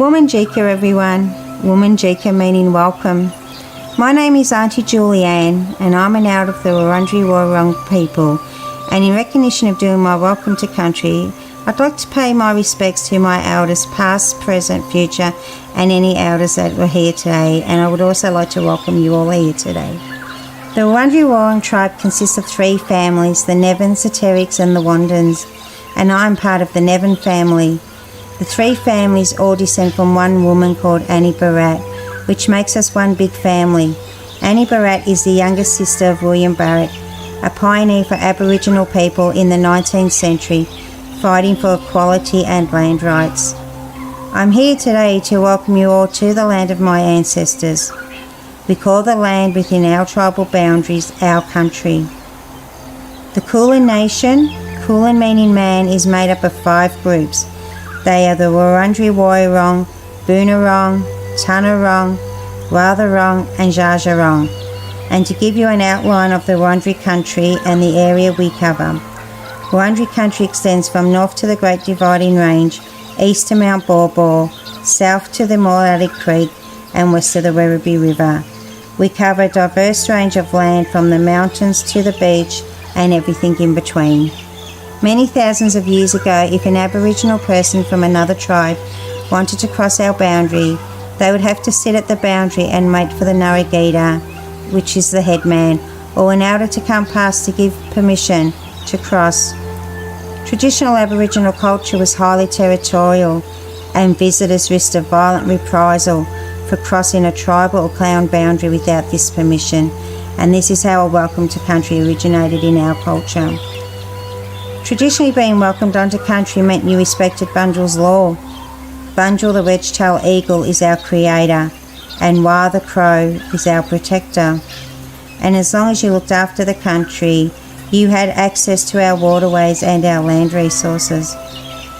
Woman Jika, everyone. Woman Jika meaning welcome. My name is Auntie Julianne, and I'm an elder of the Wurundjeri Woi-wurrung people. And in recognition of doing my welcome to country, I'd like to pay my respects to my elders, past, present, future, and any elders that were here today. And I would also like to welcome you all here today. The Wurundjeri Woi-wurrung tribe consists of 3 families, the Nevins, the Terricks, and the Wandans. And I'm part of the Nevin family. The 3 families all descend from one woman called Annie Barratt, which makes us one big family. Annie Barratt is the youngest sister of William Barratt, a pioneer for Aboriginal people in the 19th century, fighting for equality and land rights. I'm here today to welcome you all to the land of my ancestors. We call the land within our tribal boundaries our country. The Kulin Nation, Kulin meaning man, is made up of 5 groups. They are the Wurundjeri Woi-wurrung, Boonwurrung, Tanarong, Watharong and Dja-dja-wurrung. And to give you an outline of the Wurundjeri country and the area we cover, Wurundjeri country extends from north to the Great Dividing Range, east to Mount Baw Baw, south to the Moolalic Creek and west to the Werribee River. We cover a diverse range of land from the mountains to the beach and everything in between. Many thousands of years ago, if an Aboriginal person from another tribe wanted to cross our boundary, they would have to sit at the boundary and wait for the Narragator, which is the headman, or an elder to come past to give permission to cross. Traditional Aboriginal culture was highly territorial, and visitors risked a violent reprisal for crossing a tribal or clan boundary without this permission, and this is how a welcome to country originated in our culture. Traditionally, being welcomed onto country meant you respected Bunjil's law. Bunjil, the wedge-tailed eagle, is our creator, and Wah, the crow, is our protector. And as long as you looked after the country, you had access to our waterways and our land resources.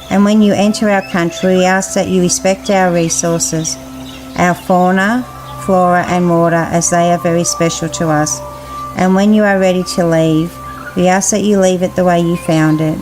And when you enter our country, we ask that you respect our resources, our fauna, flora and water, as they are very special to us. And when you are ready to leave, we ask that you leave it the way you found it.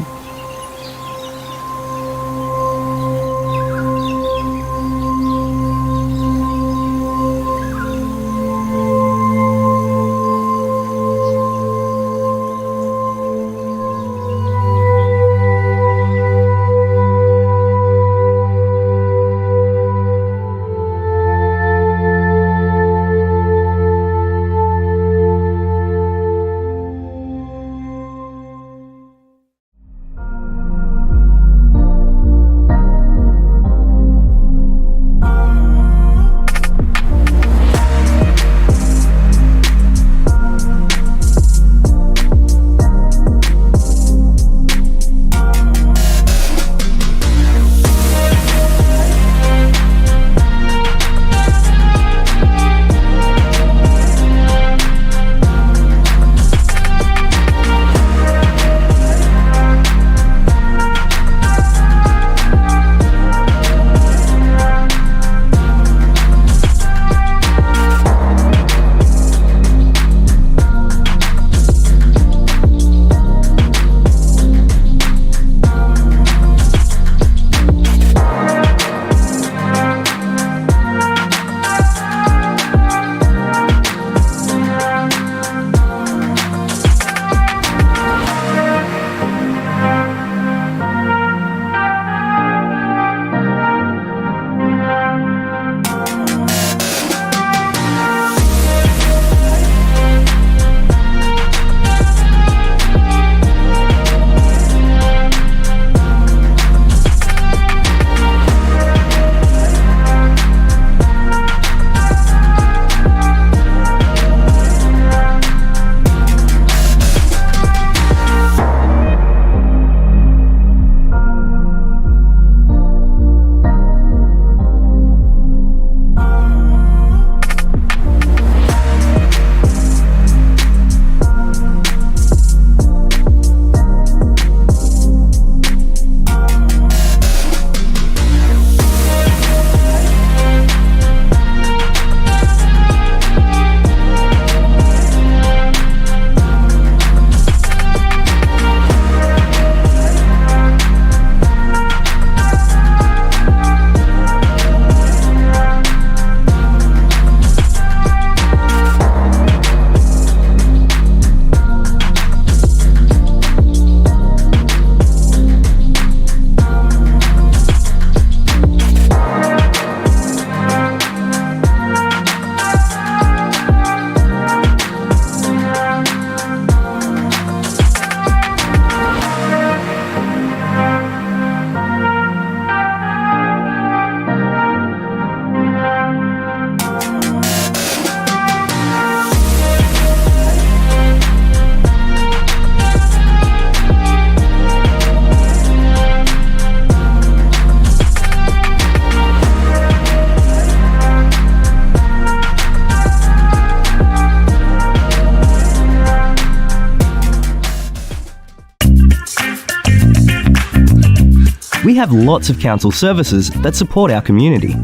We have lots of council services that support our community.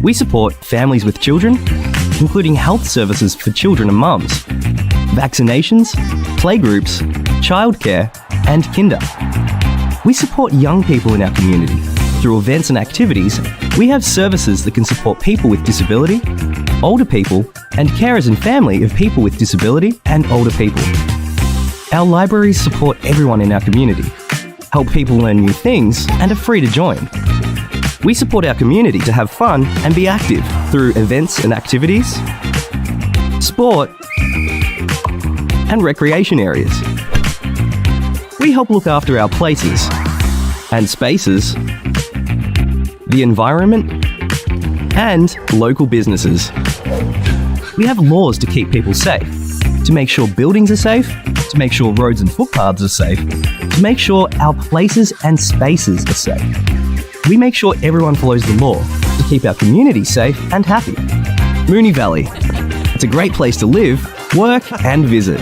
We support families with children, including health services for children and mums, vaccinations, playgroups, childcare, and kinder. We support young people in our community. Through events and activities, we have services that can support people with disability, older people, and carers and family of people with disability and older people. Our libraries support everyone in our community, help people learn new things, and are free to join. We support our community to have fun and be active through events and activities, sport, and recreation areas. We help look after our places and spaces, the environment, and local businesses. We have laws to keep people safe, to make sure buildings are safe, to make sure roads and footpaths are safe, to make sure our places and spaces are safe. We make sure everyone follows the law to keep our community safe and happy. Moonee Valley. It's a great place to live, work, and visit.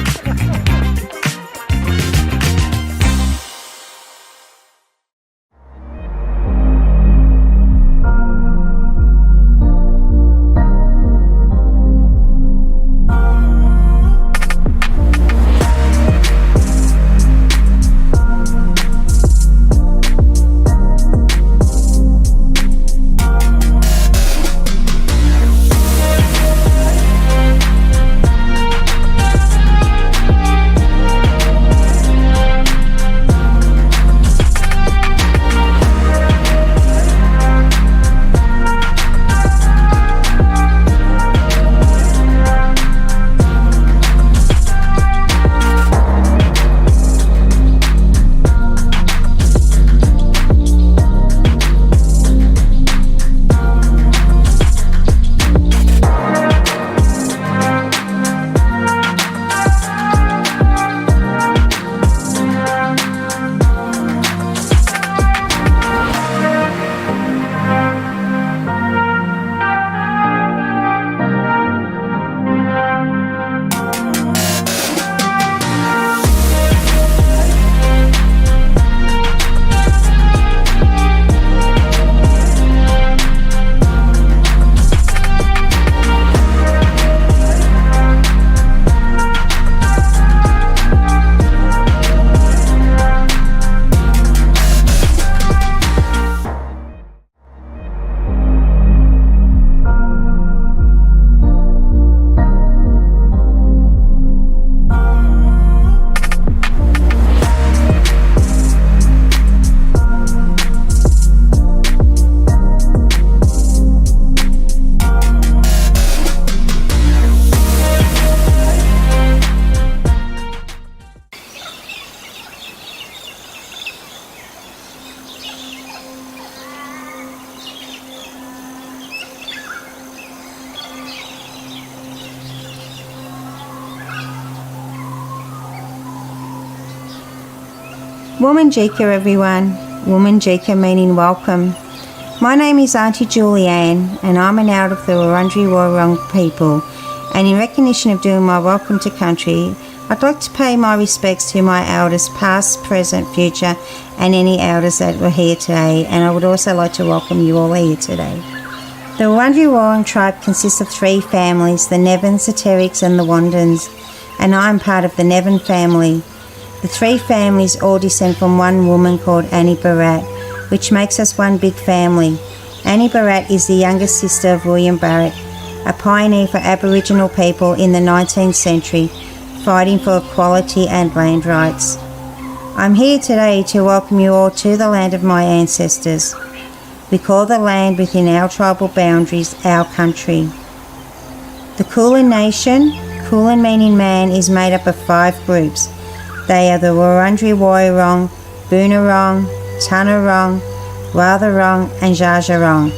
Woman Jika, everyone. Woman Jika meaning welcome. My name is Auntie Julianne, and I'm an out of the Wurundjeri Woi-wurrung people. And in recognition of doing my welcome to country, I'd like to pay my respects to my elders, past, present, future, and any elders that were here today. And I would also like to welcome you all here today. The Wurundjeri Woi-wurrung tribe consists of 3 families, the Nevins, the Terricks, and the Wandans, and I'm part of the Nevin family. The 3 families all descend from one woman called Annie Barratt, which makes us one big family. Annie Barratt is the youngest sister of William Barratt, a pioneer for Aboriginal people in the 19th century, fighting for equality and land rights. I'm here today to welcome you all to the land of my ancestors. We call the land within our tribal boundaries our country. The Kulin Nation, Kulin meaning man, is made up of 5 groups. They are the Wurundjeri Woi-wurrung, Boonwurrung, Tanarong, Watharong and Dja-dja-wurrung.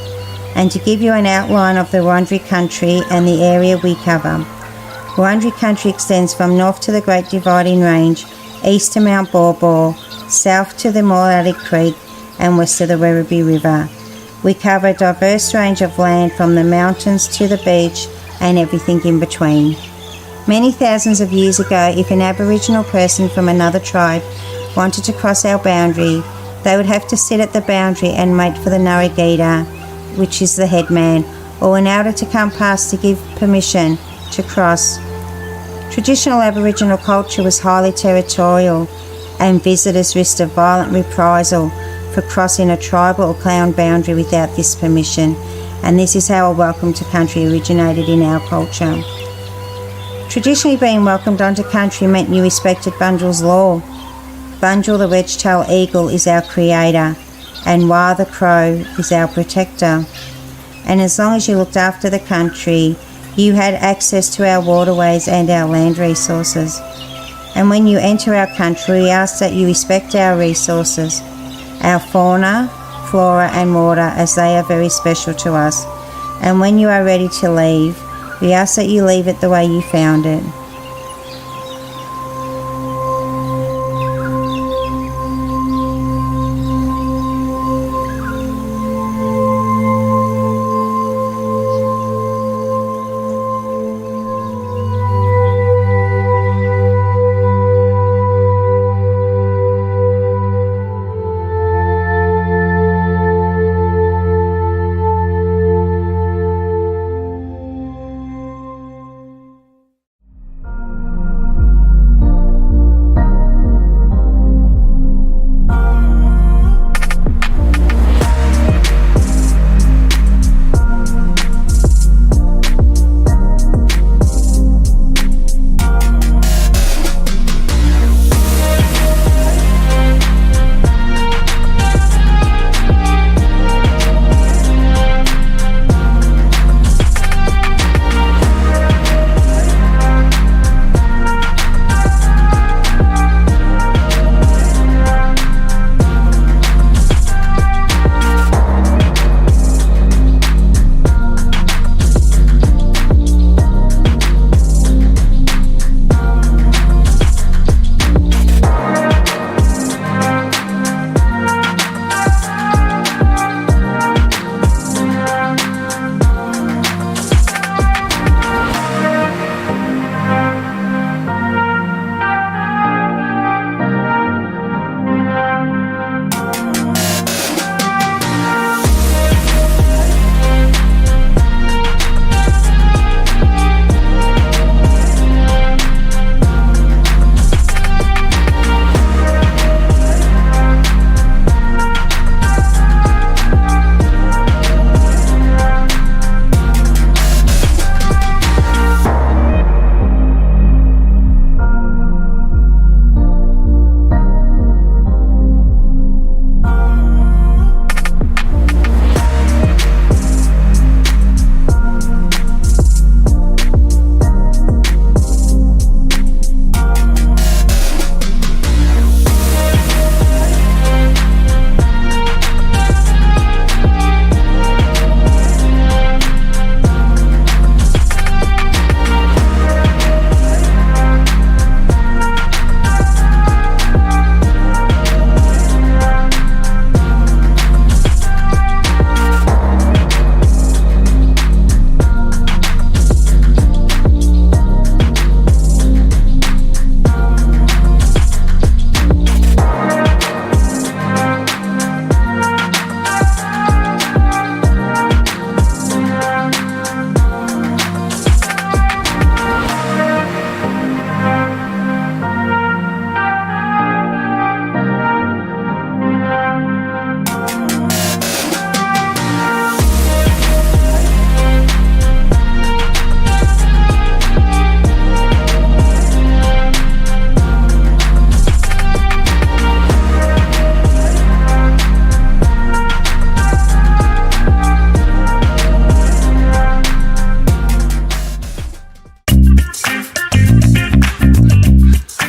And to give you an outline of the Wurundjeri country and the area we cover. Wurundjeri country extends from north to the Great Dividing Range, east to Mount Baw Baw, south to the Moolalic Creek and west to the Werribee River. We cover a diverse range of land from the mountains to the beach and everything in between. Many thousands of years ago, if an Aboriginal person from another tribe wanted to cross our boundary, They would have to sit at the boundary and wait for the Narragator, which is the headman, or an elder to come past to give permission to cross. Traditional Aboriginal culture was highly territorial, and visitors risked a violent reprisal for crossing a tribal or clan boundary without this permission, and this is how a welcome to country originated in our culture. Traditionally, being welcomed onto country meant you respected Bunjil's law. Bunjil, the wedge-tailed eagle, is our creator, and Wah the crow is our protector. And as long as you looked after the country, you had access to our waterways and our land resources. And when you enter our country, we ask that you respect our resources, our fauna, flora and water, as they are very special to us. And when you are ready to leave, we ask that you leave it the way you found it.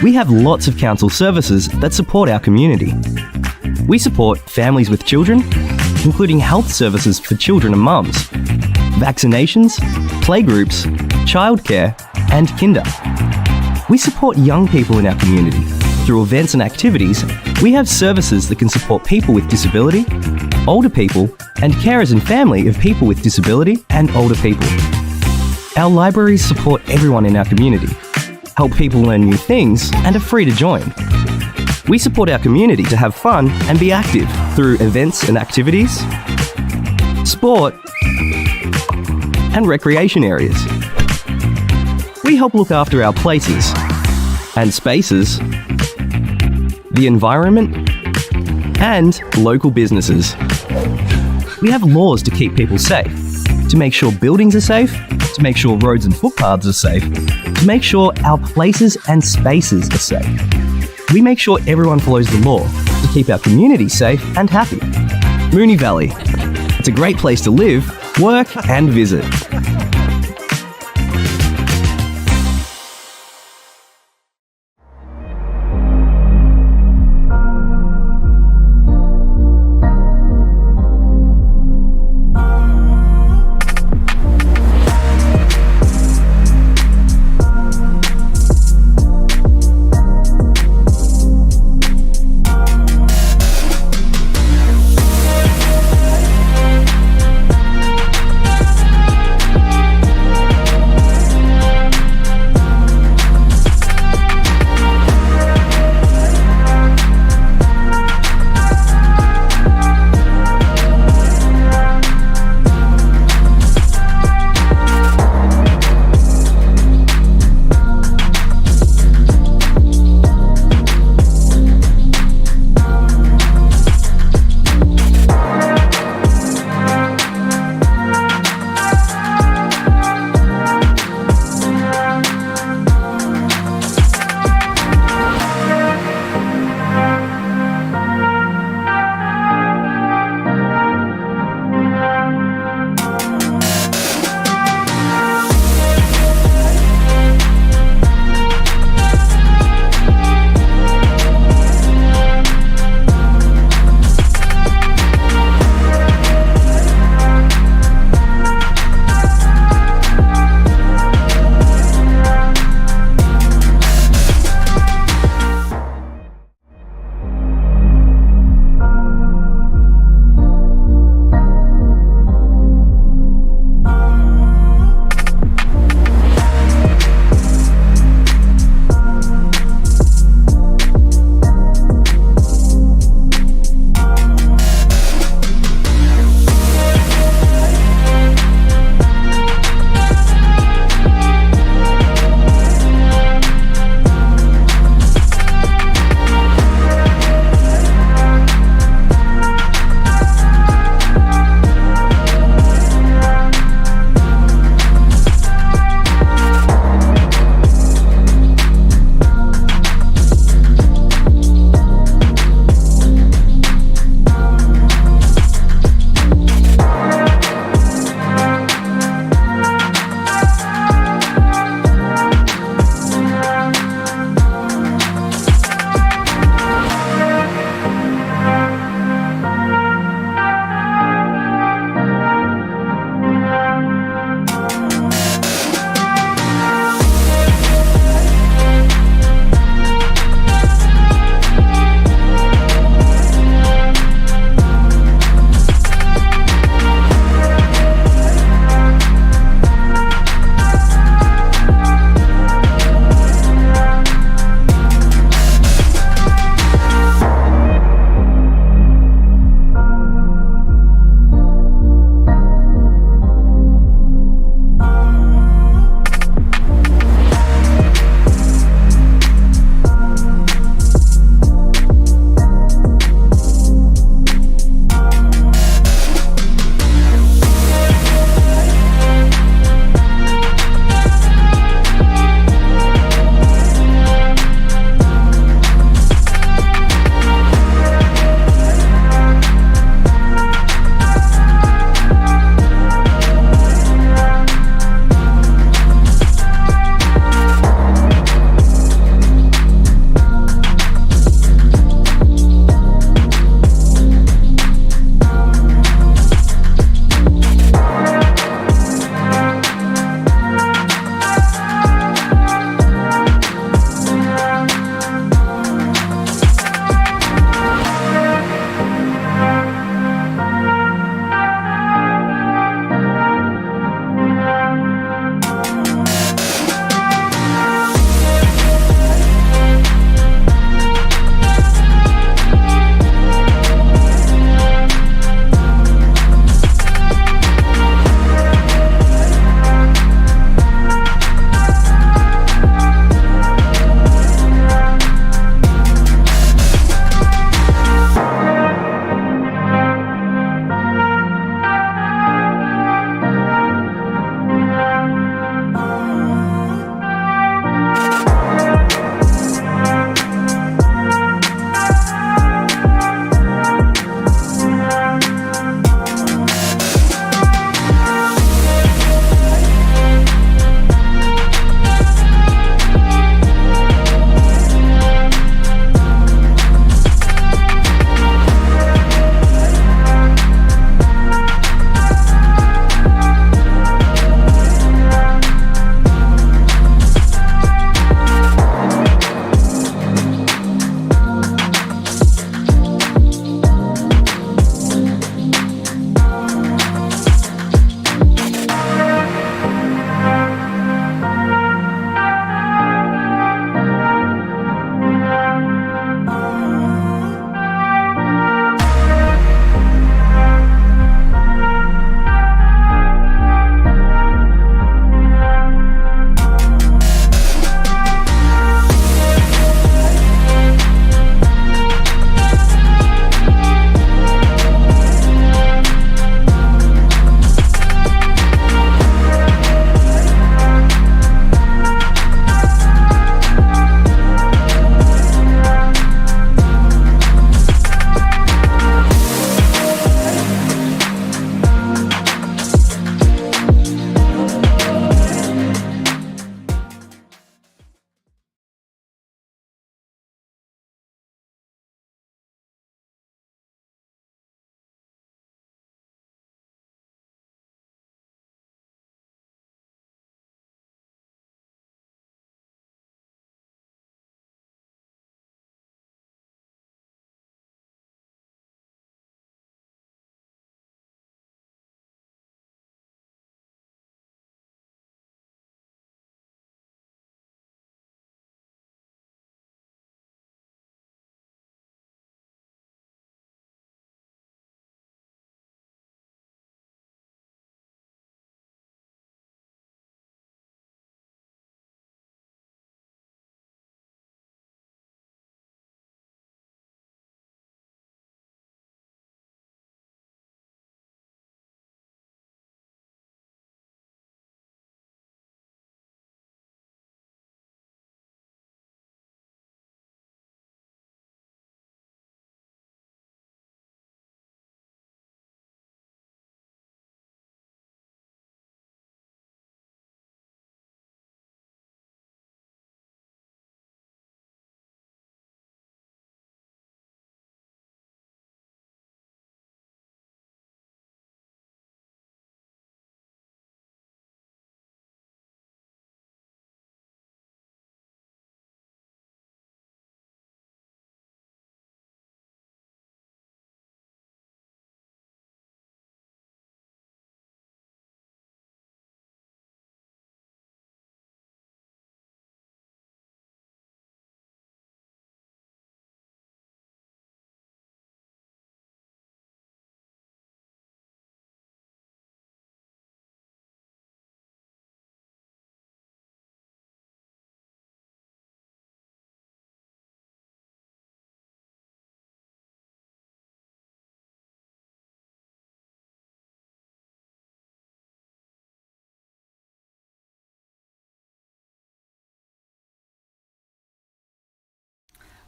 We have lots of council services that support our community. We support families with children, including health services for children and mums, vaccinations, playgroups, childcare, and kinder. We support young people in our community. Through events and activities, we have services that can support people with disability, older people, and carers and family of people with disability and older people. Our libraries support everyone in our community, help people learn new things, and are free to join. We support our community to have fun and be active through events and activities, sport, and recreation areas. We help look after our places and spaces, the environment, and local businesses. We have laws to keep people safe, to make sure buildings are safe, to make sure roads and footpaths are safe, to make sure our places and spaces are safe. We make sure everyone follows the law to keep our community safe and happy. Moonee Valley. It's a great place to live, work, and visit.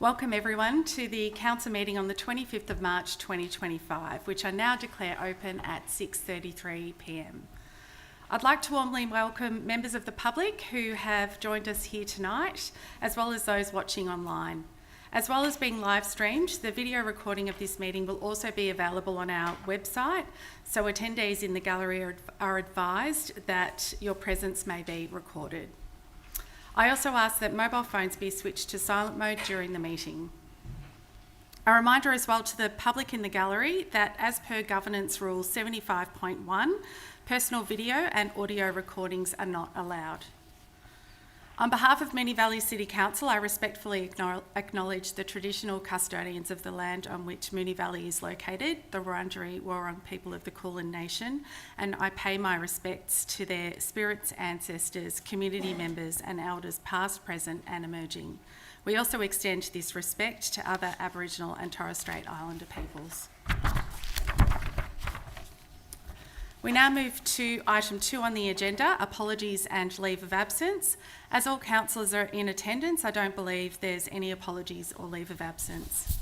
Welcome everyone to the Council meeting on the 25th of March 2025, which I now declare open at 6:33pm. I'd like to warmly welcome members of the public who have joined us here tonight, as well as those watching online. As well as being live streamed, the video recording of this meeting will also be available on our website, so attendees in the gallery are advised that your presence may be recorded. I also ask that mobile phones be switched to silent mode during the meeting. A reminder as well to the public in the gallery that as per Governance Rule 75.1, personal video and audio recordings are not allowed. On behalf of Moonee Valley City Council, I respectfully acknowledge the traditional custodians of the land on which Moonee Valley is located, the Wurundjeri Wurrung people of the Kulin Nation, and I pay my respects to their spirits, ancestors, community members and elders past, present and emerging. We also extend this respect to other Aboriginal and Torres Strait Islander peoples. We now move to item 2 on the agenda, apologies and leave of absence. As all councillors are in attendance, I don't believe there's any apologies or leave of absence.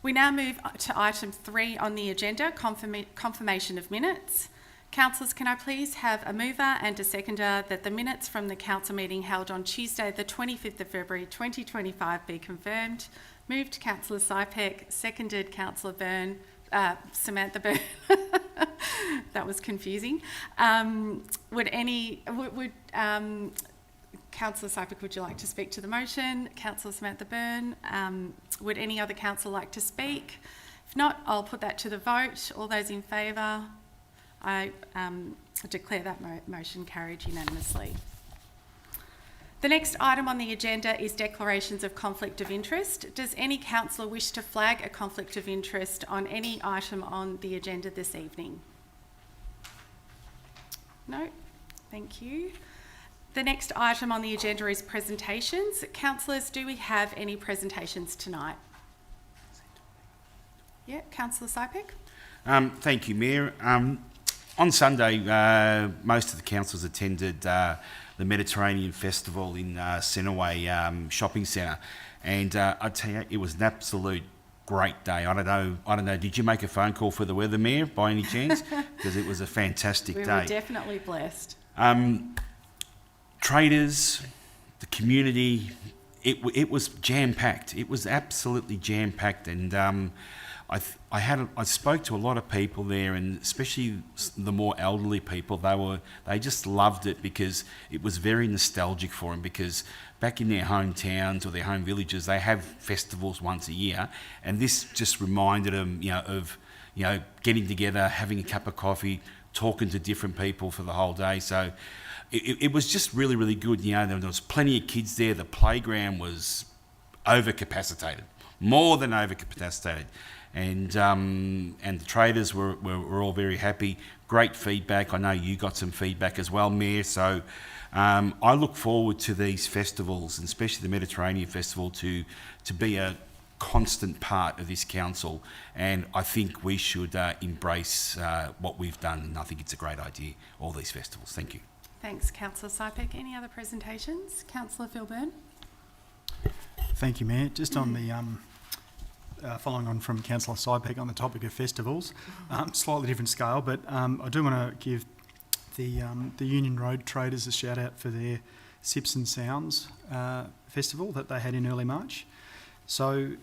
We now move to item 3 on the agenda, confirmation of minutes. Councillors, can I please have a mover and a seconder that the minutes from the council meeting held on Tuesday the 25th of February 2025 be confirmed? Moved Councillor Sypek, seconded Councillor Samantha Byrne. That was confusing. Would Councillor Sypek, would you like to speak to the motion? Councillor Samantha Byrne, would any other councillor like to speak? If not, I'll put that to the vote. All those in favour? I declare that motion carried unanimously. The next item on the agenda is declarations of conflict of interest. Does any councillor wish to flag a conflict of interest on any item on the agenda this evening? No? Thank you. The next item on the agenda is presentations. Councillors, do we have any presentations tonight? Yeah, Councillor Sypek. Thank you, Mayor. On Sunday, most of the councillors attended the Mediterranean Festival in Laneway shopping centre, and I tell you, it was an absolute great day. I don't know. Did you make a phone call for the weather, Mayor, by any chance? Because it was a fantastic day. We were definitely blessed. Traders, the community, it was jam packed. It was absolutely jam packed, and I spoke to a lot of people there, and especially the more elderly people. They just loved it because it was very nostalgic for them. Because back in their hometowns or their home villages, they have festivals once a year, and this just reminded them, of getting together, having a cup of coffee, talking to different people for the whole day. So it was just really, really good. There was plenty of kids there. The playground was overcapacitated, more than overcapacitated. And the traders were all very happy. Great feedback. I know you got some feedback as well, Mayor. So I look forward to these festivals, and especially the Mediterranean Festival, to be a constant part of this council. And I think we should embrace what we've done. And I think it's a great idea, all these festivals. Thank you. Thanks, Councillor Sypek. Any other presentations? Councillor Phil Byrne. Thank you, Mayor. Just on the following on from Councillor Sypek on the topic of festivals, slightly different scale, but I do want to give the Union Road traders a shout out for their Sips and Sounds festival that they had in early March. So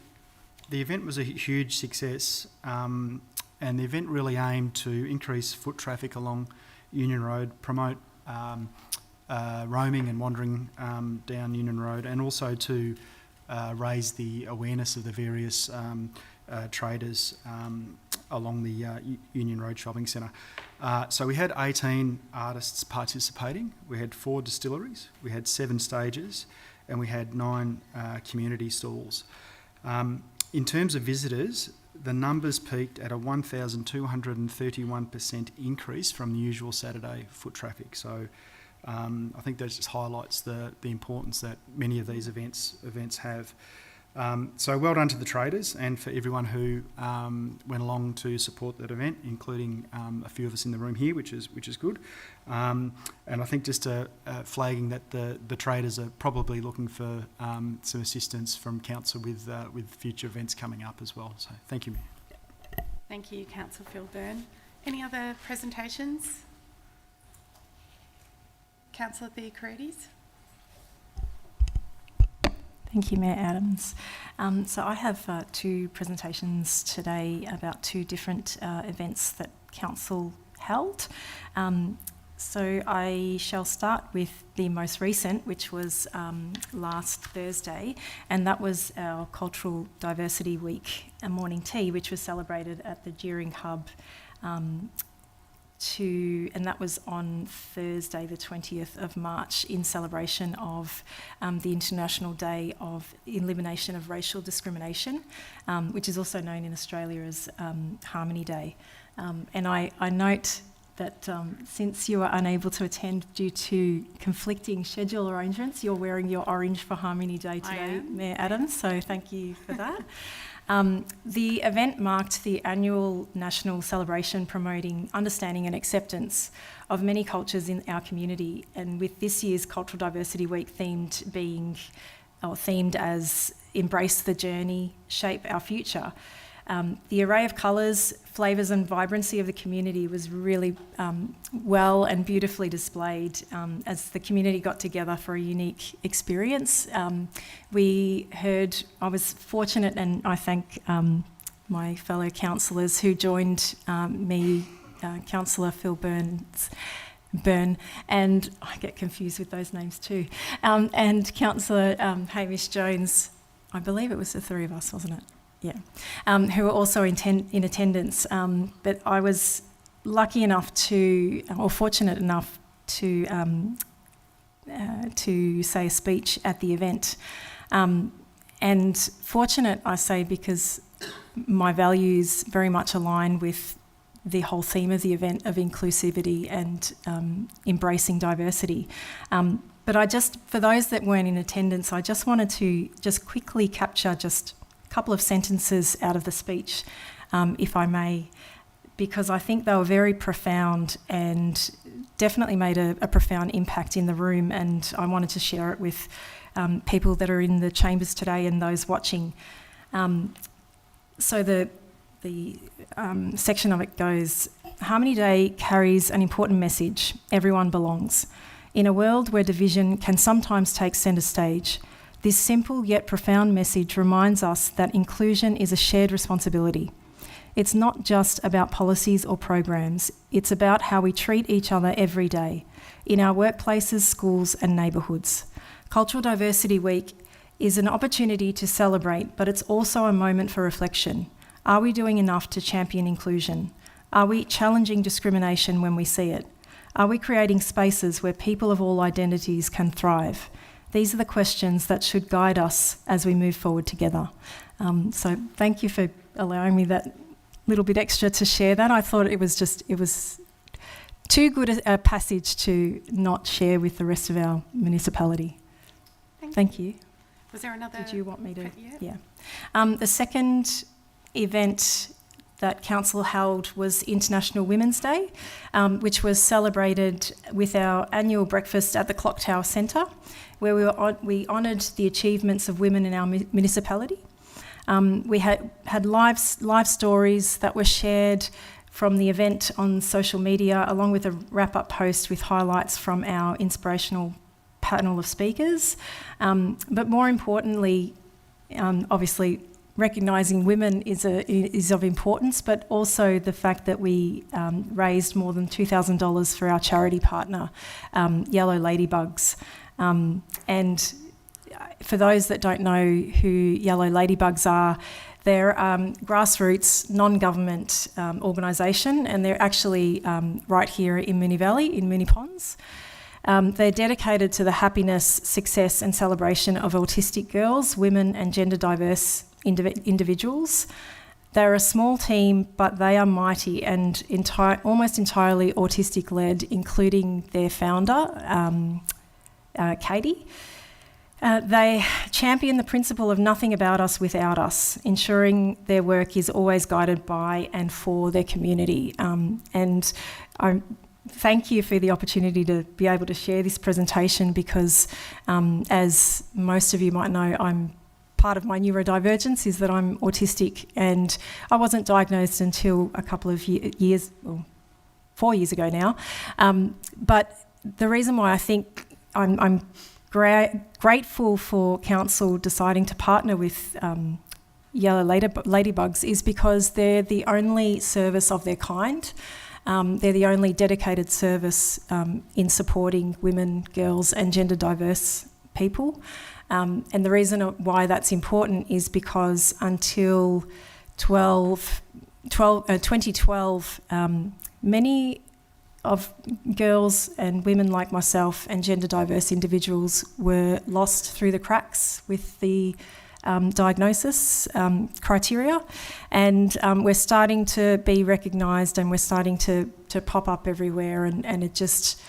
the event was a huge success, and the event really aimed to increase foot traffic along Union Road, promote roaming and wandering down Union Road, and also to raise the awareness of the various traders along the Union Road Shopping Centre. So we had 18 artists participating. We had 4 distilleries, we had 7 stages, and we had 9 community stalls. In terms of visitors, the numbers peaked at a 1,231% increase from the usual Saturday foot traffic. So I think that just highlights the importance that many of these events have. So well done to the traders and for everyone who went along to support that event, including a few of us in the room here, which is good. And I think just flagging that the traders are probably looking for some assistance from council with future events coming up as well. So thank you, Mayor. Thank you, Councillor Philburn. Any other presentations? Councillor Theocrides. Thank you, Mayor Adams. So I have two presentations today about two different events that Council held. So I shall start with the most recent, which was last Thursday, and that was our Cultural Diversity Week, a morning tea, which was celebrated at the Gearing Hub and that was on Thursday the 20th of March in celebration of the International Day of Elimination of Racial Discrimination, which is also known in Australia as Harmony Day. And I note that since you are unable to attend due to conflicting schedule arrangements, you're wearing your orange for Harmony Day today, Mayor Adams, so thank you for that. The event marked the annual national celebration promoting understanding and acceptance of many cultures in our community, and with this year's Cultural Diversity Week themed as Embrace the Journey, Shape Our Future. The array of colours, flavours and vibrancy of the community was really well and beautifully displayed as the community got together for a unique experience. I was fortunate, and I thank my fellow councillors who joined me, Councillor Phil Byrne, and I get confused with those names too, and Councillor Hamish Jones. I believe it was the three of us, wasn't it? Yeah, who were also in attendance. But I was lucky enough or fortunate enough to say a speech at the event. And fortunate, I say, because my values very much align with the whole theme of the event of inclusivity and embracing diversity. But for those that weren't in attendance, I just wanted to just quickly capture just couple of sentences out of the speech, if I may, because I think they were very profound and definitely made a profound impact in the room, and I wanted to share it with people that are in the chambers today and those watching. So the section of it goes, Harmony Day carries an important message: everyone belongs. In a world where division can sometimes take centre stage, this simple yet profound message reminds us that inclusion is a shared responsibility. It's not just about policies or programs, it's about how we treat each other every day, in our workplaces, schools and neighbourhoods. Cultural Diversity Week is an opportunity to celebrate, but it's also a moment for reflection. Are we doing enough to champion inclusion? Are we challenging discrimination when we see it? Are we creating spaces where people of all identities can thrive? These are the questions that should guide us as we move forward together. So thank you for allowing me that little bit extra to share that. I thought it was too good a passage to not share with the rest of our municipality. Thank you. Was there another? Did you want me to? Yeah. The second event that Council held was International Women's Day, which was celebrated with our annual breakfast at the Clock Tower Centre, where we honoured the achievements of women in our municipality. We had live stories that were shared from the event on social media, along with a wrap-up post with highlights from our inspirational panel of speakers. But more importantly, obviously, recognising women is of importance, but also the fact that we raised more than $2,000 for our charity partner, Yellow Ladybugs. And for those that don't know who Yellow Ladybugs are, they're grassroots, non-government organisation, and they're actually right here in Moonee Valley, in Moonee Ponds. They're dedicated to the happiness, success and celebration of autistic girls, women and gender diverse individuals. They're a small team, but they are mighty and almost entirely autistic-led, including their founder, Katie. They champion the principle of nothing about us without us, ensuring their work is always guided by and for their community. And I thank you for the opportunity to be able to share this presentation because, as most of you might know, part of my neurodivergence is that I'm autistic, and I wasn't diagnosed until a couple of years, well, 4 years ago now. But the reason why I think I'm grateful for Council deciding to partner with Yellow Ladybugs is because they're the only service of their kind. They're the only dedicated service in supporting women, girls and gender diverse people. And the reason why that's important is because until 2012, many of girls and women like myself and gender diverse individuals were lost through the cracks with the diagnosis criteria, and we're starting to be recognised and we're starting to pop up everywhere, and it just,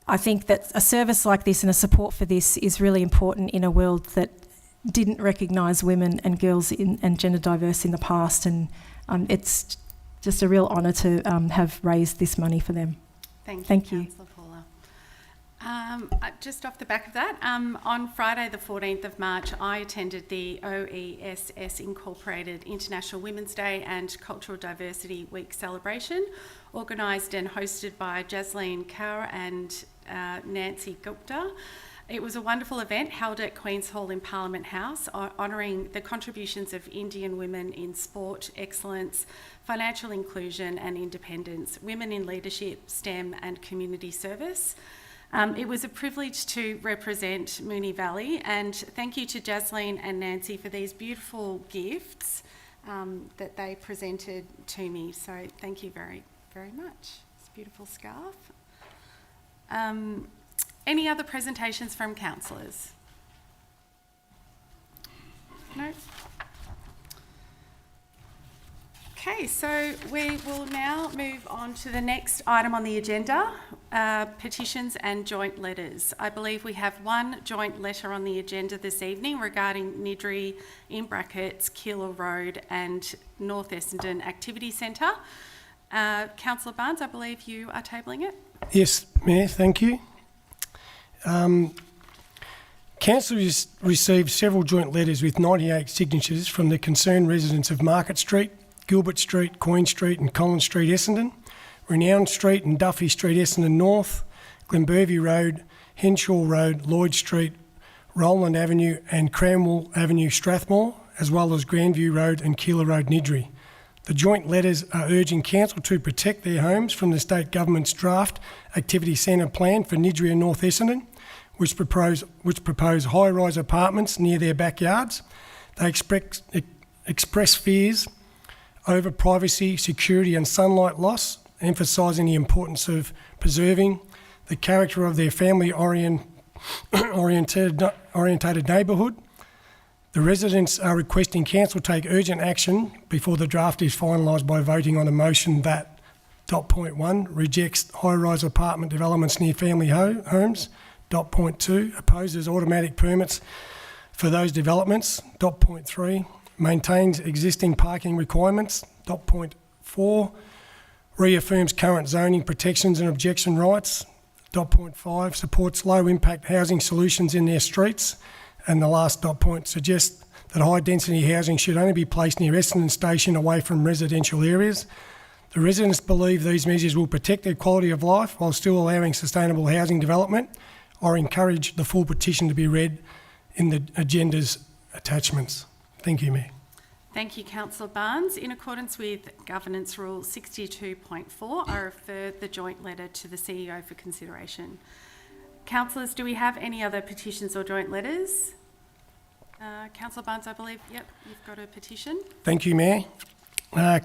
I think that a service like this and a support for this is really important in a world that didn't recognise women and girls and gender diverse in the past, and it's just a real honour to have raised this money for them. Thank you. Councillor Paula. Just off the back of that, on Friday the 14th of March, I attended the OESS Incorporated International Women's Day and Cultural Diversity Week celebration, organised and hosted by Jasleen Kaur and Nancy Gupta. It was a wonderful event held at Queen's Hall in Parliament House, honouring the contributions of Indian women in sport, excellence, financial inclusion and independence, women in leadership, STEM and community service. It was a privilege to represent Moonee Valley, and thank you to Jasleen and Nancy for these beautiful gifts that they presented to me. So thank you very, very much. It's a beautiful scarf. Any other presentations from councillors? No? Okay, so we will now move on to the next item on the agenda, petitions and joint letters. I believe we have one joint letter on the agenda this evening regarding Nidri, in brackets, Keilor Road and North Essendon Activity Centre. Councillor Barnes, I believe you are tabling it. Yes, Mayor, thank you. Council has received several joint letters with 98 signatures from the concerned residents of Market Street, Gilbert Street, Queen Street and Collins Street, Essendon, Renown Street and Duffy Street, Essendon North, Glenbervie Road, Henshaw Road, Lloyd Street, Rowland Avenue and Cranwell Avenue, Strathmore, as well as Grandview Road and Keilor Road, Nidri. The joint letters are urging Council to protect their homes from the State Government's draft Activity Centre plan for Nidri and North Essendon, which propose high-rise apartments near their backyards. They express fears over privacy, security and sunlight loss, emphasising the importance of preserving the character of their family-orientated neighbourhood. The residents are requesting Council take urgent action before the draft is finalised by voting on a motion that, .1, rejects high-rise apartment developments near family homes, .2, opposes automatic permits for those developments, .3, maintains existing parking requirements, .4, reaffirms current zoning protections and objection rights, .5, supports low-impact housing solutions in their streets, and the last point suggests that high-density housing should only be placed near Essendon Station away from residential areas. The residents believe these measures will protect their quality of life while still allowing sustainable housing development. I encourage the full petition to be read in the agenda's attachments. Thank you, Mayor. Thank you, Councillor Barnes. In accordance with Governance Rule 62.4, I refer the joint letter to the CEO for consideration. Councillors, do we have any other petitions or joint letters? Councillor Barnes, I believe, yep, you've got a petition. Thank you, Mayor.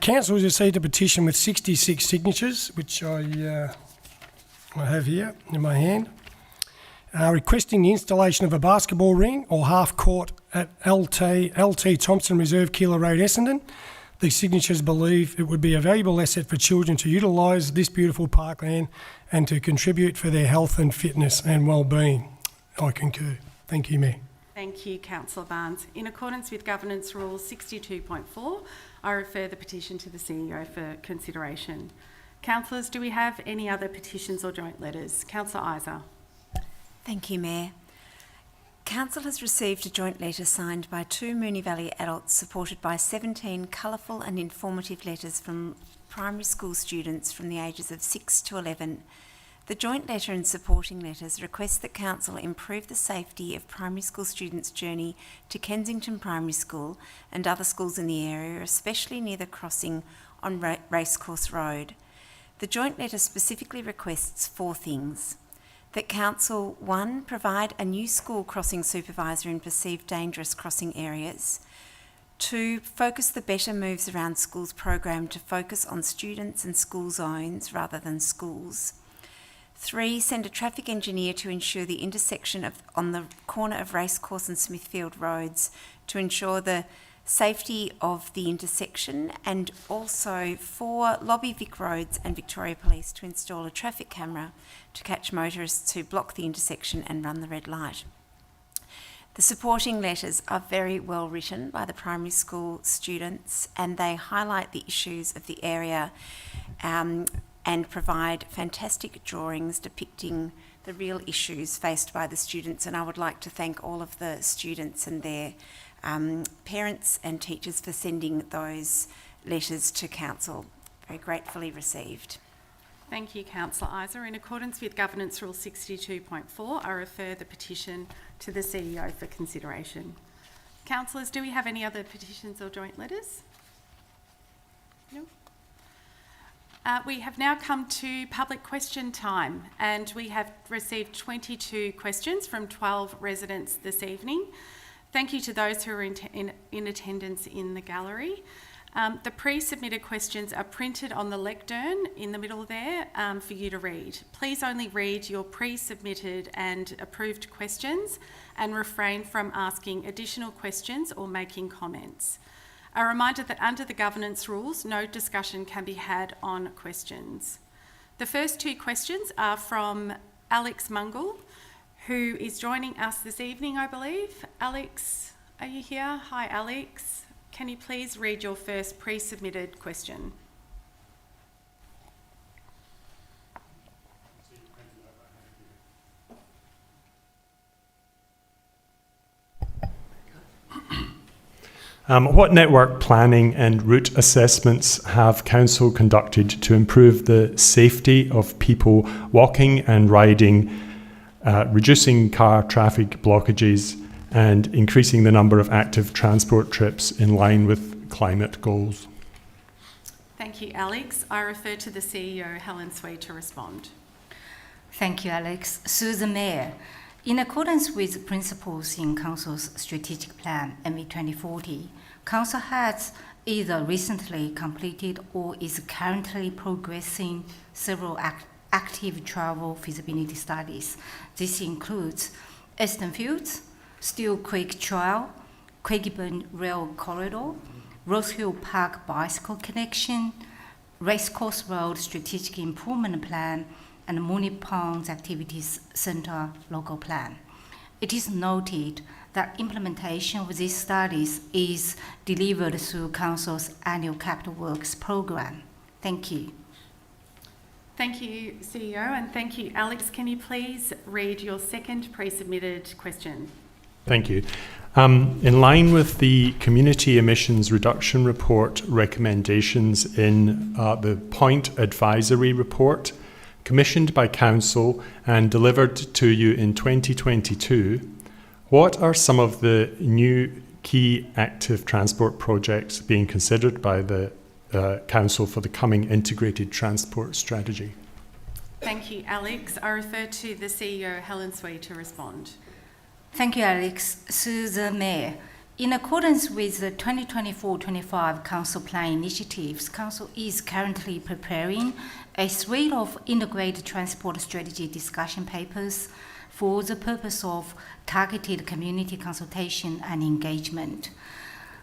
Council has received a petition with 66 signatures, which I have here in my hand, requesting the installation of a basketball ring or half court at LT Thompson Reserve, Keilor Road, Essendon. The signatures believe it would be a valuable asset for children to utilise this beautiful parkland and to contribute for their health and fitness and well-being. I concur. Thank you, Mayor. Thank you, Councillor Barnes. In accordance with Governance Rule 62.4, I refer the petition to the CEO for consideration. Councillors, do we have any other petitions or joint letters? Councillor Iser. Thank you, Mayor. Council has received a joint letter signed by 2 Moonee Valley adults supported by 17 colourful and informative letters from primary school students from the ages of 6 to 11. The joint letter and supporting letters request that Council improve the safety of primary school students' journey to Kensington Primary School and other schools in the area, especially near the crossing on Racecourse Road. The joint letter specifically requests 4 things. That Council, 1, provide a new school crossing supervisor in perceived dangerous crossing areas. 2, focus the Better Moves Around Schools program to focus on students and school zones rather than schools. 3, send a traffic engineer to ensure the intersection on the corner of Racecourse and Smithfield roads to ensure the safety of the intersection, and also 4, lobby Vic Roads and Victoria Police to install a traffic camera to catch motorists who block the intersection and run the red light. The supporting letters are very well written by the primary school students, and they highlight the issues of the area and provide fantastic drawings depicting the real issues faced by the students. And I would like to thank all of the students and their parents and teachers for sending those letters to Council. Very gratefully received. Thank you, Councillor Iser. In accordance with Governance Rule 62.4, I refer the petition to the CEO for consideration. Councillors, do we have any other petitions or joint letters? No. We have now come to public question time, and we have received 22 questions from 12 residents this evening. Thank you to those who are in attendance in the gallery. The pre-submitted questions are printed on the lectern in the middle there for you to read. Please only read your pre-submitted and approved questions and refrain from asking additional questions or making comments. A reminder that under the governance rules, no discussion can be had on questions. The first 2 questions are from Alex Mungle, who is joining us this evening, I believe. Alex, are you here? Hi, Alex. Can you please read your first pre-submitted question? What network planning and route assessments have Council conducted to improve the safety of people walking and riding, reducing car traffic blockages, and increasing the number of active transport trips in line with climate goals? Thank you, Alex. I refer to the CEO, Helen Swee, to respond. Thank you, Alex. Through the Mayor, in accordance with principles in Council's Strategic Plan, MV 2040, Council has either recently completed or is currently progressing several active travel feasibility studies. This includes Eastern Fields, Steel Creek Trail, Craigieburn Rail Corridor, Rose Hill Park Bicycle Connection, Racecourse Road Strategic Improvement Plan, and Moonee Ponds Activities Centre Local Plan. It is noted that implementation of these studies is delivered through Council's annual Capital Works programme. Thank you. Thank you, CEO, and thank you, Alex. Can you please read your second pre-submitted question? Thank you. In line with the Community Emissions Reduction Report recommendations in the Point Advisory Report, commissioned by Council and delivered to you in 2022, what are some of the new key active transport projects being considered by the Council for the coming integrated transport strategy? Thank you, Alex. I refer to the CEO, Helen Swee, to respond. Thank you, Alex. Through the Mayor, in accordance with the 2024-25 Council Plan initiatives, Council is currently preparing a suite of integrated transport strategy discussion papers for the purpose of targeted community consultation and engagement.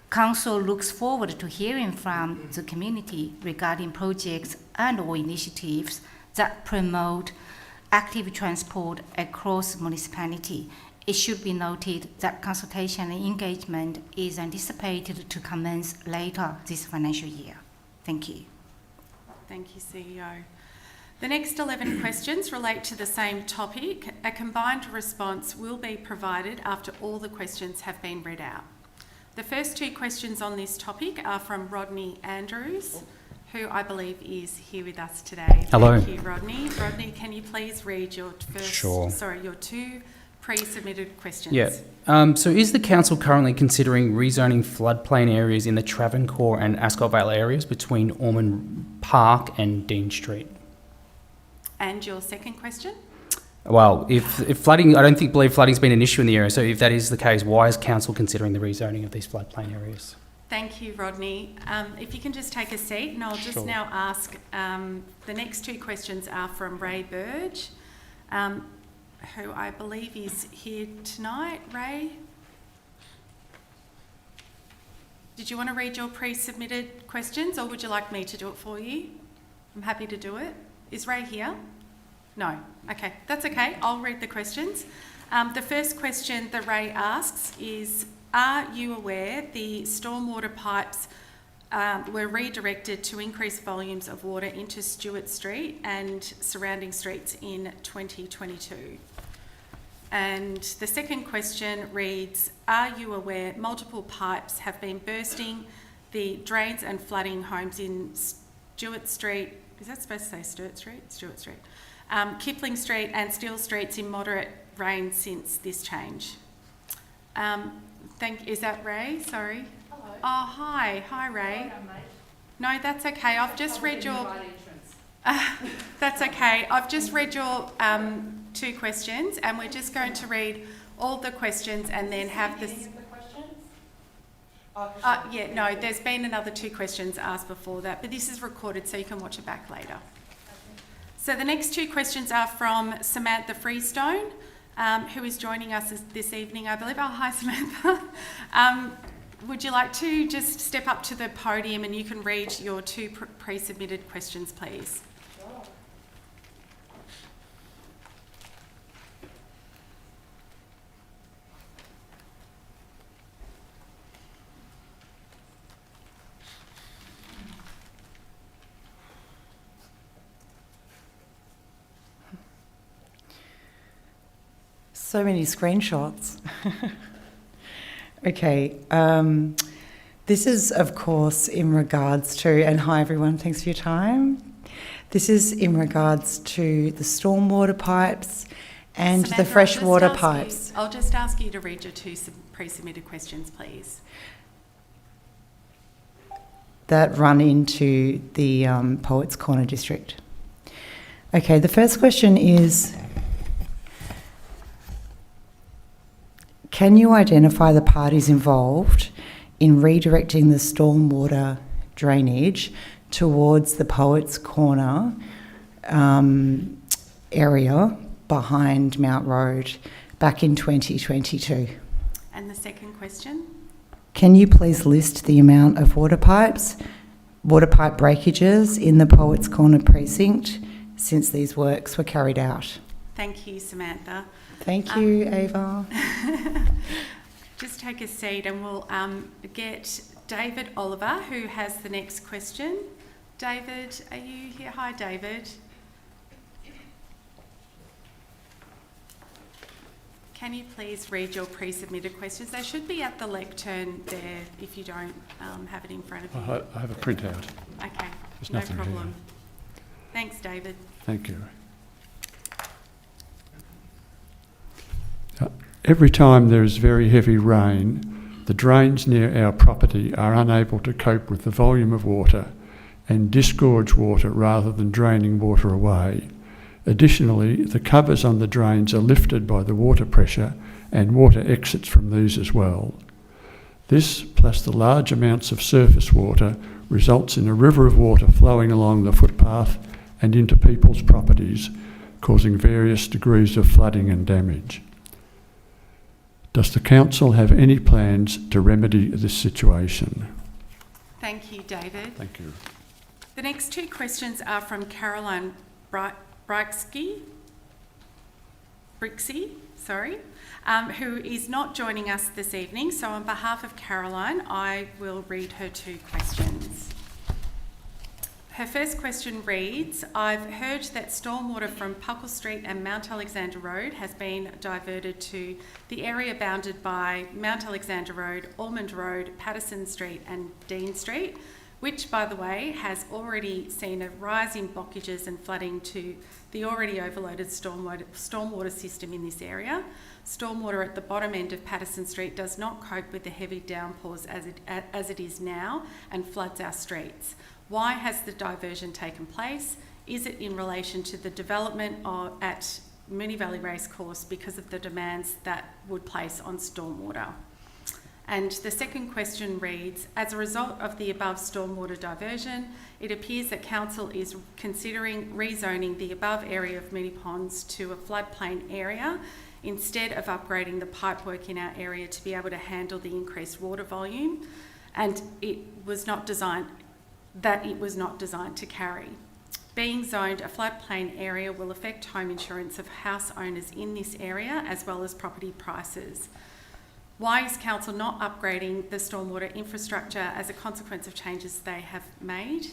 Council looks forward to hearing from the community regarding projects and/or initiatives that promote active transport across municipality, It should be noted that consultation and engagement is anticipated to commence later this financial year. Thank you. Thank you, CEO. The next 11 questions relate to the same topic. A combined response will be provided after all the questions have been read out. The first 2 questions on this topic are from Rodney Andrews, who I believe is here with us today. Hello. Thank you, Rodney. Rodney, can you please read your your 2 pre-submitted questions? Yeah. So is the council currently considering rezoning floodplain areas in the Travancore and Ascot Vale areas between Ormond Park and Dean Street? And your second question? Well, if flooding, I don't believe flooding's been an issue in the area. So if that is the case, why is council considering the rezoning of these floodplain areas? Thank you, Rodney. If you can just take a seat, and I'll just now ask, the next 2 questions are from Ray Burge, who I believe is here tonight. Ray? Did you want to read your pre-submitted questions, or would you like me to do it for you? I'm happy to do it. Is Ray here? No. Okay, that's okay. I'll read the questions. The first question that Ray asks is, are you aware the stormwater pipes were redirected to increase volumes of water into Stewart Street and surrounding streets in 2022? And the second question reads, are you aware multiple pipes have been bursting the drains and flooding homes in Stewart Street, is that supposed to say Stewart Street? Stewart Street. Kipling Street and Steele Streets in moderate rain since this change? Is that Ray? Sorry. Hello. Oh, hi. Hi, Ray. Well done, mate. No, that's okay. I've just read your... that's okay. I've just read your 2 questions, and we're just going to read all the questions and then have this... Yeah, no, there's been another 2 questions asked before that, but this is recorded so you can watch it back later. So the next 2 questions are from Samantha Freestone, who is joining us this evening, I believe. Oh, hi, Samantha. Would you like to just step up to the podium and you can read your 2 pre-submitted questions, please? Sure. So many screenshots. Okay, this is of course in regards to, and hi everyone, thanks for your time. This is in regards to the stormwater pipes and Samantha, the freshwater pipes. I'll just ask you to read your 2 pre-submitted questions, please. That run into the Poets Corner district. Okay, the first question is, can you identify the parties involved in redirecting the stormwater drainage towards the Poets Corner area behind Mount Road back in 2022? And the second question? Can you please list the amount of water pipe breakages in the Poets Corner precinct since these works were carried out? Thank you, Samantha. Thank you, Ava. Just take a seat and we'll get David Oliver, who has the next question. David, are you here? Hi, David. Can you please read your pre-submitted questions? They should be at the lectern there if you don't have it in front of you. I have a printout. Okay, There's no nothing problem. here. Thanks, David. Thank you. Every time there is very heavy rain, the drains near our property are unable to cope with the volume of water and disgorge water rather than draining water away. Additionally, the covers on the drains are lifted by the water pressure and water exits from these as well. This, plus the large amounts of surface water, results in a river of water flowing along the footpath and into people's properties, causing various degrees of flooding and damage. Does the council have any plans to remedy this situation? Thank you, David. Thank you. The next 2 questions are from Caroline Brieksky, Brixie, who is not joining us this evening. So on behalf of Caroline, I will read her 2 questions. Her first question reads, I've heard that stormwater from Puckle Street and Mount Alexander Road has been diverted to the area bounded by Mount Alexander Road, Ormond Road, Patterson Street and Dean Street, which, by the way, has already seen a rise in blockages and flooding to the already overloaded stormwater system in this area. Stormwater at the bottom end of Patterson Street does not cope with the heavy downpours as it is now and floods our streets. Why has the diversion taken place? Is it in relation to the development at Moonee Valley Racecourse because of the demands that would place on stormwater? And the second question reads, as a result of the above stormwater diversion, it appears that Council is considering rezoning the above area of Moonee Ponds to a floodplain area instead of upgrading the pipework in our area to be able to handle the increased water volume, and it was not designed to carry. Being zoned a floodplain area will affect home insurance of house owners in this area as well as property prices. Why is Council not upgrading the stormwater infrastructure as a consequence of changes they have made?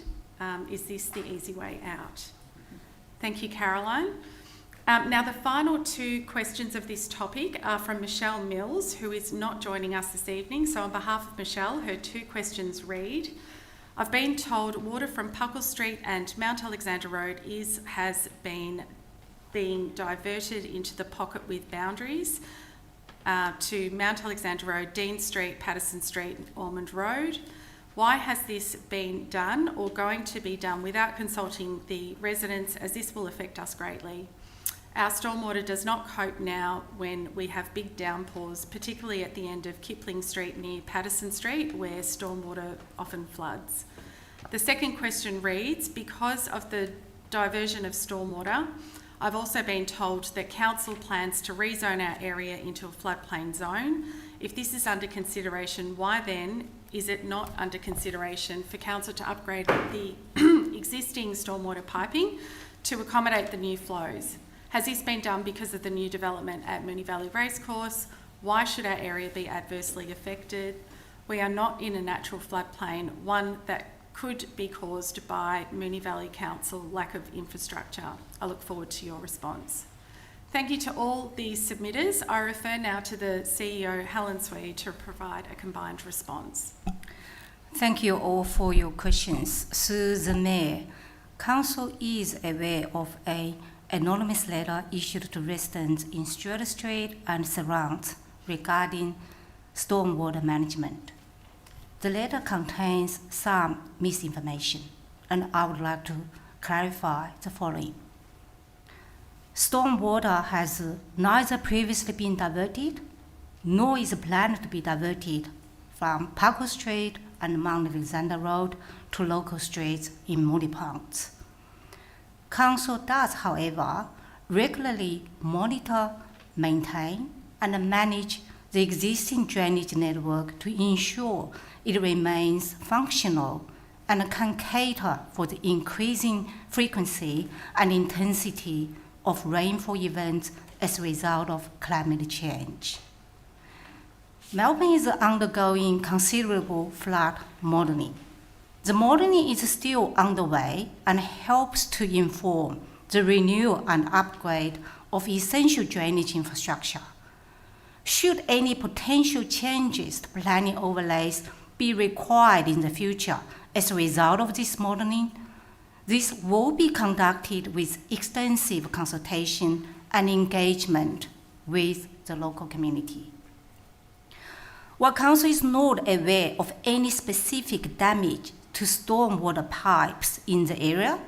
Is this the easy way out? Thank you, Caroline. Now, the final 2 questions of this topic are from Michelle Mills, who is not joining us this evening. So on behalf of Michelle, her 2 questions read, I've been told water from Puckle Street and Mount Alexander Road has been being diverted into the pocket with boundaries to Mount Alexander Road, Dean Street, Patterson Street and Ormond Road. Why has this been done or going to be done without consulting the residents, as this will affect us greatly? Our stormwater does not cope now when we have big downpours, particularly at the end of Kipling Street near Patterson Street, where stormwater often floods. The second question reads, because of the diversion of stormwater, I've also been told that Council plans to rezone our area into a floodplain zone. If this is under consideration, why then is it not under consideration for Council to upgrade the existing stormwater piping to accommodate the new flows? Has this been done because of the new development at Moonee Valley Racecourse? Why should our area be adversely affected? We are not in a natural floodplain, one that could be caused by Moonee Valley Council lack of infrastructure. I look forward to your response. Thank you to all the submitters. I refer now to the CEO, Helen Swee, to provide a combined response. Thank you all for your questions. Through the Mayor, Council is aware of an anonymous letter issued to residents in Stuart Street and surrounds regarding stormwater management. The letter contains some misinformation, and I would like to clarify the following. Stormwater has neither previously been diverted, nor is planned to be diverted from Puckle Street and Mount Alexander Road to local streets in Moonee Ponds. Council does, however, regularly monitor, maintain, and manage the existing drainage network to ensure it remains functional and can cater for the increasing frequency and intensity of rainfall events as a result of climate change. Melbourne is undergoing considerable flood modelling. The modelling is still underway and helps to inform the renewal and upgrade of essential drainage infrastructure. Should any potential changes to planning overlays be required in the future as a result of this modelling, this will be conducted with extensive consultation and engagement with the local community. While Council is not aware of any specific damage to stormwater pipes in the area,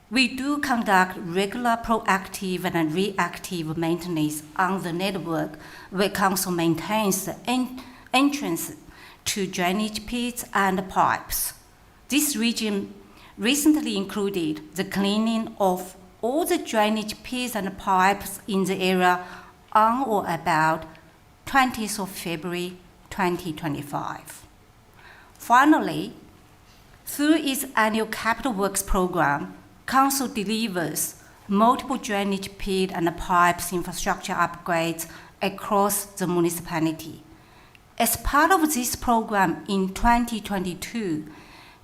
we do conduct regular proactive and reactive maintenance on the network where Council maintains the entrance to drainage pits and pipes. This region recently included the cleaning of all the drainage pits and pipes in the area on or about 20th of February 2025. Finally, through its annual capital works program, Council delivers multiple drainage pit and pipes infrastructure upgrades across the municipality. As part of this program in 2022,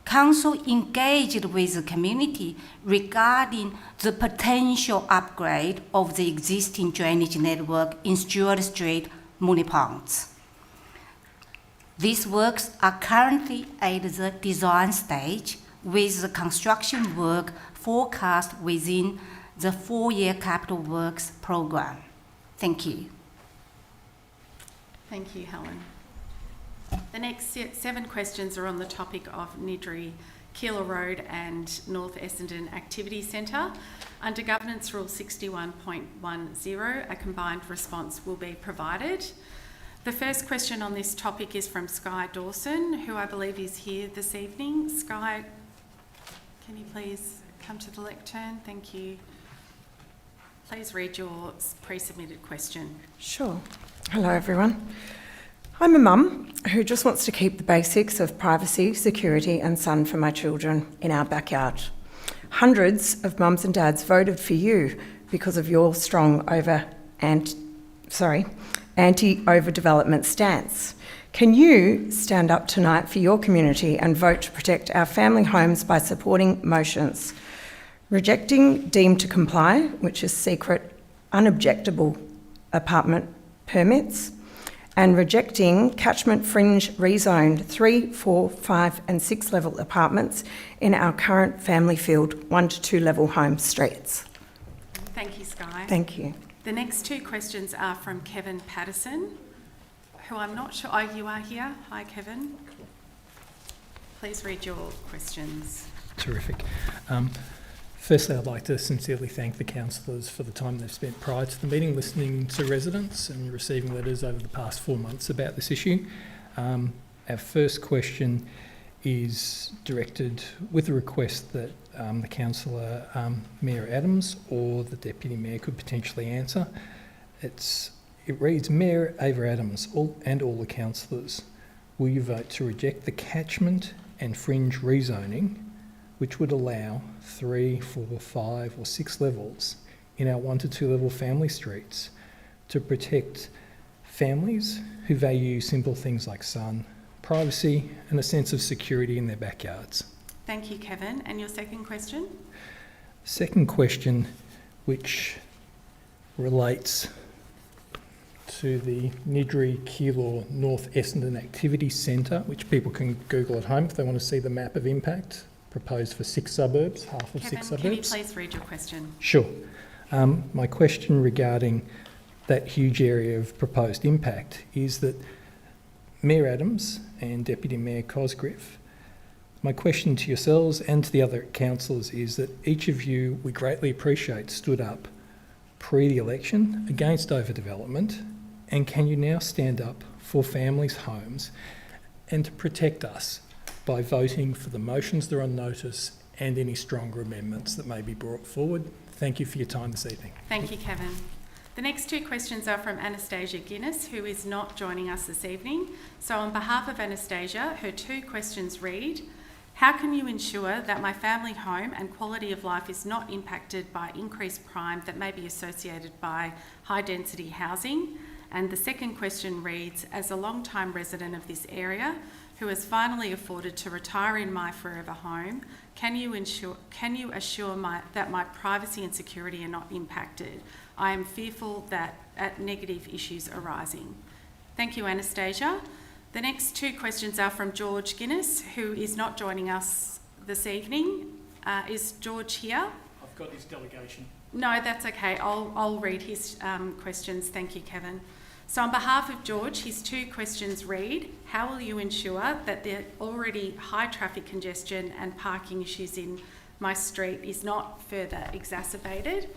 Council engaged with the community regarding the potential upgrade of the existing drainage network in Stewart Street, Mooney Ponds. These works are currently at the design stage, with the construction work forecast within the 4-year capital works program. Thank you. Thank you, Helen. The next 7 questions are on the topic of Nidri, Keilor Road and North Essendon Activity Centre. Under Governance Rule 61.10, a combined response will be provided. The first question on this topic is from Skye Dawson, who I believe is here this evening. Skye, can you please come to the lectern? Thank you. Please read your pre-submitted question. Sure. Hello, everyone. I'm a mum who just wants to keep the basics of privacy, security and sun for my children in our backyard. Hundreds of mums and dads voted for you because of your strong anti-overdevelopment stance. Can you stand up tonight for your community and vote to protect our family homes by supporting motions? Rejecting deemed to comply, which is secret, unobjectable apartment permits, and rejecting catchment fringe rezoned 3, 4, 5 and 6 level apartments in our current family field 1 to 2 level home streets. Thank you, Skye. Thank you. The next 2 questions are from Kevin Patterson, who I'm not sure... Oh, you are here. Hi, Kevin. Please read your questions. Terrific. Firstly, I'd like to sincerely thank the councillors for the time they've spent prior to the meeting listening to residents and receiving letters over the past 4 months about this issue. Our first question is directed with a request that the councillor, Mayor Adams, or the Deputy Mayor could potentially answer. It reads, Mayor Ava Adams and all the councillors, will you vote to reject the catchment and fringe rezoning, which would allow 3, 4, 5 or 6 levels in our 1 to 2 level family streets to protect families who value simple things like sun, privacy and a sense of security in their backyards? Thank you, Kevin. And your second question? Second question, which relates to the Nidri Keilor North Essendon Activity Centre, which people can Google at home if they want to see the map of impact proposed for 6 suburbs, half of 6 suburbs. Can you please read your question? Sure. My question regarding that huge area of proposed impact is that Mayor Adams and Deputy Mayor Cosgriff, my question to yourselves and to the other councillors is that each of you, we greatly appreciate, stood up pre the election against overdevelopment, and can you now stand up for families' homes and to protect us by voting for the motions that are on notice and any stronger amendments that may be brought forward? Thank you for your time this evening. Thank you, Kevin. The next 2 questions are from Anastasia Guinness, who is not joining us this evening. So on behalf of Anastasia, her 2 questions read, how can you ensure that my family home and quality of life is not impacted by increased crime that may be associated by high density housing? And the second question reads, as a long-time resident of this area who has finally afforded to retire in my forever home, can you assure that my privacy and security are not impacted? I am fearful that at negative issues arising. Thank you, Anastasia. The next 2 questions are from George Guinness, who is not joining us this evening. Is George here? I've got his delegation. No, that's okay. I'll read his questions. Thank you, Kevin. So on behalf of George, his 2 questions read, how will you ensure that the already high traffic congestion and parking issues in my street is not further exacerbated?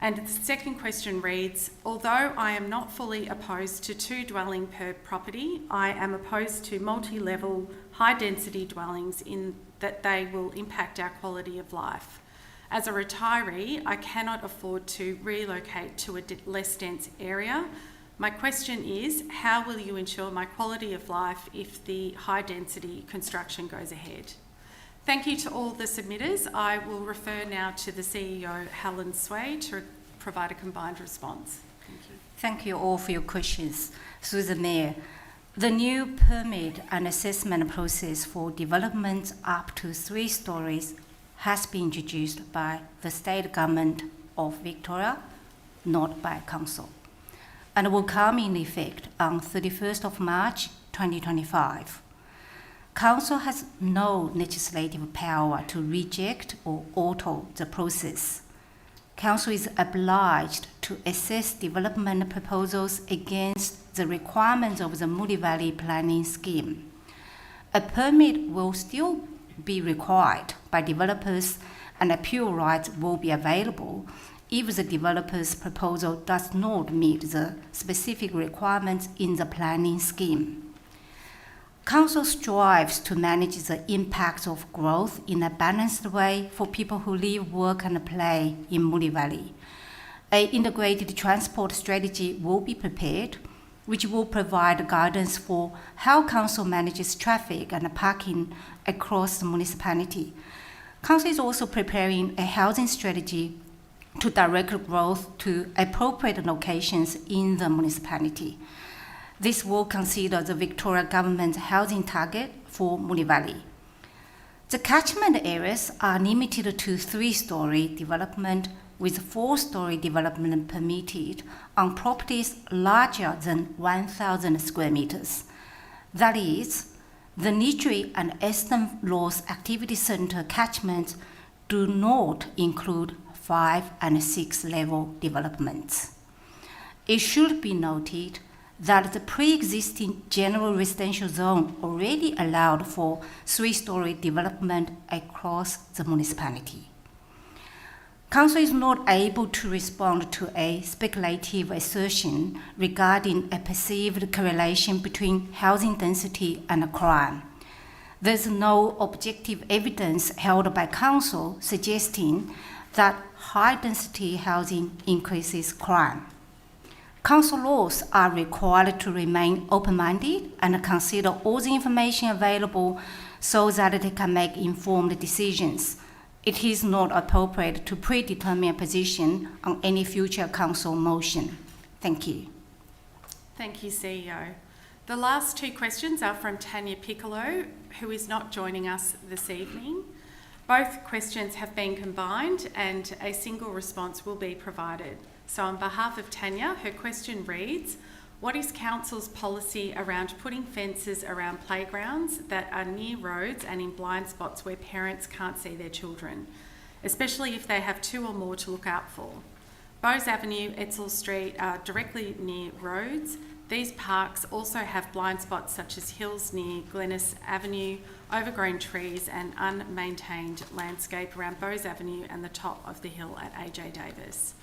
And the second question reads, although I am not fully opposed to 2 dwelling per property, I am opposed to multi-level high density dwellings in that they will impact our quality of life. As a retiree, I cannot afford to relocate to a less dense area. My question is, how will you ensure my quality of life if the high density construction goes ahead? Thank you to all the submitters. I will refer now to the CEO, Helen Sway, to provide a combined response. Thank you. Thank you all for your questions. Through the Mayor, the new permit and assessment process for developments up to 3 stories has been introduced by the State Government of Victoria, not by Council, and will come in effect on 31st of March 2025. Council has no legislative power to reject or alter the process. Council is obliged to assess development proposals against the requirements of the Moody Valley Planning Scheme. A permit will still be required by developers and appeal rights will be available if the developer's proposal does not meet the specific requirements in the planning scheme. Council strives to manage the impacts of growth in a balanced way for people who live, work and play in Moody Valley. An integrated transport strategy will be prepared, which will provide guidance for how Council manages traffic and parking across the municipality. Council is also preparing a housing strategy to direct growth to appropriate locations in the municipality. This will consider the Victoria Government's housing target for Moody Valley. The catchment areas are limited to 3-story development with 4-story development permitted on properties larger than 1,000 square meters. That is, the Nitri and Eastern Laws Activity Centre catchments do not include 5 and 6 level developments. It should be noted that the pre-existing general residential zone already allowed for 3-story development across the municipality. Council is not able to respond to a speculative assertion regarding a perceived correlation between housing density and crime. There's no objective evidence held by Council suggesting that high-density housing increases crime. Council laws are required to remain open-minded and consider all the information available so that they can make informed decisions. It is not appropriate to predetermine a position on any future Council motion. Thank you. Thank you, CEO. The last 2 questions are from Tanya Piccolo, who is not joining us this evening. Both questions have been combined and a single response will be provided. So on behalf of Tanya, her question reads, what is Council's policy around putting fences around playgrounds that are near roads and in blind spots where parents can't see their children, especially if they have 2 or more to look out for? Bowes Avenue, Edsel Street are directly near roads. These parks also have blind spots such as hills near Glennis Avenue, overgrown trees and unmaintained landscape around Bowes Avenue and the top of the hill at AJ Davis.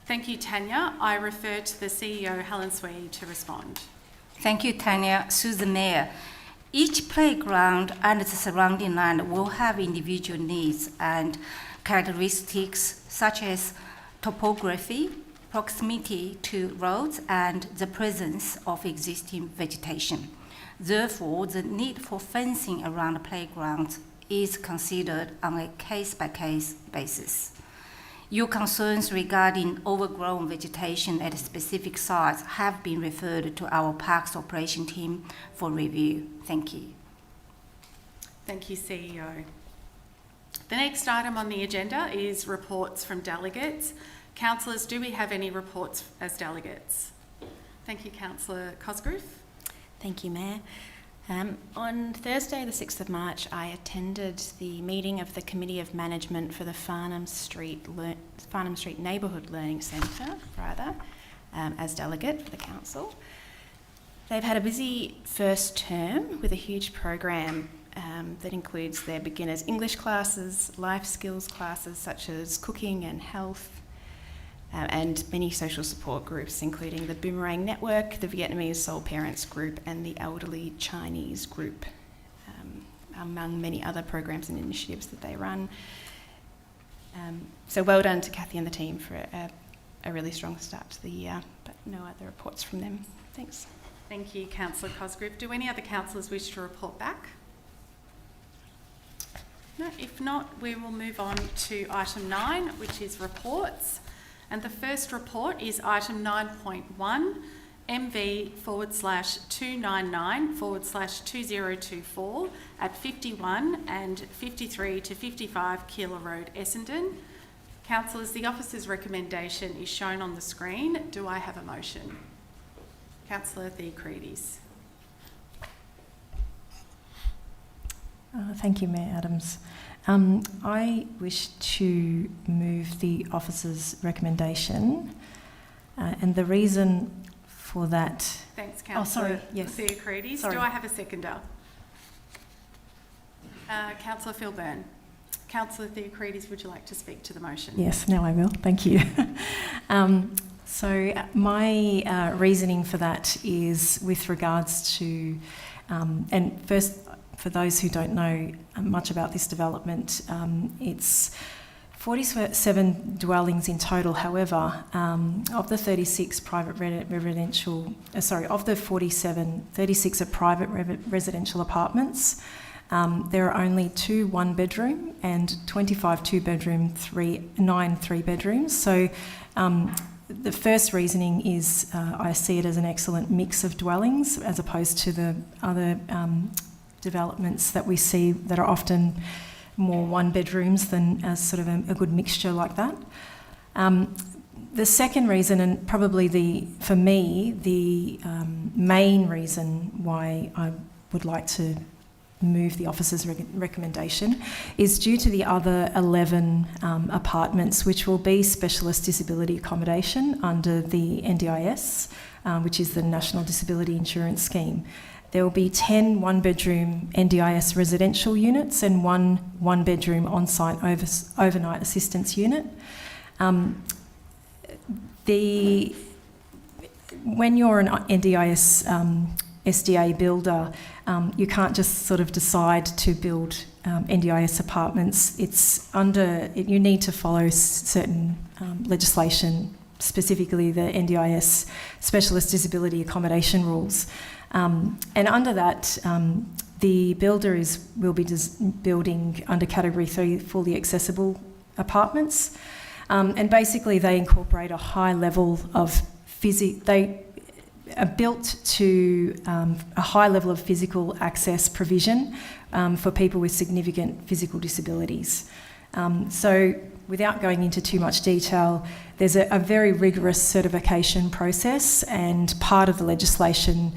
Thank you, Tanya. I refer to the CEO, Helen Swee, to respond. Thank you, Tanya. Through the Mayor, each playground and the surrounding land will have individual needs and characteristics such as topography, proximity to roads, and the presence of existing vegetation. Therefore, the need for fencing around the playgrounds is considered on a case-by-case basis. Your concerns regarding overgrown vegetation at specific sites have been referred to our Parks Operation Team for review. Thank you. Thank you, CEO. The next item on the agenda is reports from delegates. Councillors, do we have any reports as delegates? Thank you, Councillor Cosgrove. Thank you, Mayor. On Thursday, the 6th of March, I attended the meeting of the Committee of Management for the Farnham Street Neighbourhood Learning Centre, as delegate for the Council. They've had a busy first term with a huge program that includes their beginners English classes, life skills classes such as cooking and health, and many social support groups, including the Boomerang Network, the Vietnamese Sole Parents Group, and the Elderly Chinese Group, among many other programs and initiatives that they run. So well done to Kathy and the team for a really strong start to the year, but no other reports from them. Thanks. Thank you, Councillor Cosgrove. Do any other councillors wish to report back? No, if not, we will move on to item 9, which is reports. And the first report is item 9.1, MV/299/2024 at 51 and 53 to 55 Keeler Road, Essendon. Councillors, the officer's recommendation is shown on the screen. Do I have a motion? Councillor Theocrates. Thank you, Mayor Adams. I wish to move the officer's recommendation, and the reason for that... Thanks, Councillor yes. Theocrates. Sorry. Do I have a seconder? Councillor Phil Byrne. Councillor Theocrates, would you like to speak to the motion? Yes, now I will. Thank you. So my reasoning for that is with regards to, and first, for those who don't know much about this development, it's 47 dwellings in total. However, of the 36 private residential, of the 47, 36 are private residential apartments. There are only 2 one-bedroom and 25 two-bedroom, 9 three-bedrooms. So the first reasoning is I see it as an excellent mix of dwellings as opposed to the other developments that we see that are often more one-bedrooms than as sort of a good mixture like that. The second reason, and probably for me, the main reason why I would like to move the officer's recommendation is due to the other 11 apartments, which will be specialist disability accommodation under the NDIS, which is the National Disability Insurance Scheme. There will be 10 one-bedroom NDIS residential units and one bedroom on-site overnight assistance unit. When you're an NDIS SDA builder, you can't just sort of decide to build NDIS apartments. You need to follow certain legislation, specifically the NDIS Specialist Disability Accommodation rules. And under that, the builder will be building under Category 3 fully accessible apartments. And basically they incorporate a high level of they are built to a high level of physical access provision for people with significant physical disabilities. So without going into too much detail, there's a very rigorous certification process, and part of the legislation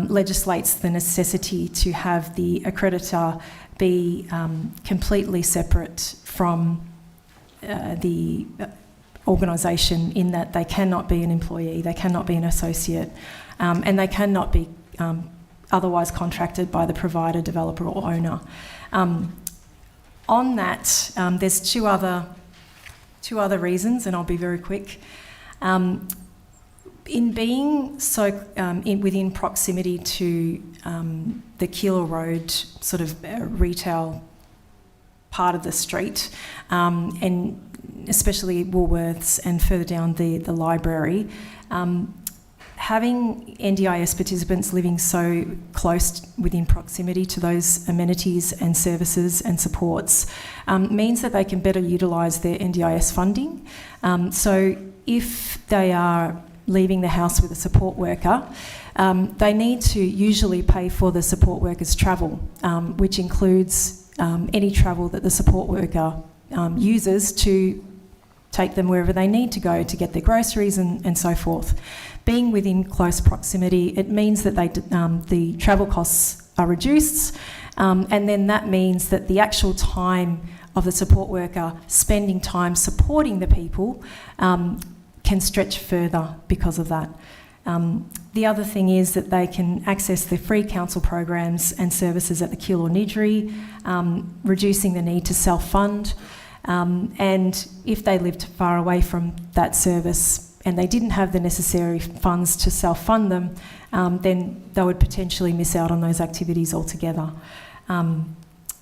legislates the necessity to have the accreditor be completely separate from the organisation, in that they cannot be an employee, they cannot be an associate, and they cannot be otherwise contracted by the provider, developer or owner. On that, there's two other reasons, and I'll be very quick. In being so within proximity to the Keeler Road sort of retail part of the street, and especially Woolworths and further down the library, having NDIS participants living so close within proximity to those amenities and services and supports means that they can better utilise their NDIS funding. So if they are leaving the house with a support worker, they need to usually pay for the support worker's travel, which includes any travel that the support worker uses to take them wherever they need to go to get their groceries and so forth. Being within close proximity, it means that the travel costs are reduced, and then that means that the actual time of the support worker spending time supporting the people can stretch further because of that. The other thing is that they can access the free council programs and services at the Keeler Nidri, reducing the need to self-fund. And if they lived far away from that service and they didn't have the necessary funds to self-fund them, then they would potentially miss out on those activities altogether.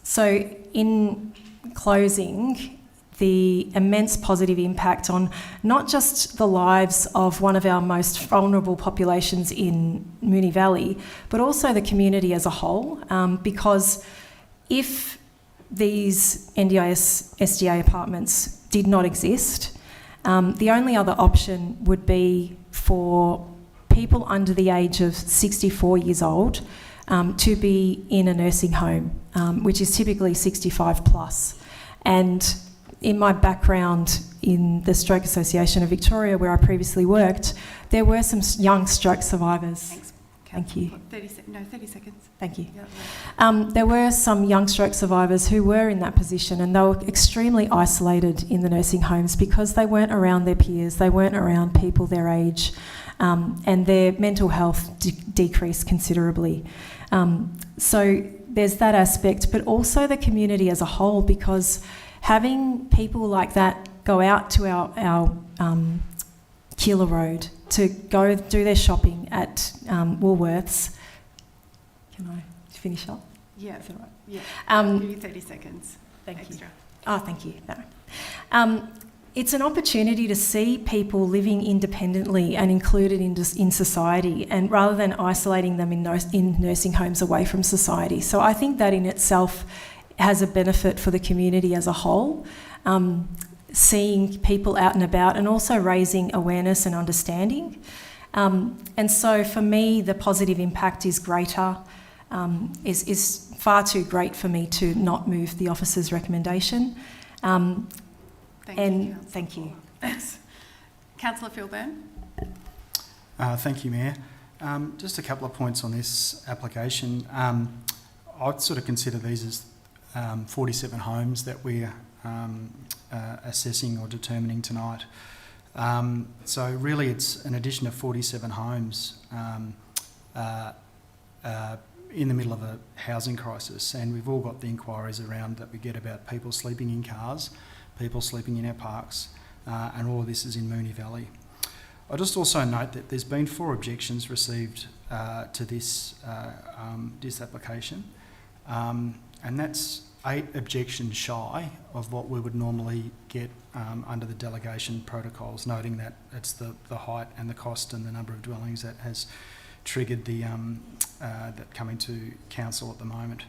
So in closing, the immense positive impact on not just the lives of one of our most vulnerable populations in Moonee Valley, but also the community as a whole, because if these NDIS SDA apartments did not exist, the only other option would be for people under the age of 64 years old to be in a nursing home, which is typically 65 plus. And in my background in the Stroke Association of Victoria, where I previously worked, there were some young stroke survivors. Thanks. Thank you. 30 seconds. Thank you. Yeah. There were some young stroke survivors who were in that position, and they were extremely isolated in the nursing homes because they weren't around their peers, they weren't around people their age, and their mental health decreased considerably. So there's that aspect, but also the community as a whole, because having people like that go out to our Keeler Road to go do their shopping at Woolworths. Can I finish up? Yeah. Is that right? Yeah. I'll give you 30 seconds. Thank extra. you. Oh, thank you. No. It's an opportunity to see people living independently and included in society, and rather than isolating them in nursing homes away from society. So I think that in itself has a benefit for the community as a whole, seeing people out and about and also raising awareness and understanding. And so for me, the positive impact is greater, is far too great for me to not move the officer's recommendation. Thank you. Thanks. Councillor Philburn. Thank you, Mayor. Just a couple of points on this application. I'd sort of consider these as 47 homes that we're assessing or determining tonight. So really it's an addition of 47 homes in the middle of a housing crisis, and we've all got the inquiries around that we get about people sleeping in cars, people sleeping in our parks, and all of this is in Moonee Valley. I just also note that there's been 4 objections received to this application, and that's 8 objections shy of what we would normally get under the delegation protocols, noting that it's the height and the cost and the number of dwellings that has triggered the that coming to council at the moment.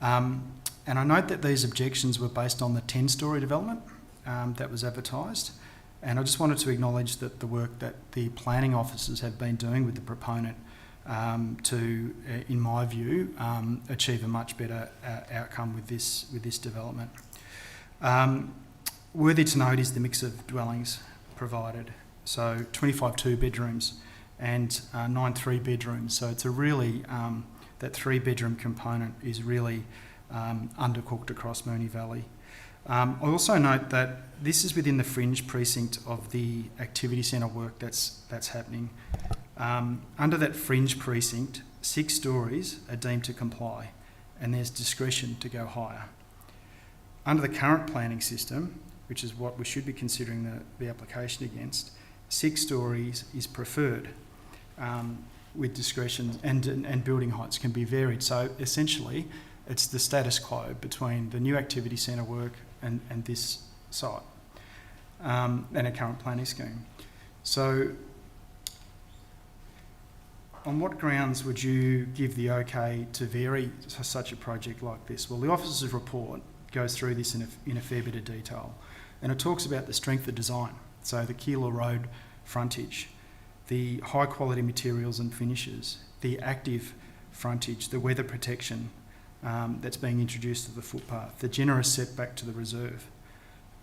And I note that these objections were based on the 10-storey development that was advertised. And I just wanted to acknowledge that the work that the planning officers have been doing with the proponent to, in my view, achieve a much better outcome with this development. Worthy to note is the mix of dwellings provided. So 25 2-bedrooms and 9 3-bedrooms. So it's a really, that 3-bedroom component is really undercooked across Moonee Valley. I also note that this is within the fringe precinct of the activity centre work that's happening. Under that fringe precinct, 6 storeys are deemed to comply, and there's discretion to go higher. Under the current planning system, which is what we should be considering the application against, 6 storeys is preferred, with discretion, and building heights can be varied. So essentially, it's the status quo between the new activity centre work and this site, and a current planning scheme. So on what grounds would you give the okay to vary such a project like this? Well, the officer's report goes through this in a fair bit of detail, and it talks about the strength of design, so the Keeler Road frontage, the high quality materials and finishes, the active frontage, the weather protection that's being introduced to the footpath, the generous setback to the reserve.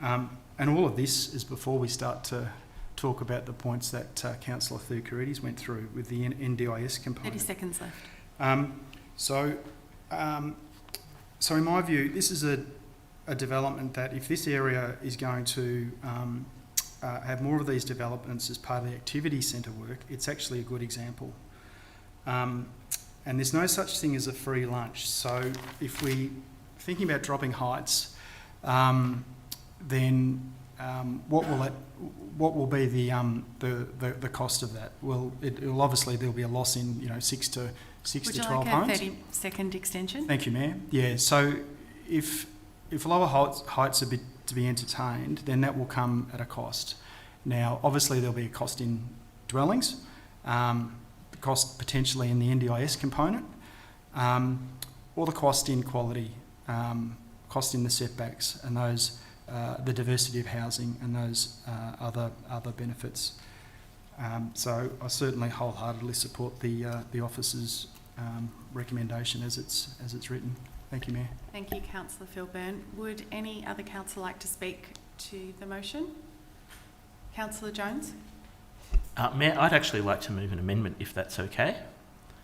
And all of this is before we start to talk about the points that Councillor Thucurides went through with the NDIS component. 30 seconds left. So in my view, this is a development that if this area is going to have more of these developments as part of the activity centre work, it's actually a good example. And there's no such thing as a free lunch. So if we thinking about dropping heights, then what will be the cost of that? Well, it'll obviously there'll be a loss in 6 to 12 homes. Would you like a 30-second extension? Thank you, Mayor. Yeah. So if lower heights are to be entertained, then that will come at a cost. Now, obviously, there'll be a cost in dwellings, cost potentially in the NDIS component, or the cost in quality cost in the setbacks and those the diversity of housing and those other benefits. So I certainly wholeheartedly support the officer's recommendation as it's written. Thank you, Mayor. Thank you, Councillor Philburn. Would any other councillor like to speak to the motion? Councillor Jones? Mayor, I'd actually like to move an amendment if that's okay.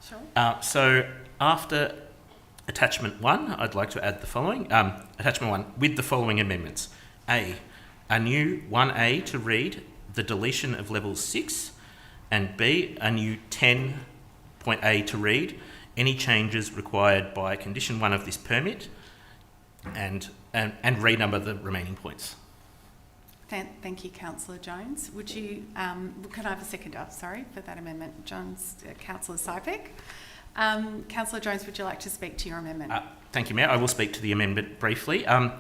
Sure. So after attachment 1, I'd like to add the following. Attachment 1 with the following amendments. A new 1A to read the deletion of levels 6, and B, a new 10.A to read any changes required by condition 1 of this permit, and renumber the remaining points. Thank you, Councillor Jones. Would you, can I have a seconder, for that amendment? Councillor Sypek. Councillor Jones, would you like to speak to your amendment? Thank you, Mayor. I will speak to the amendment briefly. And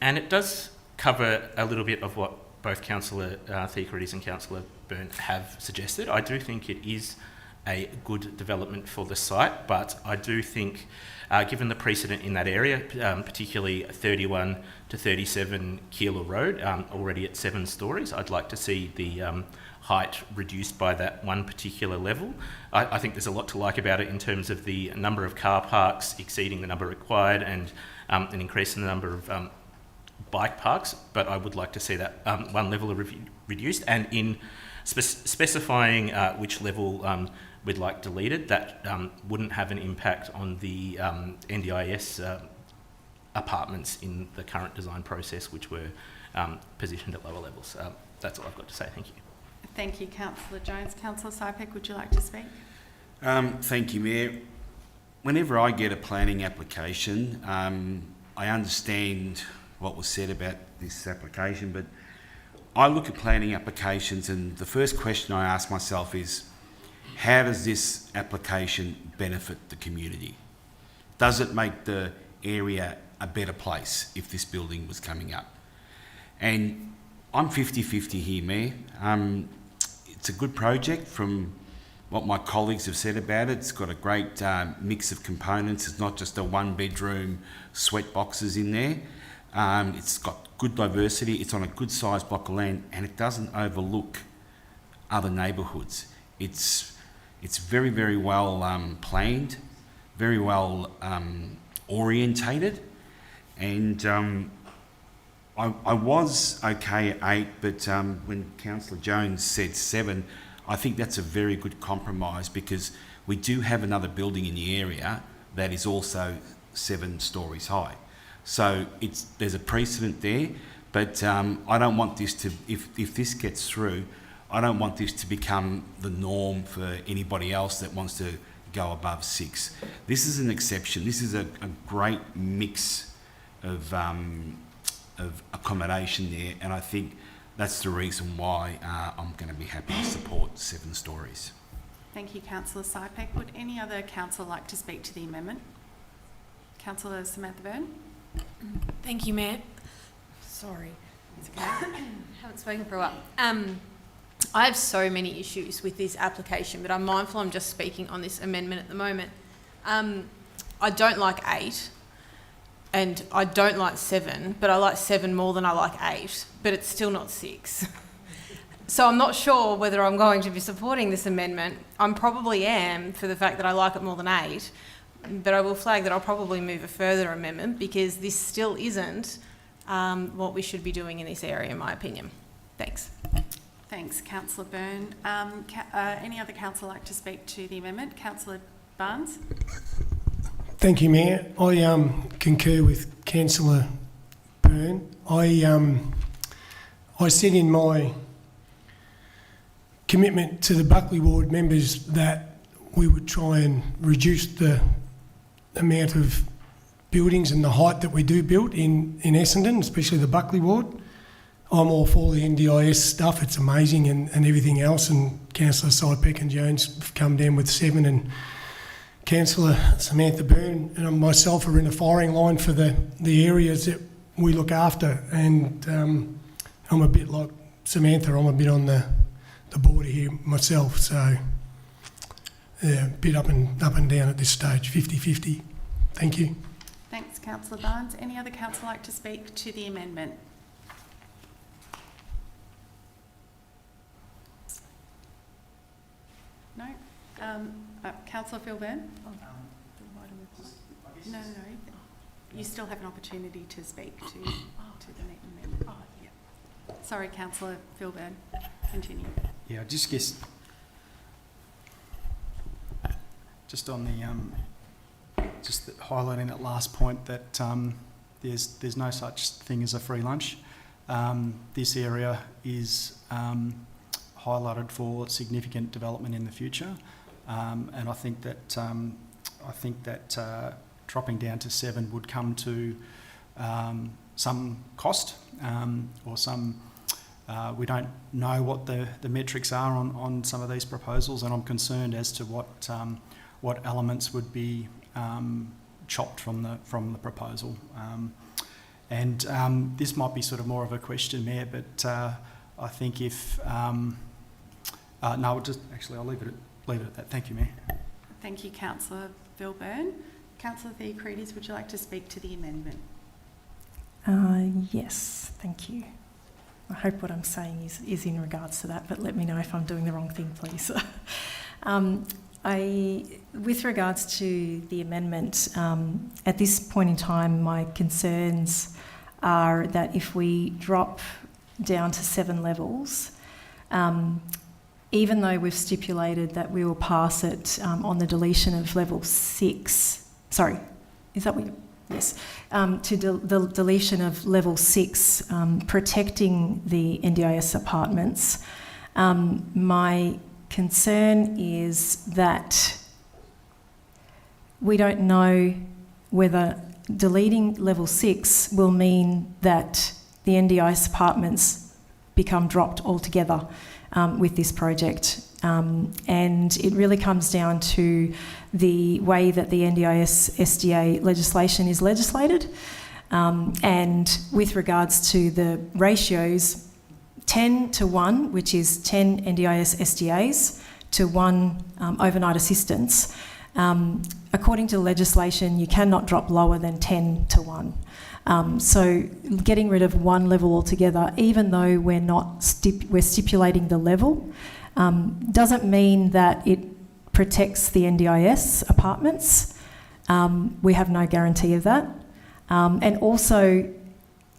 it does cover a little bit of what both Councillor Theocharides and Councillor Byrne have suggested. I do think it is a good development for the site, but I do think, given the precedent in that area, particularly 31 to 37 Keeler Road, already at 7 stories, I'd like to see the height reduced by that one particular level. I think there's a lot to like about it in terms of the number of car parks exceeding the number required and an increase in the number of bike parks, but I would like to see that one level reduced, and in specifying which level we'd like deleted, that wouldn't have an impact on the NDIS apartments in the current design process, which were positioned at lower levels. That's all I've got to say. Thank you. Thank you, Councillor Jones. Councillor Sypek, would you like to speak? Thank you, Mayor. Whenever I get a planning application, I understand what was said about this application, but I look at planning applications and the first question I ask myself is, how does this application benefit the community? Does it make the area a better place if this building was coming up? And I'm 50-50 here, Mayor. It's a good project from what my colleagues have said about it. It's got a great mix of components. It's not just a one-bedroom sweat boxes in there. It's got good diversity. It's on a good sized block of land, and it doesn't overlook other neighbourhoods. It's very, very well planned, very well orientated, and I was okay at 8, but when Councillor Jones said 7, I think that's a very good compromise, because we do have another building in the area that is also 7 stories high. So there's a precedent there, but I don't want this to, if this gets through, I don't want this to become the norm for anybody else that wants to go above 6. This is an exception. This is a great mix of accommodation there, and I think that's the reason why I'm going to be happy to support 7 stories. Thank you, Councillor Sypek. Would any other councillor like to speak to the amendment? Councillor Samantha Byrne. Thank you, Mayor. Sorry. It's okay. Haven't spoken for a while. I have so many issues with this application, but I'm mindful I'm just speaking on this amendment at the moment. I don't like 8, and I don't like 7, but I like 7 more than I like 8, but it's still not 6. So I'm not sure whether I'm going to be supporting this amendment. I probably am, for the fact that I like it more than 8, but I will flag that I'll probably move a further amendment, because this still isn't what we should be doing in this area, in my opinion. Thanks. Thanks, Councillor Byrne. Any other councillor like to speak to the amendment? Councillor Barnes. Thank you, Mayor. I concur with Councillor Byrne. I said in my commitment to the Buckley Ward members that we would try and reduce the amount of buildings and the height that we do build in Essendon, especially the Buckley Ward. I'm all for the NDIS stuff. It's amazing and everything else. And Councillor Sypek and Jones have come down with 7, and Councillor Samantha Byrne and myself are in the firing line for the areas that we look after. And I'm a bit like Samantha. I'm a bit on the border here myself. So yeah, a bit up and down at this stage, 50-50. Thank you. Thanks, Councillor Barnes. Any other councillor like to speak to the amendment? No? Councillor Philburn? No. You still have an opportunity to speak to the amendment. Yeah. Sorry, Councillor Philburn. Continue. Yeah, I just guess just on the highlighting that last point that there's no such thing as a free lunch. This area is highlighted for significant development in the future, and I think that dropping down to 7 would come to some cost or some. We don't know what the metrics are on some of these proposals, and I'm concerned as to what elements would be chopped from the proposal. This might be sort of more of a question, Mayor, but I think if no, I'll leave it at that. Thank you, Mayor. Thank you, Councillor Philburn. Councillor Theocrides, would you like to speak to the amendment? Yes, thank you. I hope what I'm saying is in regards to that, but let me know if I'm doing the wrong thing, please. With regards to the amendment, at this point in time, my concerns are that if we drop down to 7 levels, even though we've stipulated that we will pass it on the deletion of level 6, sorry, is that what yes, to the deletion of level 6, protecting the NDIS apartments. My concern is that we don't know whether deleting level 6 will mean that the NDIS apartments become dropped altogether with this project. And it really comes down to the way that the NDIS SDA legislation is legislated. And with regards to the ratios, 10 to 1, which is 10 NDIS SDAs to 1 overnight assistance. According to the legislation, you cannot drop lower than 10 to 1. So getting rid of 1 level altogether, even though we're stipulating the level, doesn't mean that it protects the NDIS apartments. We have no guarantee of that. And also,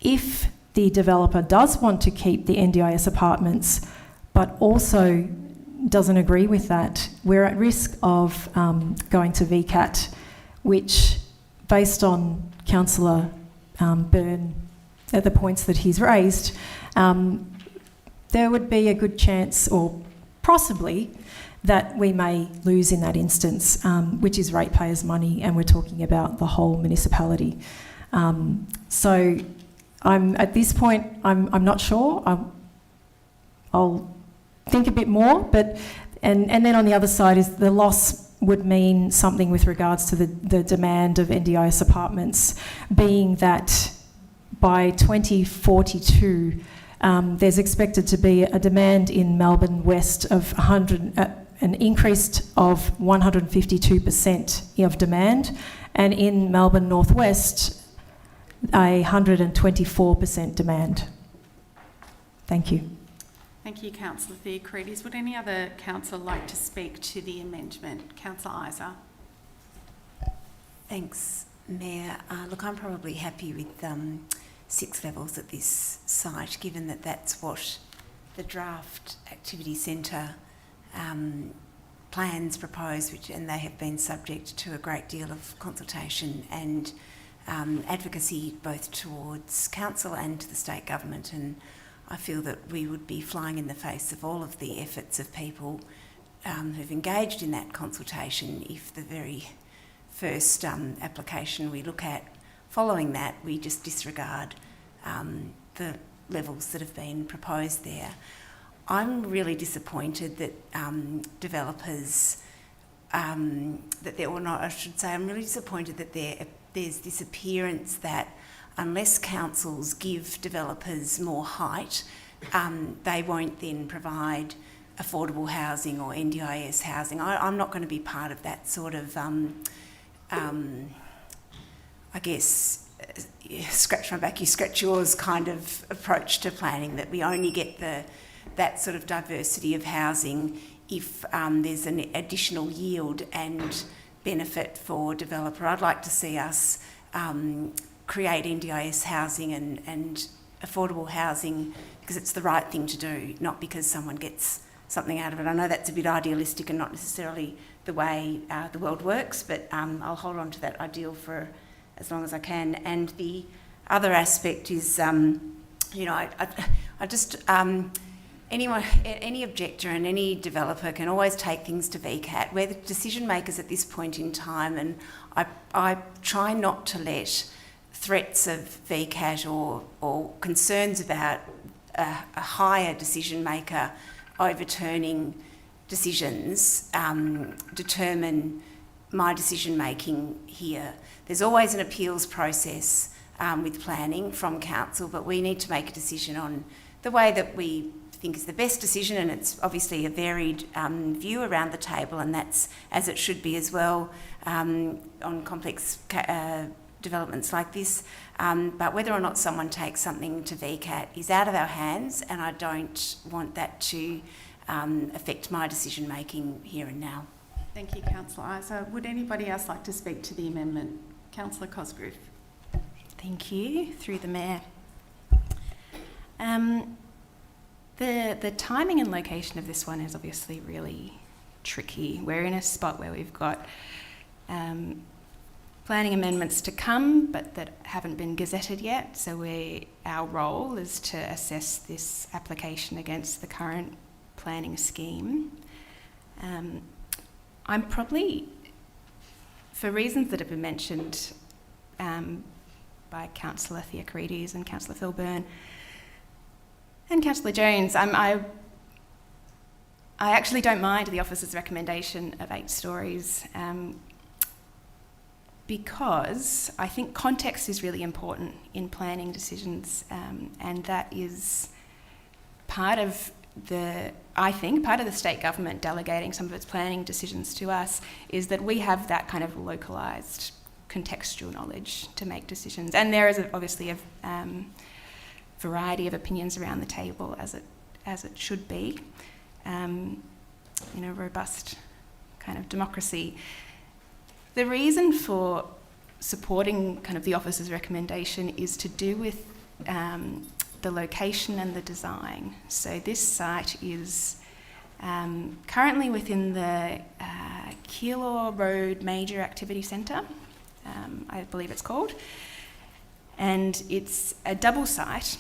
if the developer does want to keep the NDIS apartments, but also doesn't agree with that, we're at risk of going to VCAT, which, based on Councillor Byrne, at the points that he's raised, there would be a good chance, or possibly, that we may lose in that instance, which is ratepayers' money, and we're talking about the whole municipality. So at this point, I'm not sure. I'll think a bit more, but and then on the other side is the loss would mean something with regards to the demand of NDIS apartments, being that by 2042, there's expected to be a demand in Melbourne West of an increase of 152% of demand, and in Melbourne Northwest, 124% demand. Thank you. Thank you, Councillor Theocrides. Would any other councillor like to speak to the amendment? Councillor Isa. Thanks, Mayor. Look, I'm probably happy with 6 levels at this site, given that that's what the draft activity centre plans propose, and they have been subject to a great deal of consultation and advocacy both towards council and to the state government, and I feel that we would be flying in the face of all of the efforts of people who've engaged in that consultation if the very first application we look at, following that, we just disregard the levels that have been proposed there. I'm really disappointed that developers, I'm really disappointed that there's this appearance that unless councils give developers more height, they won't then provide affordable housing or NDIS housing. I'm not going to be part of that sort of, I I guess, scratch my back, you scratch yours kind of approach to planning, that we only get that sort of diversity of housing if there's an additional yield and benefit for developer. I'd like to see us create NDIS housing and affordable housing because it's the right thing to do, not because someone gets something out of it. I know that's a bit idealistic and not necessarily the way the world works, but I'll hold on to that ideal for as long as I can. And the other aspect is, any objector and any developer can always take things to VCAT. We're the decision makers at this point in time, and I try not to let threats of VCAT or concerns about a higher decision maker overturning decisions determine my decision making here. There's always an appeals process with planning from council, but we need to make a decision on the way that we think is the best decision, and it's obviously a varied view around the table, and that's as it should be as well on complex developments like this. But whether or not someone takes something to VCAT is out of our hands, and I don't want that to affect my decision making here and now. Thank you, Councillor Isa. Would anybody else like to speak to the amendment? Councillor Cosgrove. Thank you, through the Mayor. The timing and location of this one is obviously really tricky. We're in a spot where we've got planning amendments to come, but that haven't been gazetted yet. So our role is to assess this application against the current planning scheme. I'm probably, for reasons that have been mentioned by Councillor Theocharides and Councillor Philburn and Councillor Jones, I actually don't mind the officer's recommendation of 8 stories because I think context is really important in planning decisions, and that is part of the state government delegating some of its planning decisions to us, is that we have that kind of localised contextual knowledge to make decisions. And there is obviously a variety of opinions around the table, as it should be, in a robust kind of democracy. The reason for supporting kind of the officer's recommendation is to do with the location and the design. So this site is currently within the Keilor Road Major Activity Centre, I believe it's called, and it's a double site.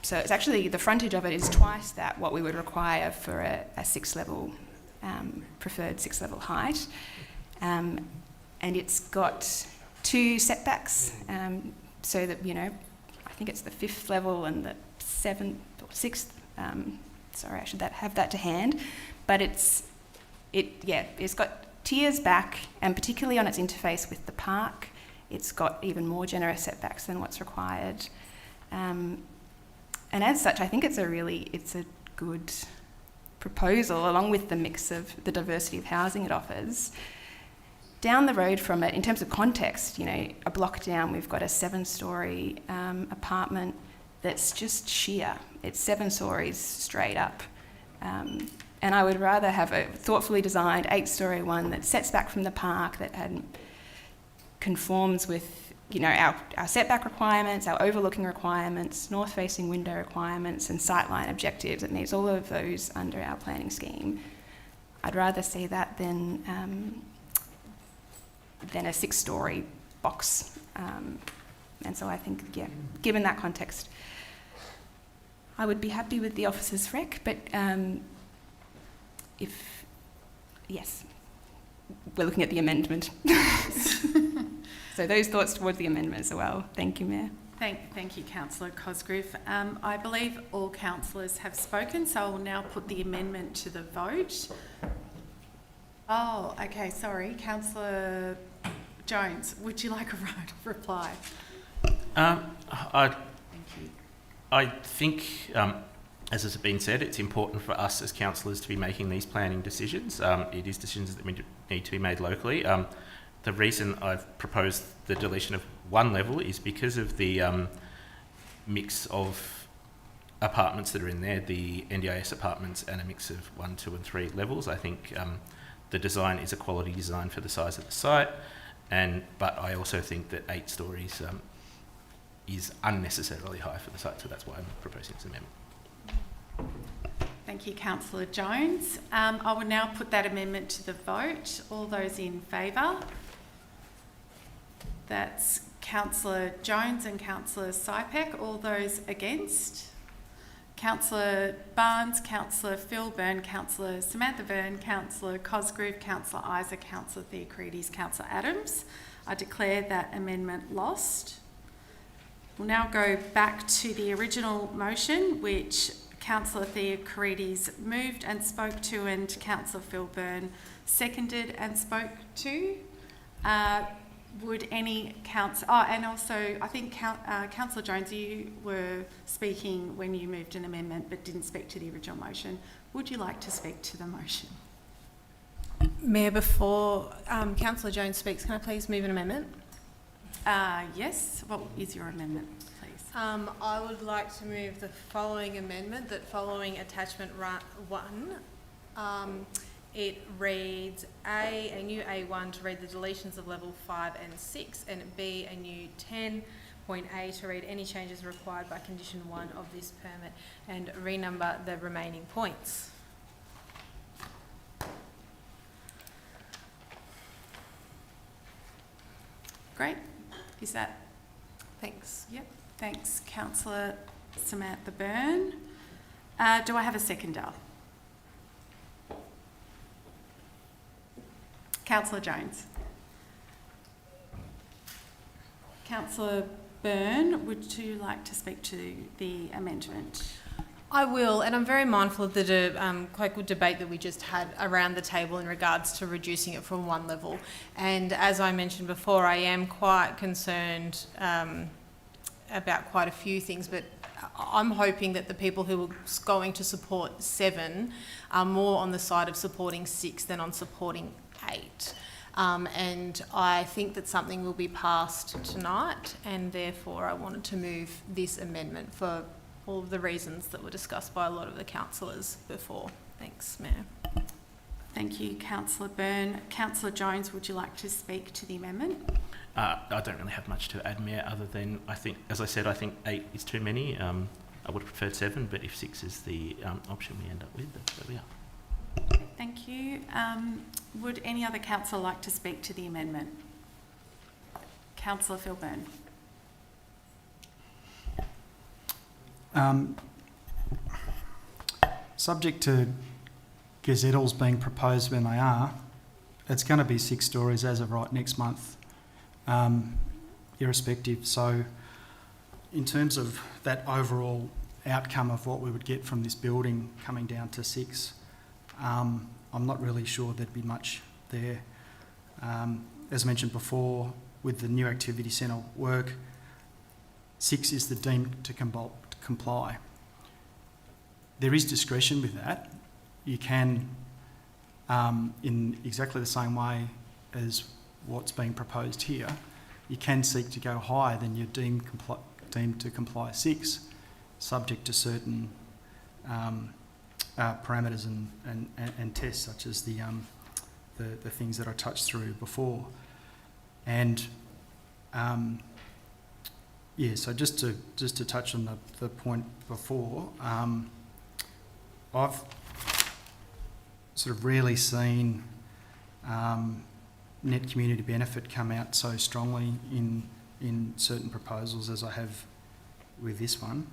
So it's actually, the frontage of it is twice that what we would require for a 6-level, preferred 6-level height. And it's got 2 setbacks, so that, I think it's the 5th level and the 7th or 6th. Sorry, I should have that to hand. But it's got tiers back, and particularly on its interface with the park, it's got even more generous setbacks than what's required. And as such, I think it's a good proposal, along with the mix of the diversity of housing it offers. Down the road from it, in terms of context, a block down, we've got a 7-storey apartment that's just sheer. It's 7 stories straight up. And I would rather have a thoughtfully designed 8-storey one that sets back from the park, that conforms with our setback requirements, our overlooking requirements, north-facing window requirements, and sightline objectives. It meets all of those under our planning scheme. I'd rather see that than a 6-storey box. And so I think, given that context, I would be happy with the officer's rec, but we're looking at the amendment. So those thoughts towards the amendment as well. Thank you, Mayor. Thank you, Councillor Cosgrove. I believe all councillors have spoken, so I will now put the amendment to the vote. Oh, okay, sorry. Councillor Jones, would you like a reply? I think, as has been said, it's important for us as councillors to be making these planning decisions. It is decisions that need to be made locally. the reason I've proposed the deletion of one level is because of the mix of apartments that are in there, the NDIS apartments, and a mix of 1, 2 and 3 levels. I think the design is a quality design for the size of the site, but I also think that 8 stories is unnecessarily high for the site, so that's why I'm proposing this amendment. Thank you, Councillor Jones. I will now put that amendment to the vote. All those in favour? That's Councillor Jones and Councillor Sypek. All those against? Councillor Barnes, Councillor Phil Byrne, Councillor Samantha Byrne, Councillor Cosgrove, Councillor Isaac, Councillor Theocrides, Councillor Adams. I declare that amendment lost. We'll now go back to the original motion, which Councillor Theocrides moved and spoke to, and Councillor Phil Byrne seconded and spoke to. Would any council... Oh, and also, I think Councillor Jones, you were speaking when you moved an amendment but didn't speak to the original motion. Would you like to speak to the motion? Mayor, before Councillor Jones speaks, can I please move an amendment? Yes. What is your amendment, please? I would like to move the following amendment, that following attachment 1, it reads a new A1 to read the deletions of level 5 and 6, and B, a new 10.A to read any changes required by condition 1 of this permit, and renumber the remaining points. Great. Is that... Thanks. Yep. Thanks, Councillor Samantha Byrne. Do I have a seconder? Councillor Jones. Councillor Byrne, would you like to speak to the amendment? I will, and I'm very mindful of the quite good debate that we just had around the table in regards to reducing it from 1 level. And as I mentioned before, I am quite concerned about quite a few things, but I'm hoping that the people who are going to support 7 are more on the side of supporting 6 than on supporting 8. And I think that something will be passed tonight, and therefore I wanted to move this amendment for all of the reasons that were discussed by a lot of the councillors before. Thanks, Mayor. Thank you, Councillor Byrne. Councillor Jones, would you like to speak to the amendment? I don't really have much to add, Mayor, other than I think, as I said, I think 8 is too many. I would have preferred 7, but if 6 is the option we end up with, there we are. Thank you. Would any other councillor like to speak to the amendment? Councillor Phil Byrne. Subject to gazettals being proposed when they are, it's going to be 6 stories as of right next month, irrespective. So in terms of that overall outcome of what we would get from this building coming down to 6, I'm not really sure there'd be much there. As mentioned before, with the new activity centre work, 6 is the deemed to comply. There is discretion with that. You can, in exactly the same way as what's being proposed here, you can seek to go higher than your deemed to comply 6, subject to certain parameters and tests, such as the things that I touched through before. And so just to touch on the point before, I've sort of rarely seen net community benefit come out so strongly in certain proposals as I have with this one.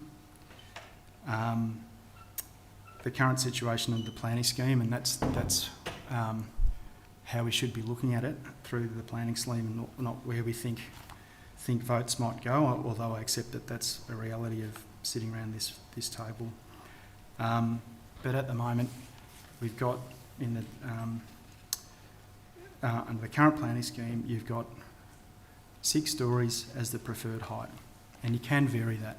The current situation of the planning scheme, and that's how we should be looking at it through the planning scheme, and not where we think votes might go, although I accept that that's a reality of sitting around this table. But at the moment, we've got in the under the current planning scheme, you've got 6 stories as the preferred height, and you can vary that.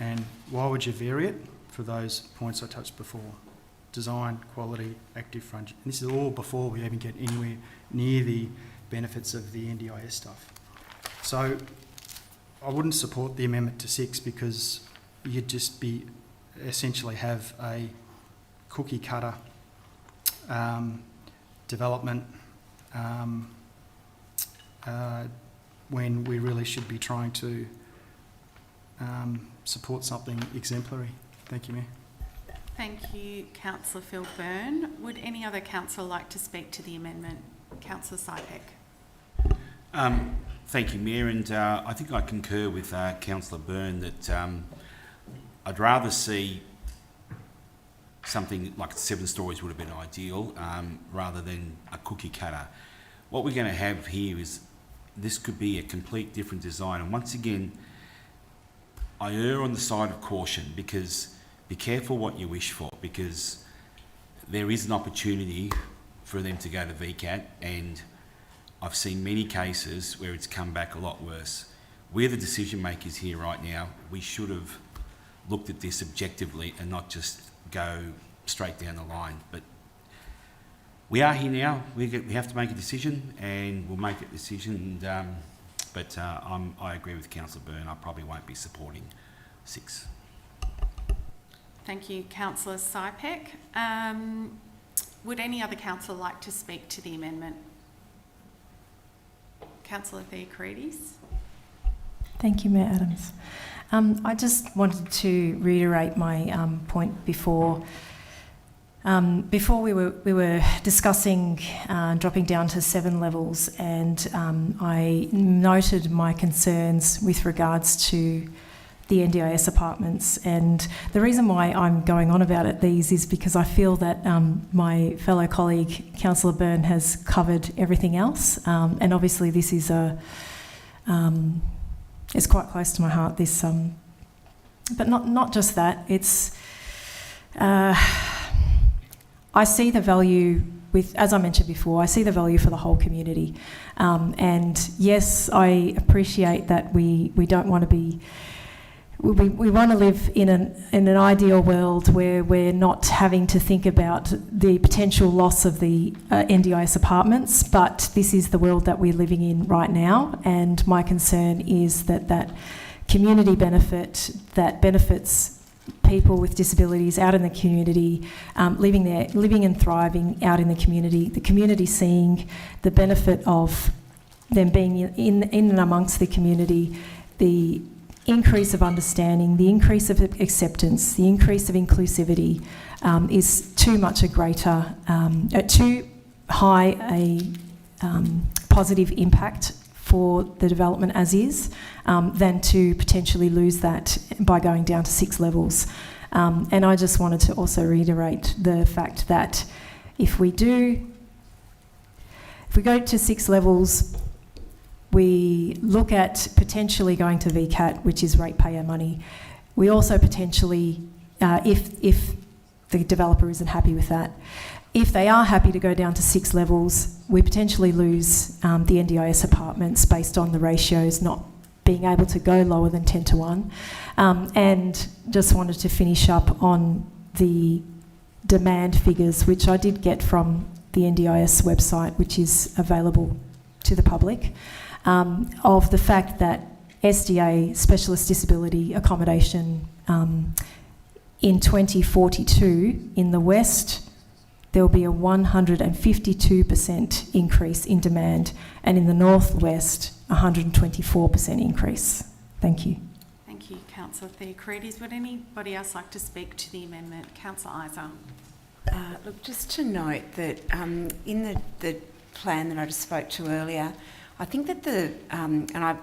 And why would you vary it? For those points I touched before: design, quality, active frontage. And this is all before we even get anywhere near the benefits of the NDIS stuff. So I wouldn't support the amendment to 6 because you'd just be essentially have a cookie cutter development when we really should be trying to support something exemplary. Thank you, Mayor. Thank you, Councillor Phil Byrne. Would any other councillor like to speak to the amendment? Councillor Sypek. Thank you, Mayor, and I think I concur with Councillor Byrne that I'd rather see something like 7 stories would have been ideal rather than a cookie cutter. What we're going to have here is this could be a complete different design, and once again I err on the side of caution because be careful what you wish for, because there is an opportunity for them to go to VCAT, and I've seen many cases where it's come back a lot worse. We're the decision makers here right now. We should have looked at this objectively and not just go straight down the line. But we are here now. We have to make a decision, and we'll make a decision. But I agree with Councillor Byrne. I probably won't be supporting 6. Thank you, Councillor Sypek. Would any other councillor like to speak to the amendment? Councillor Theocharides. Thank you, Mayor Adams. I just wanted to reiterate my point before. Before we were discussing dropping down to 7 levels, and I noted my concerns with regards to the NDIS apartments, and the reason why I'm going on about these is because I feel that my fellow colleague Councillor Byrne has covered everything else, and obviously this is it's quite close to my heart. This, but not just that. It's I see the value with, as I mentioned before, I see the value for the whole community, and yes, I appreciate that we don't want to be. We want to live in an ideal world where we're not having to think about the potential loss of the NDIS apartments, but this is the world that we're living in right now, and my concern is that community benefit that benefits people with disabilities out in the community, living and thriving out in the community seeing the benefit of them being in and amongst the community, the increase of understanding, the increase of acceptance, the increase of inclusivity is too much a greater, too high a positive impact for the development as is, than to potentially lose that by going down to 6 levels. And I just wanted to also reiterate the fact that if we go to 6 levels, we look at potentially going to VCAT, which is ratepayer money. We also potentially, if the developer isn't happy with that, if they are happy to go down to 6 levels, we potentially lose the NDIS apartments based on the ratios not being able to go lower than 10 to 1. And just wanted to finish up on the demand figures, which I did get from the NDIS website, which is available to the public. Of the fact that SDA, specialist disability accommodation, in 2042 in the West, there will be a 152% increase in demand, and in the Northwest, 124% increase. Thank you. Thank you, Councillor Theocharides. Would anybody else like to speak to the amendment? Councillor Isa. Look, just to note that in the plan that I just spoke to earlier, I think that I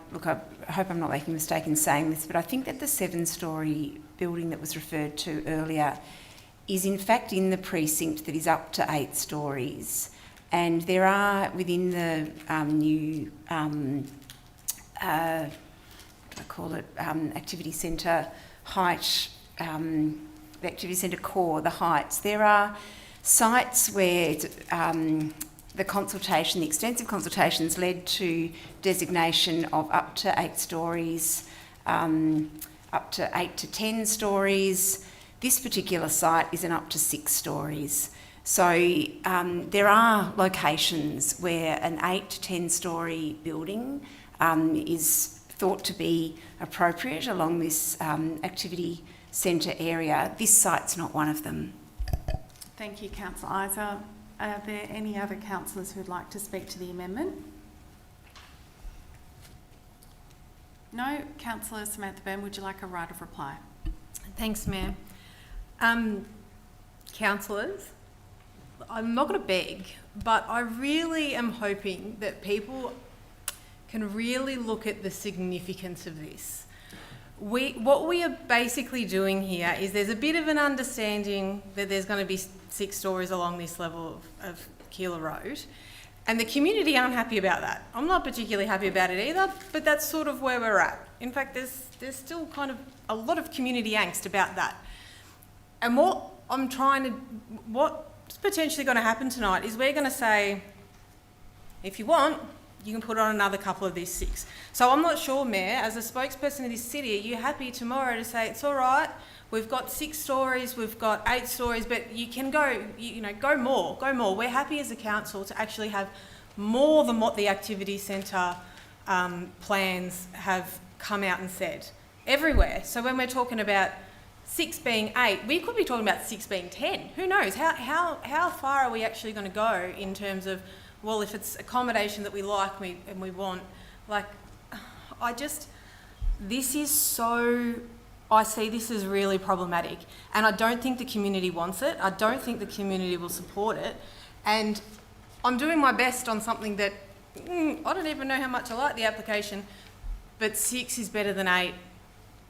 hope I'm not making a mistake in saying this, but I think that the 7-storey building that was referred to earlier is in fact in the precinct that is up to 8 stories. And there are within the new, activity centre height, the activity centre core, the heights, there are sites where the extensive consultations led to designation of up to 8 stories, up to 8 to 10 stories. This particular site is an up to 6 stories. So there are locations where an 8 to 10 storey building is thought to be appropriate along this activity centre area. This site's not one of them. Thank you, Councillor Isa. Are there any other councillors who'd like to speak to the amendment? No? Councillor Samantha Byrne, would you like a right of reply? Thanks, Mayor. Councillors, I'm not going to beg, but I really am hoping that people can really look at the significance of this. What we are basically doing here is there's a bit of an understanding that there's going to be 6 stories along this level of Keilor Road, and the community aren't happy about that. I'm not particularly happy about it either, but that's sort of where we're at. In fact, there's still kind of a lot of community angst about that. And what's potentially going to happen tonight is we're going to say, if you want, you can put on another couple of these 6. So I'm not sure, Mayor, as a spokesperson of this city, are you happy tomorrow to say, it's all right, we've got 6 stories, we've got 8 stories, but you can go, go more. We're happy as a council to actually have more than what the activity centre plans have come out and said, everywhere. So when we're talking about 6 being 8, we could be talking about 6 being 10. Who knows? How far are we actually going to go in terms of, well, if it's accommodation that we like and we want, I see this as really problematic, and I don't think the community wants it. I don't think the community will support it, and I'm doing my best on something that, I don't even know how much I like the application, but 6 is better than 8.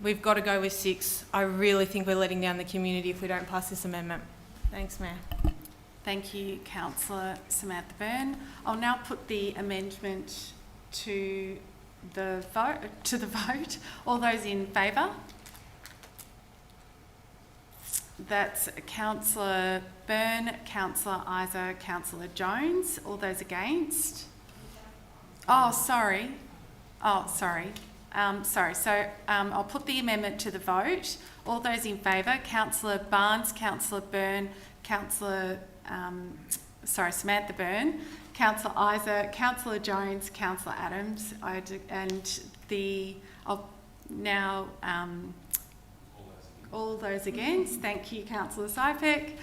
We've got to go with 6. I really think we're letting down the community if we don't pass this amendment. Thanks, Mayor. Thank you, Councillor Samantha Byrne. I'll now put the amendment to the vote. All those in favour? That's Councillor Byrne, Councillor Isa, Councillor Jones. All those against? Sorry. So I'll put the amendment to the vote. All those in favour: Councillor Barnes, Councillor Byrne, Samantha Byrne, Councillor Isa, Councillor Jones, Councillor Adams, all those against. Thank you, Councillor Sypek.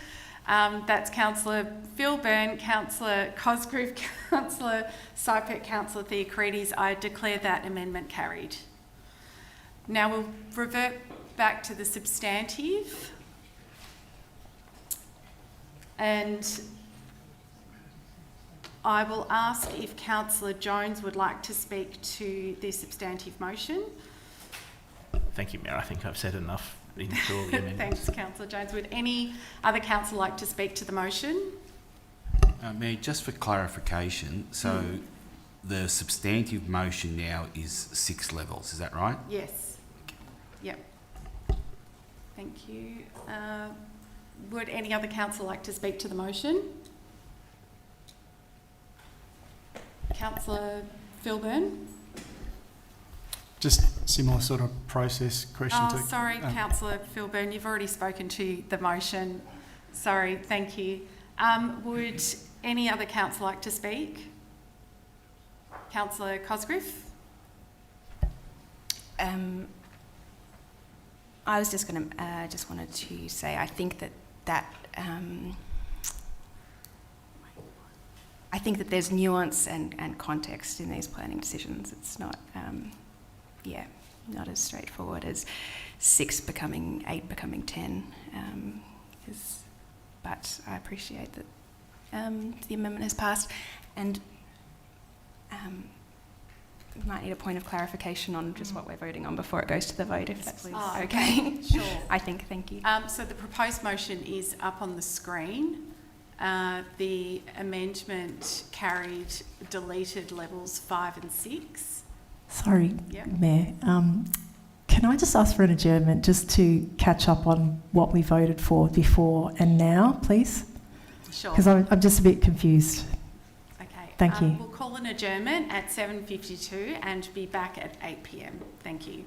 That's Councillor Phil Byrne, Councillor Cosgrove, Councillor Sypek, Councillor Theocrides. I declare that amendment carried. Now we'll revert back to the substantive. And I will ask if Councillor Jones would like to speak to the substantive motion. Thank you, Mayor. I think I've said enough in all the amendments. Thanks, Councillor Jones. Would any other councillor like to speak to the motion? Mayor, just for clarification, so the substantive motion now is 6 levels, is that right? Yes. Yep. Thank you. Would any other councillor like to speak to the motion? Councillor Phil Byrne? Just similar sort of process question. Sorry, Councillor Phil Byrne, you've already spoken to the motion. Sorry, thank you. Would any other councillor like to speak? Councillor Cosgrove? I was just going to, just wanted to say, I think I think that there's nuance and context in these planning decisions. It's not, not as straightforward as 6 becoming 8 becoming 10. But I appreciate that the amendment has passed, and we might need a point of clarification on just what we're voting on before it goes to the vote, if that's okay. Sure. Thank you. So the proposed motion is up on the screen. The amendment carried deleted levels 5 and 6. Sorry, Yep. Mayor. Can I just ask for an adjournment just to catch up on what we voted for before and now, please? Sure. Because I'm just a bit confused. Okay. Thank you. We'll call an adjournment at 7:52 and be back at 8 p.m. Thank you.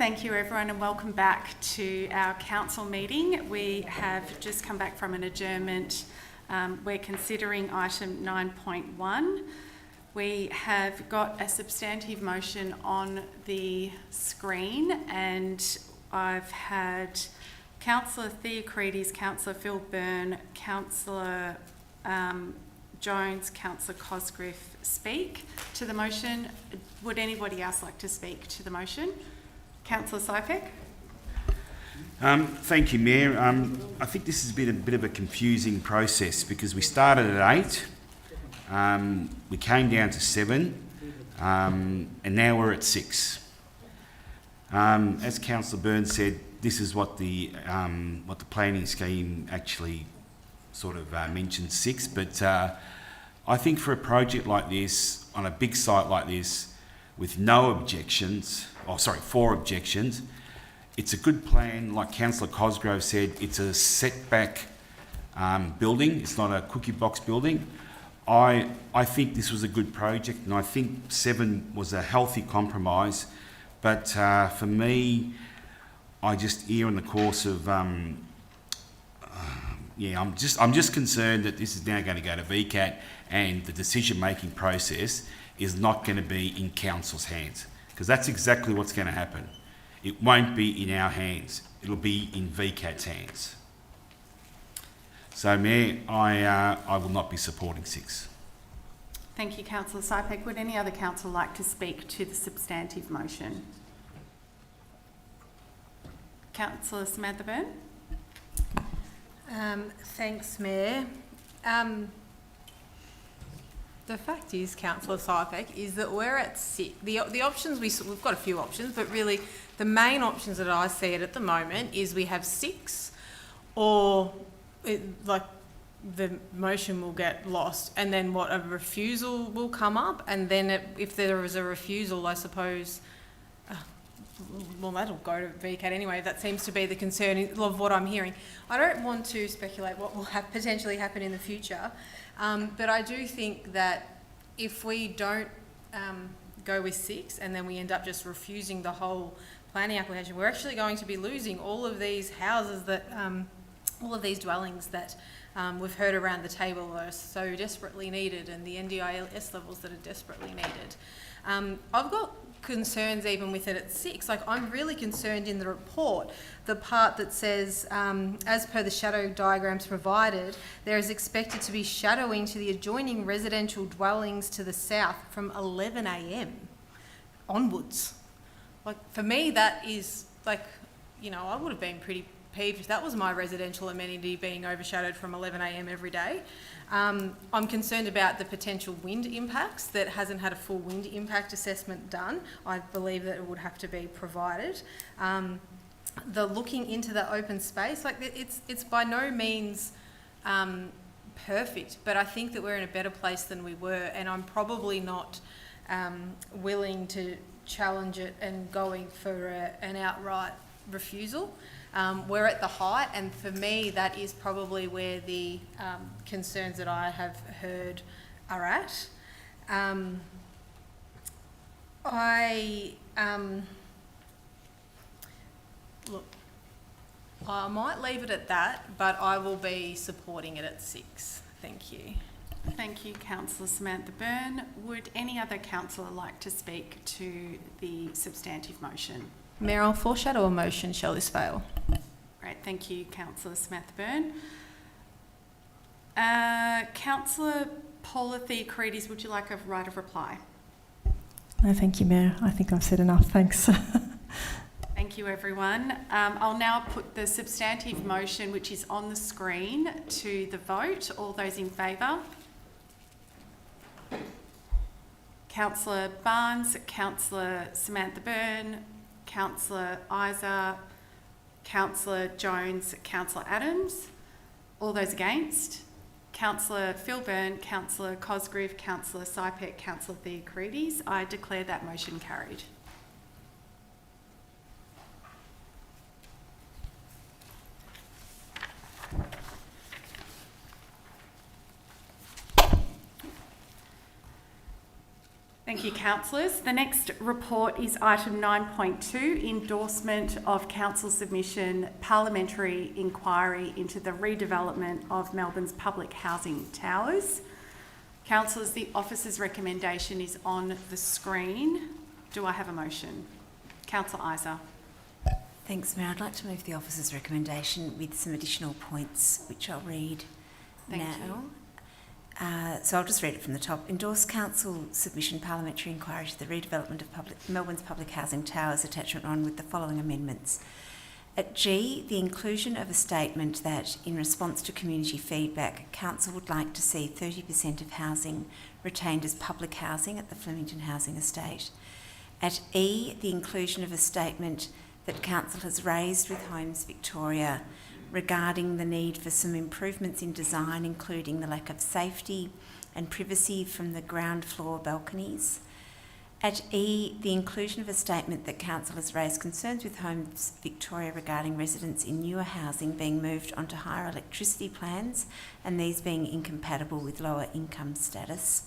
Thank you everyone and welcome back to our council meeting. We have just come back from an adjournment. We're considering item 9.1. We have got a substantive motion on the screen and I've had Councillor Theocrides, Councillor Phil Byrne, Councillor Jones, Councillor Cosgriff speak to the motion. Would anybody else like to speak to the motion? Councillor Sypek. Thank you, Mayor. I think this has been a bit of a confusing process because we started at 8, we came down to 7, and now we're at 6. As Councillor Burns said, this is what the planning scheme actually sort of mentions 6, but I think for a project like this, on a big site like this, with no objections, 4 objections, it's a good plan. Like Councillor Cosgrove said, it's a setback building. It's not a cookie box building. I think this was a good project, and I think 7 was a healthy compromise. But for me, I just err in the course of I'm just concerned that this is now going to go to VCAT, and the decision-making process is not going to be in council's hands, because that's exactly what's going to happen. It won't be in our hands. It'll be in VCAT's hands. So, Mayor, I will not be supporting 6. Thank you, Councillor Sypek. Would any other councillor like to speak to the substantive motion? Councillor Samantha Byrne. Thanks, Mayor. The fact is, Councillor Sypek, is that we're at 6. The options, we've got a few options, but really the main options that I see it at the moment is we have 6, or the motion will get lost, and then a refusal will come up, and then if there is a refusal, I suppose, that'll go to VCAT anyway. That seems to be the concern of what I'm hearing. I don't want to speculate what will potentially happen in the future, but I do think that if we don't go with 6 and then we end up just refusing the whole planning application, we're actually going to be losing all of these houses that, all of these dwellings that we've heard around the table are so desperately needed, and the NDIS levels that are desperately needed. I've got concerns even with it at 6. I'm really concerned in the report, the part that says, as per the shadow diagrams provided, there is expected to be shadowing to the adjoining residential dwellings to the south from 11 a.m. onwards. For me, that is I would have been pretty peeved if that was my residential amenity being overshadowed from 11 a.m. every day. I'm concerned about the potential wind impacts. That hasn't had a full wind impact assessment done. I believe that it would have to be provided. The looking into the open space, it's by no means perfect, but I think that we're in a better place than we were, and I'm probably not willing to challenge it and going for an outright refusal. We're at the height, and for me that is probably where the concerns that I have heard are at. Look, I might leave it at that, but I will be supporting it at 6. Thank you. Thank you, Councillor Samantha Byrne. Would any other councillor like to speak to the substantive motion? Mayor, I'll foreshadow a motion, shall this fail. Great, thank you, Councillor Samantha Byrne. Councillor Paula Theocrides, would you like a right of reply? No, thank you, Mayor. I think I've said enough. Thanks. Thank you, everyone. I'll now put the substantive motion, which is on the screen, to the vote. All those in favour? Councillor Barnes, Councillor Samantha Byrne, Councillor Isa, Councillor Jones, Councillor Adams. All those against? Councillor Phil Byrne, Councillor Cosgrove, Councillor Sypek, Councillor Theocrides. I declare that motion carried. Thank you, councillors. The next report is item 9.2, endorsement of council submission parliamentary inquiry into the redevelopment of Melbourne's public housing towers. Councillors, the officer's recommendation is on the screen. Do I have a motion? Councillor Isa. Thanks, Mayor. I'd like to move the officer's recommendation with some additional points, which I'll read now. So I'll just read it from the top. Endorse council submission parliamentary inquiry to the redevelopment of Melbourne's public housing towers, attachment 1, with the following amendments. At G, the inclusion of a statement that, in response to community feedback, council would like to see 30% of housing retained as public housing at the Flemington Housing Estate. At E, the inclusion of a statement that council has raised with Homes Victoria regarding the need for some improvements in design, including the lack of safety and privacy from the ground floor balconies. At E, the inclusion of a statement that council has raised concerns with Homes Victoria regarding residents in newer housing being moved onto higher electricity plans and these being incompatible with lower income status.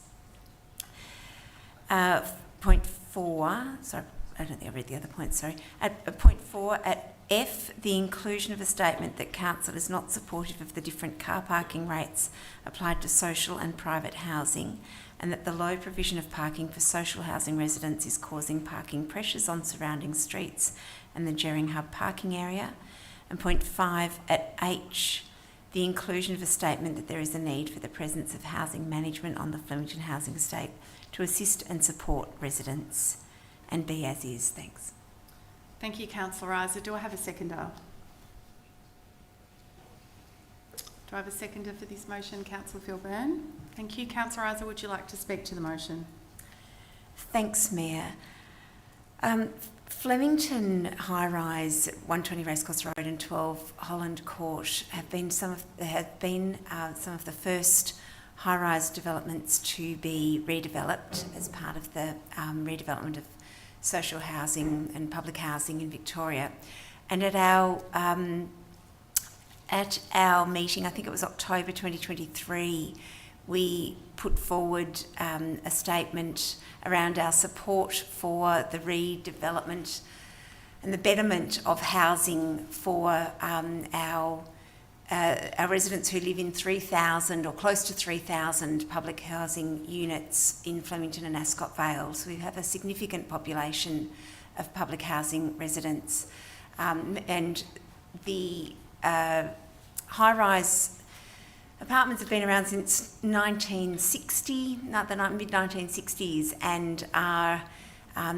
Point 4, sorry, I don't think I read the other point, sorry. At point 4, at F, the inclusion of a statement that council is not supportive of the different car parking rates applied to social and private housing, and that the low provision of parking for social housing residents is causing parking pressures on surrounding streets and the Jering Hub parking area. And point 5, at H, the inclusion of a statement that there is a need for the presence of housing management on the Flemington Housing Estate to assist and support residents. And be as is. Thanks. Thank you, Councillor Isa. Do I have a seconder? Do I have a seconder for this motion, Councillor Philburn? Thank you. Councillor Isa, would you like to speak to the motion? Thanks, Mayor. Flemington High Rise, 120 Racecourse Road and 12 Holland Court have been some of the first high-rise developments to be redeveloped as part of the redevelopment of social housing and public housing in Victoria. And at our meeting, I think it was October 2023, we put forward a statement around our support for the redevelopment and the betterment of housing for our residents who live in 3,000 or close to 3,000 public housing units in Flemington and Ascot Vale. So we have a significant population of public housing residents. And the high-rise apartments have been around since 1960, the mid-1960s, and are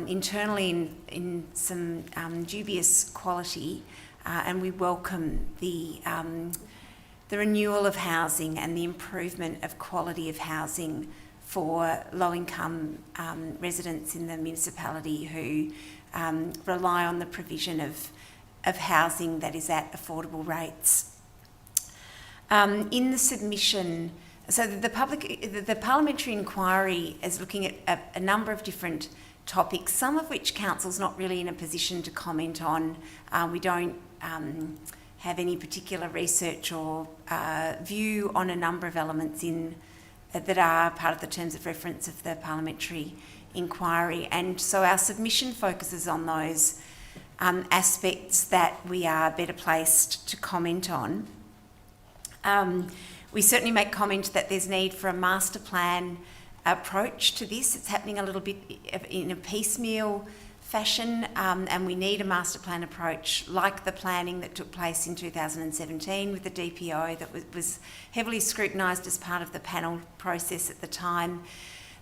internally in some dubious quality. And we welcome the renewal of housing and the improvement of quality of housing for low-income residents in the municipality who rely on the provision of housing that is at affordable rates. In the submission, so the parliamentary inquiry is looking at a number of different topics, some of which council's not really in a position to comment on. We don't have any particular research or view on a number of elements that are part of the terms of reference of the parliamentary inquiry, and so our submission focuses on those aspects that we are better placed to comment on. We certainly make comment that there's need for a master plan approach to this. It's happening a little bit in a piecemeal fashion, and we need a master plan approach like the planning that took place in 2017 with the DPO that was heavily scrutinised as part of the panel process at the time.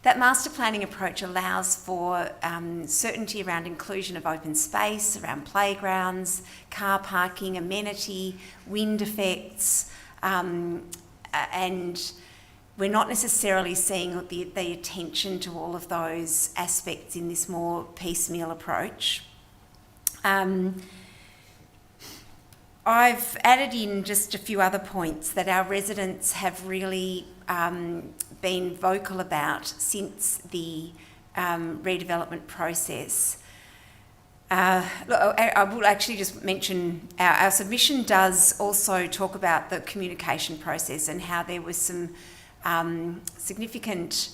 That master planning approach allows for certainty around inclusion of open space, around playgrounds, car parking, amenity, wind effects, and we're not necessarily seeing the attention to all of those aspects in this more piecemeal approach. I've added in just a few other points that our residents have really been vocal about since the redevelopment process. I will actually just mention our submission does also talk about the communication process and how there was some significant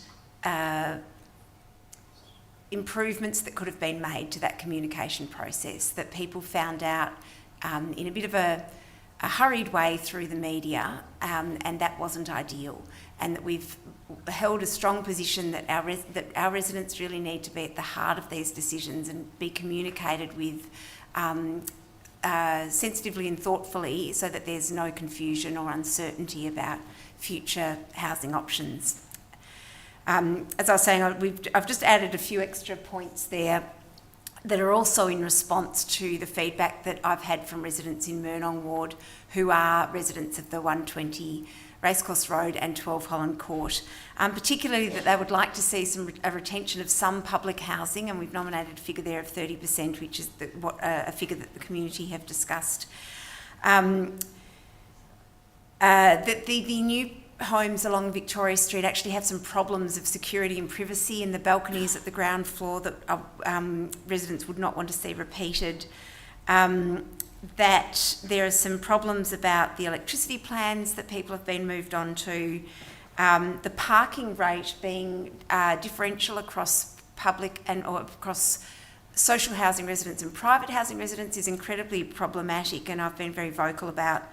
improvements that could have been made to that communication process that people found out in a bit of a hurried way through the media, and that wasn't ideal. And that we've held a strong position that our residents really need to be at the heart of these decisions and be communicated with sensitively and thoughtfully, so that there's no confusion or uncertainty about future housing options. As I was saying, I've just added a few extra points there that are also in response to the feedback that I've had from residents in Murnong Ward who are residents of the 120 Racecourse Road and 12 Holland Court, particularly that they would like to see a retention of some public housing, and we've nominated a figure there of 30%, which is a figure that the community have discussed. That the new homes along Victoria Street actually have some problems of security and privacy in the balconies at the ground floor that residents would not want to see repeated. That there are some problems about the electricity plans that people have been moved on to, the parking rate being differential across public or across social housing residents and private housing residents is incredibly problematic, and I've been very vocal about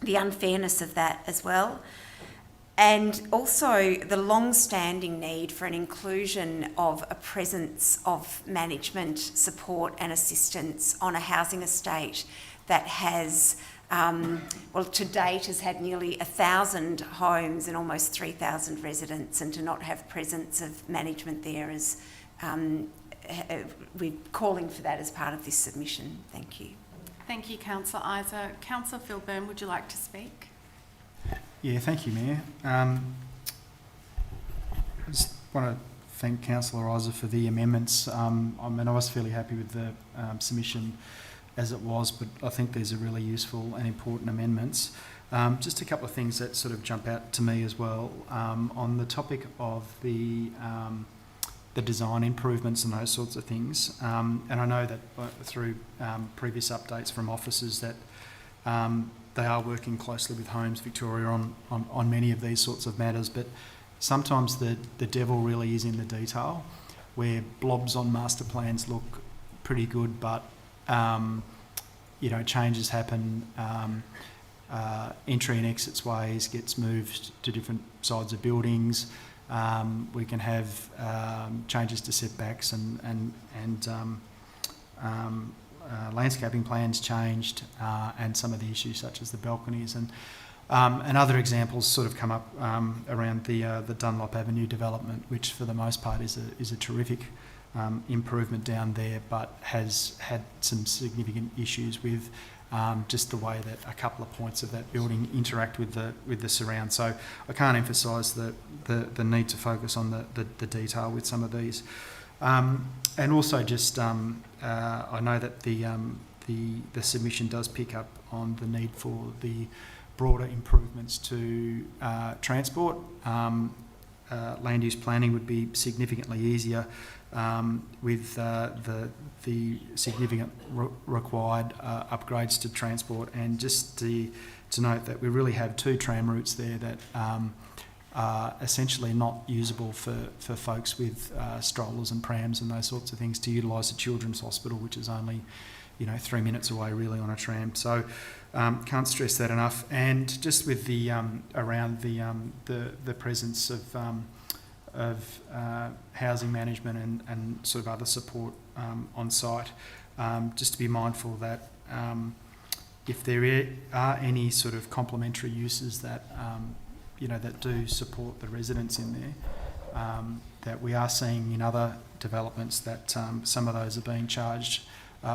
the unfairness of that as well. And also the long-standing need for an inclusion of a presence of management support and assistance on a housing estate that has, to date has had nearly 1,000 homes and almost 3,000 residents, and to not have presence of management there is, we're calling for that as part of this submission. Thank you. Thank you, Councillor Isa. Councillor Phil Byrne, would you like to speak? Yeah, thank you, Mayor. I just want to thank Councillor Isa for the amendments. I was fairly happy with the submission as it was, but I think these are really useful and important amendments. Just a couple of things that sort of jump out to me as well. On the topic of the design improvements and those sorts of things, and I know that through previous updates from officers that they are working closely with Homes Victoria on many of these sorts of matters, but sometimes the devil really is in the detail, where blobs on master plans look pretty good, but changes happen. Entry and exits ways gets moved to different sides of buildings. We can have changes to setbacks and landscaping plans changed, and some of the issues such as the balconies and other examples sort of come up around the Dunlop Avenue development, which for the most part is a terrific improvement down there, but has had some significant issues with just the way that a couple of points of that building interact with the surround. So I can't emphasise the need to focus on the detail with some of these. And also just, I know that the submission does pick up on the need for the broader improvements to transport. Land use planning would be significantly easier with the significant required upgrades to transport, and just to note that we really have two tram routes there that are essentially not usable for folks with strollers and prams and those sorts of things to utilise the Children's Hospital, which is only 3 minutes away really on a tram. So can't stress that enough. And just with the around the presence of housing management and sort of other support on site, just to be mindful that if there are any sort of complementary uses that that do support the residents in there, that we are seeing in other developments that some of those are being charged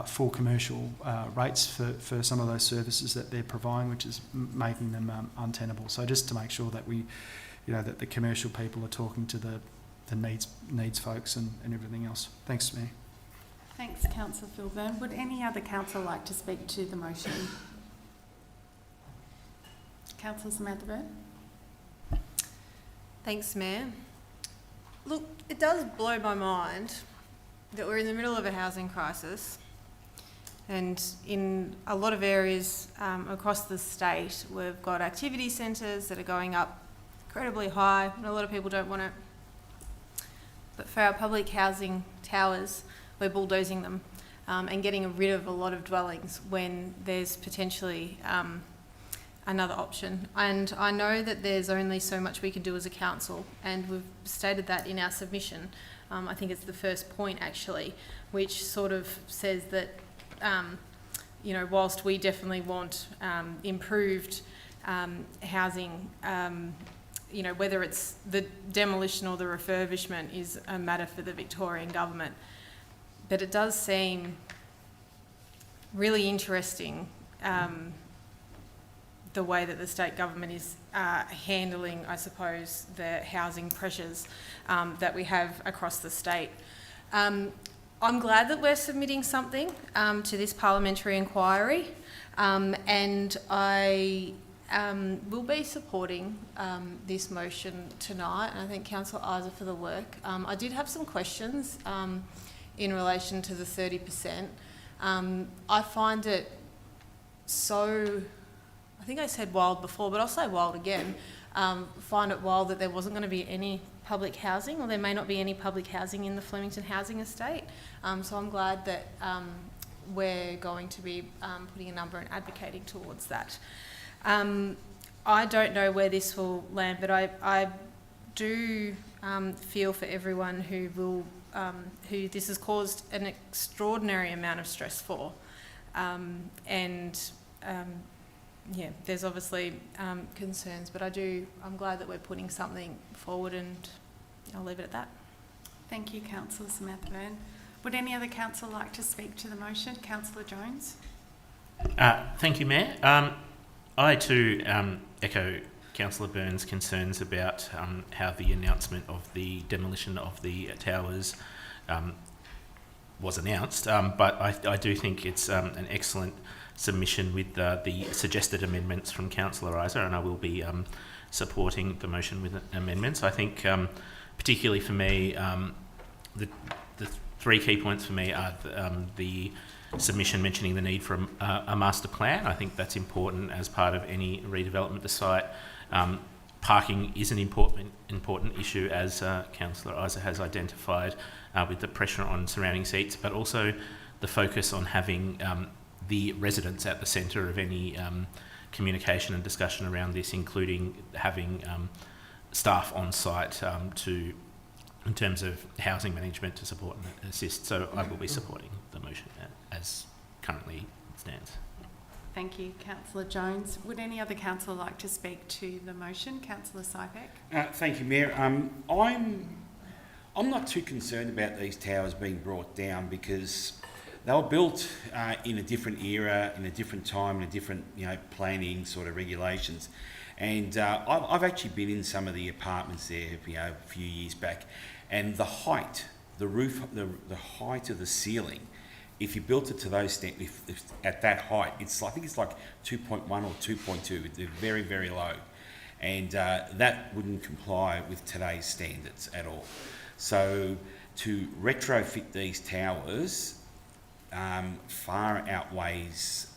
full commercial rates for some of those services that they're providing, which is making them untenable. So just to make sure that we, that the commercial people are talking to the needs folks and everything else. Thanks, Mayor. Thanks, Councillor Phil Byrne. Would any other councillor like to speak to the motion? Councillor Samantha Byrne. Thanks, Mayor. Look, it does blow my mind that we're in the middle of a housing crisis, and in a lot of areas across the state, we've got activity centres that are going up incredibly high, and a lot of people don't want it. but for our public housing towers, we're bulldozing them and getting rid of a lot of dwellings when there's potentially another option. And I know that there's only so much we can do as a council, and we've stated that in our submission. I think it's the first point actually, which sort of says that, you know, whilst we definitely want improved housing, you know, whether it's the demolition or the refurbishment is a matter for the Victorian government. But it does seem really interesting the way that the state government is handling, I suppose, the housing pressures that we have across the state. I'm glad that we're submitting something to this parliamentary inquiry, and I will be supporting this motion tonight, and I thank Councillor Isa for the work. I did have some questions in relation to the 30%. I find it so, I think I said wild before, but I'll say wild again. Find it wild that there wasn't going to be any public housing, or there may not be any public housing in the Flemington housing estate. So I'm glad that we're going to be putting a number and advocating towards that. I don't know where this will land, but I do feel for everyone who will, who this has caused an extraordinary amount of stress for. Yeah, there's obviously concerns, but I'm glad that we're putting something forward, and I'll leave it at that. Thank you, Councillor Samantha-Byrne. Would any other councillor like to speak to the motion? Councillor Jones. Thank you, Mayor. I too echo Councillor Byrne's concerns about how the announcement of the demolition of the towers was announced, but I do think it's an excellent submission with the suggested amendments from Councillor Isa, and I will be supporting the motion with amendments. I think particularly for me, the three key points for me are the submission mentioning the need for a master plan. I think that's important as part of any redevelopment of the site. Parking is an important issue, as Councillor Isa has identified, with the pressure on surrounding seats, but also the focus on having the residents at the centre of any communication and discussion around this, including having staff on site in terms of housing management to support and assist. So I will be supporting the motion as currently stands. Thank you, Councillor Jones. Would any other councillor like to speak to the motion? Councillor Sypek. Thank you, Mayor. I'm not too concerned about these towers being brought down, because they were built in a different era, in a different time, in a different planning sort of regulations. And I've actually been in some of the apartments there a few years back, and the height, the roof, the height of the ceiling, if you built it to those if at that height, I think it's like 2.1 or 2.2. They're very, very low, and that wouldn't comply with today's standards at all. So to retrofit these towers far outweighs.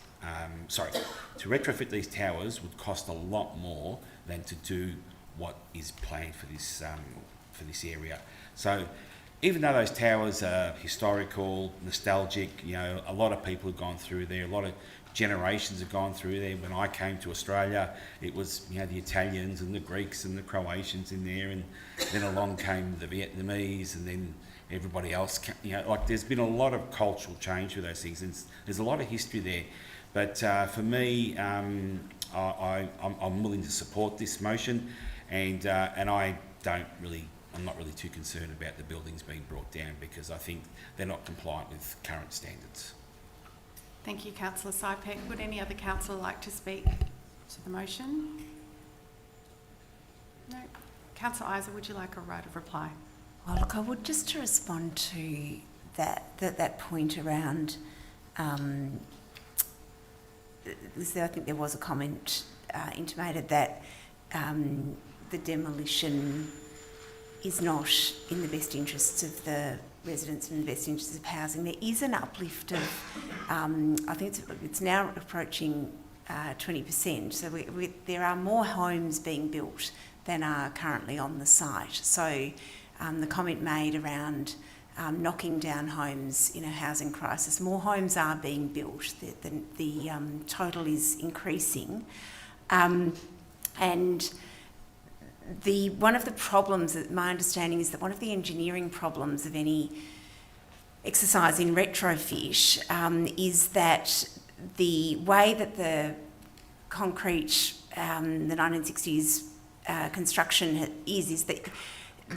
To retrofit these towers would cost a lot more than to do what is planned for this area. So even though those towers are historical, nostalgic, a lot of people have gone through there, a lot of generations have gone through there. When I came to Australia, it was the Italians and the Greeks and the Croatians in there, and then along came the Vietnamese, and then everybody else. There's been a lot of cultural change with those things, and there's a lot of history there. But for me, I'm willing to support this motion, and I'm not really too concerned about the buildings being brought down, because I think they're not compliant with current standards. Thank you, Councillor Sypek. Would any other councillor like to speak to the motion? No. Councillor Isa, would you like a right of reply? Well, look, I would just to respond to that point around. I think there was a comment intimated that the demolition is not in the best interests of the residents and the best interests of housing. There is an uplift of, I think it's now approaching 20%. So there are more homes being built than are currently on the site. So the comment made around knocking down homes in a housing crisis. More homes are being built. The total is increasing. And one of the problems, that my understanding is that one of the engineering problems of any exercise in retrofit is that the way that the concrete, the 1960s construction is that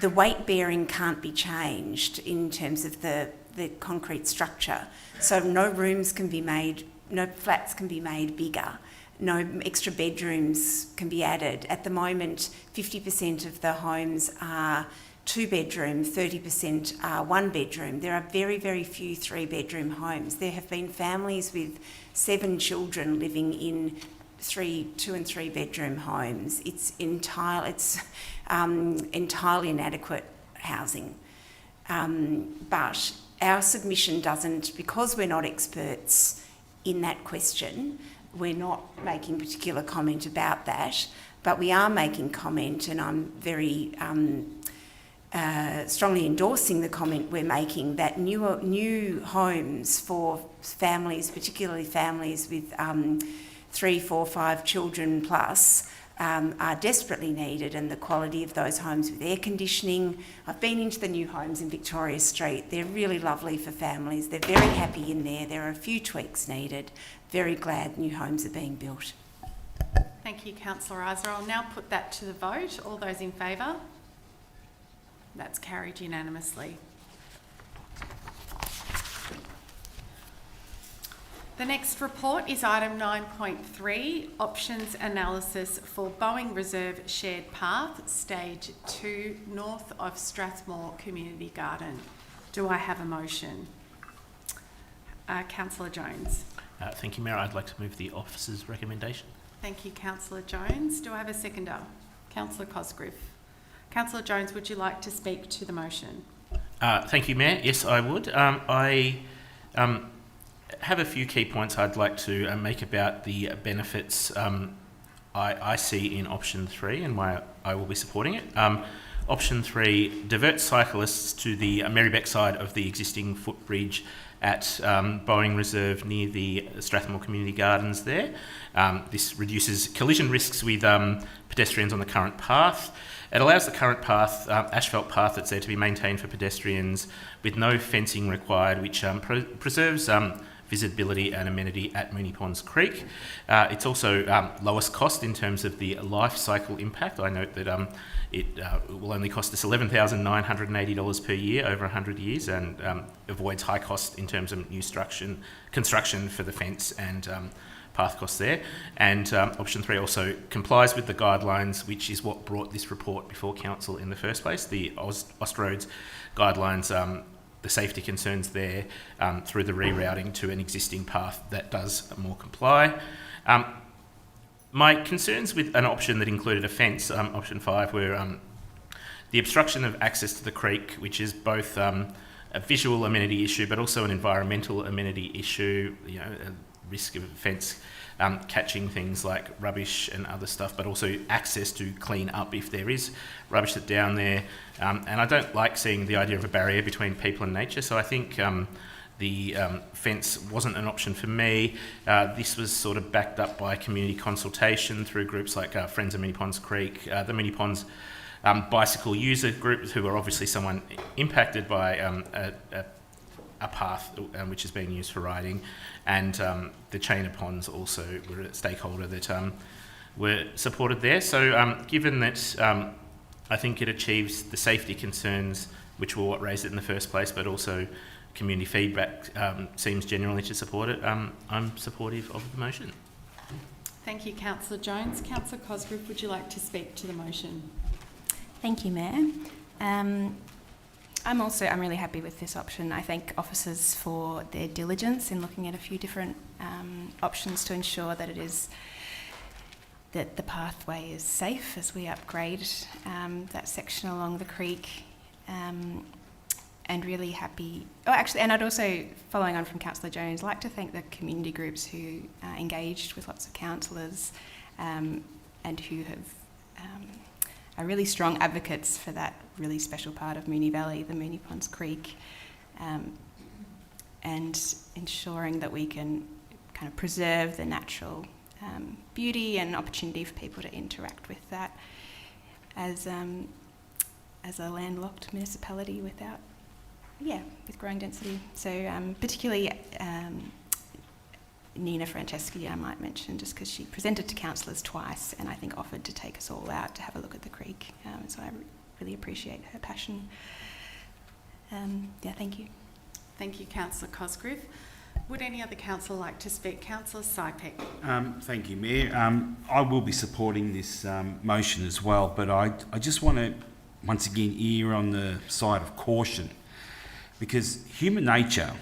the weight bearing can't be changed in terms of the concrete structure. So no rooms can be made, no flats can be made bigger, no extra bedrooms can be added. At the moment, 50% of the homes are 2-bedroom, 30% are 1-bedroom. There are very, very few 3-bedroom homes. There have been families with 7 children living in 2 and 3-bedroom homes. It's entirely inadequate housing. But our submission doesn't, because we're not experts in that question, we're not making particular comment about that, but we are making comment, and I'm very strongly endorsing the comment we're making, that new homes for families, particularly families with 3, 4, 5 children plus, are desperately needed, and the quality of those homes with air conditioning. I've been into the new homes in Victoria Street. They're really lovely for families. They're very happy in there. There are a few tweaks needed. Very glad new homes are being built. Thank you, Councillor Isra. I'll now put that to the vote. All those in favour? That's carried unanimously. The next report is item 9.3, options analysis for Boeing Reserve Shared Path, Stage 2, north of Strathmore Community Garden. Do I have a motion? Councillor Jones. Thank you, Mayor. I'd like to move the officer's recommendation. Thank you, Councillor Jones. Do I have a seconder? Councillor Cosgrove. Councillor Jones, would you like to speak to the motion? Thank you, Mayor. Yes, I would. I have a few key points I'd like to make about the benefits I see in option 3 and why I will be supporting it. Option 3 diverts cyclists to the Merribeck side of the existing footbridge at Boeing Reserve near the Strathmore Community Gardens there. This reduces collision risks with pedestrians on the current path. It allows the current path, asphalt path that's there, to be maintained for pedestrians with no fencing required, which preserves visibility and amenity at Moonee Ponds Creek. It's also lowest cost in terms of the life cycle impact. I note that it will only cost us $11,980 per year over 100 years, and avoids high cost in terms of new construction for the fence and path costs there. And option 3 also complies with the guidelines, which is what brought this report before council in the first place. The Austroads guidelines, the safety concerns there through the rerouting to an existing path that does more comply. My concerns with an option that included a fence, option 5, were the obstruction of access to the creek, which is both a visual amenity issue but also an environmental amenity issue, a risk of a fence catching things like rubbish and other stuff, but also access to clean up if there is rubbish that's down there. And I don't like seeing the idea of a barrier between people and nature, so I think the fence wasn't an option for me. This was sort of backed up by community consultation through groups like Friends of Moonee Ponds Creek, the Moonee Ponds bicycle user group, who are obviously someone impacted by a path which is being used for riding, and the Chain of Ponds also were a stakeholder that were supported there. So given that I think it achieves the safety concerns which were what raised it in the first place, but also community feedback seems generally to support it, I'm supportive of the motion. Thank you, Councillor Jones. Councillor Cosgrove, would you like to speak to the motion? Thank you, Mayor. I'm really happy with this option. I thank officers for their diligence in looking at a few different options to ensure that the pathway is safe as we upgrade that section along the creek. And really happy. And I'd also, following on from Councillor Jones, like to thank the community groups who engaged with lots of councillors and who have really strong advocates for that really special part of Moonee Valley, the Moonee Ponds Creek, and ensuring that we can kind of preserve the natural beauty and opportunity for people to interact with that as a landlocked municipality with growing density. So particularly Nina Franceschi, I might mention, just because she presented to councillors twice and I think offered to take us all out to have a look at the creek. So I really appreciate her passion. Thank you. Thank you, Councillor Cosgrove. Would any other councillor like to speak? Councillor Sypek. Thank you, Mayor. I will be supporting this motion as well, but I just want to once again err on the side of caution, because human nature,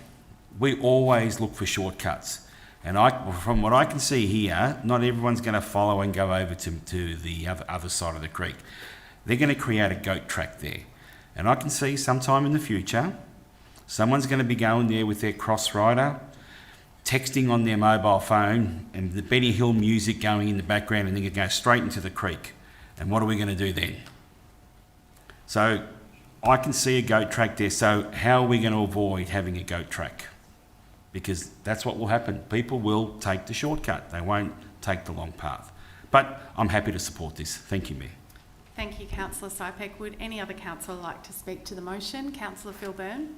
we always look for shortcuts. And from what I can see here, not everyone's going to follow and go over to the other side of the creek. They're going to create a goat track there. And I can see sometime in the future, someone's going to be going there with their cross rider, texting on their mobile phone, and the Benny Hill music going in the background, and they're going to go straight into the creek. And what are we going to do then? So I can see a goat track there. So how are we going to avoid having a goat track? Because that's what will happen. People will take the shortcut. They won't take the long path. But I'm happy to support this. Thank you, Mayor. Thank you, Councillor Sypek. Would any other councillor like to speak to the motion? Councillor Phil Byrne.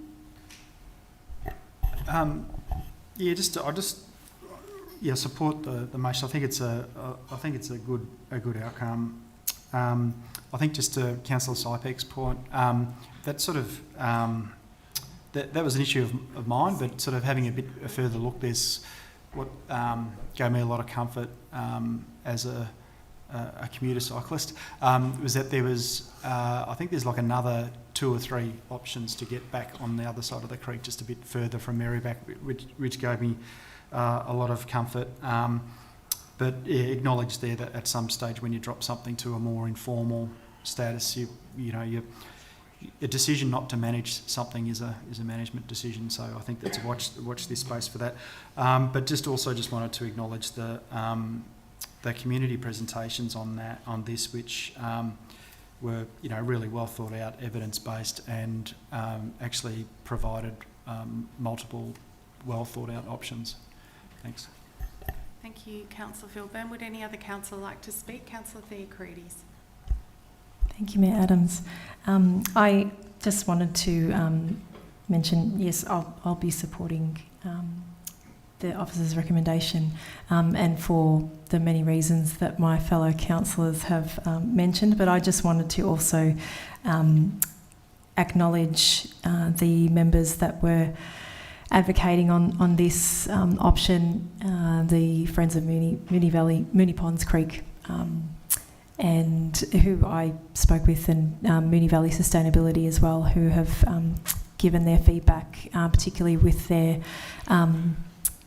I support the motion. I think it's a good outcome. I think just to Councillor Sypek's point, that sort of that was an issue of mine, but sort of having a further look, there's what gave me a lot of comfort as a commuter cyclist was that there was I think there's like another 2 or 3 options to get back on the other side of the creek, just a bit further from Maryback, which gave me a lot of comfort. But acknowledge there that at some stage when you drop something to a more informal status, a decision not to manage something is a management decision. So I think that's watch this space for that. But just wanted to acknowledge the community presentations on this, which were really well thought out, evidence based, and actually provided multiple well thought out options. Thanks. Thank you, Councillor Phil Byrne. Would any other councillor like to speak? Councillor Theocharides. Thank you, Mayor Adams. I just wanted to mention, yes, I'll be supporting the officer's recommendation, and for the many reasons that my fellow councillors have mentioned, but I just wanted to also acknowledge the members that were advocating on this option, the Friends of Moonee Valley, Moonee Ponds Creek, and who I spoke with, and Moonee Valley Sustainability as well, who have given their feedback, particularly with their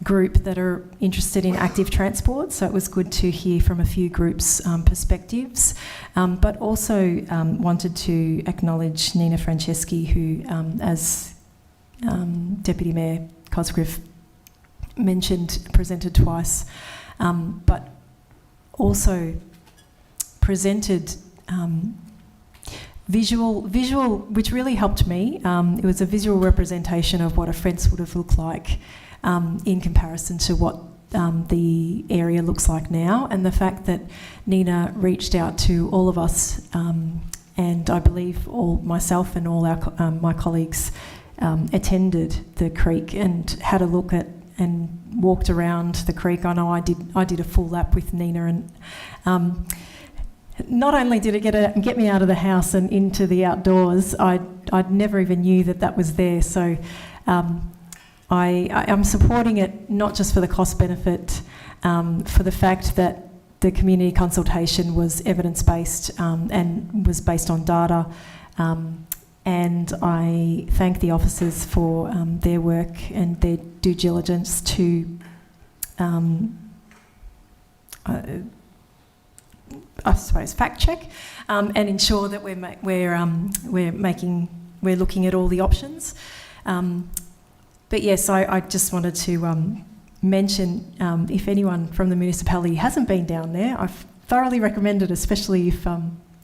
group that are interested in active transport. So it was good to hear from a few groups' perspectives, but also wanted to acknowledge Nina Franceschi, who, as Deputy Mayor Cosgrove mentioned, presented twice, but also presented visual, which really helped me. It was a visual representation of what a fence would have looked like in comparison to what the area looks like now, and the fact that Nina reached out to all of us, and I believe myself and all my colleagues attended the creek and had a look at and walked around the creek. I know I did a full lap with Nina, and not only did it get me out of the house and into the outdoors, I'd never even knew that was there. So I'm supporting it not just for the cost benefit, for the fact that the community consultation was evidence-based and was based on data. And I thank the officers for their work and their due diligence to, I suppose, fact check and ensure that we're looking at all the options. But yes, I just wanted to mention, if anyone from the municipality hasn't been down there, I've thoroughly recommend it, especially if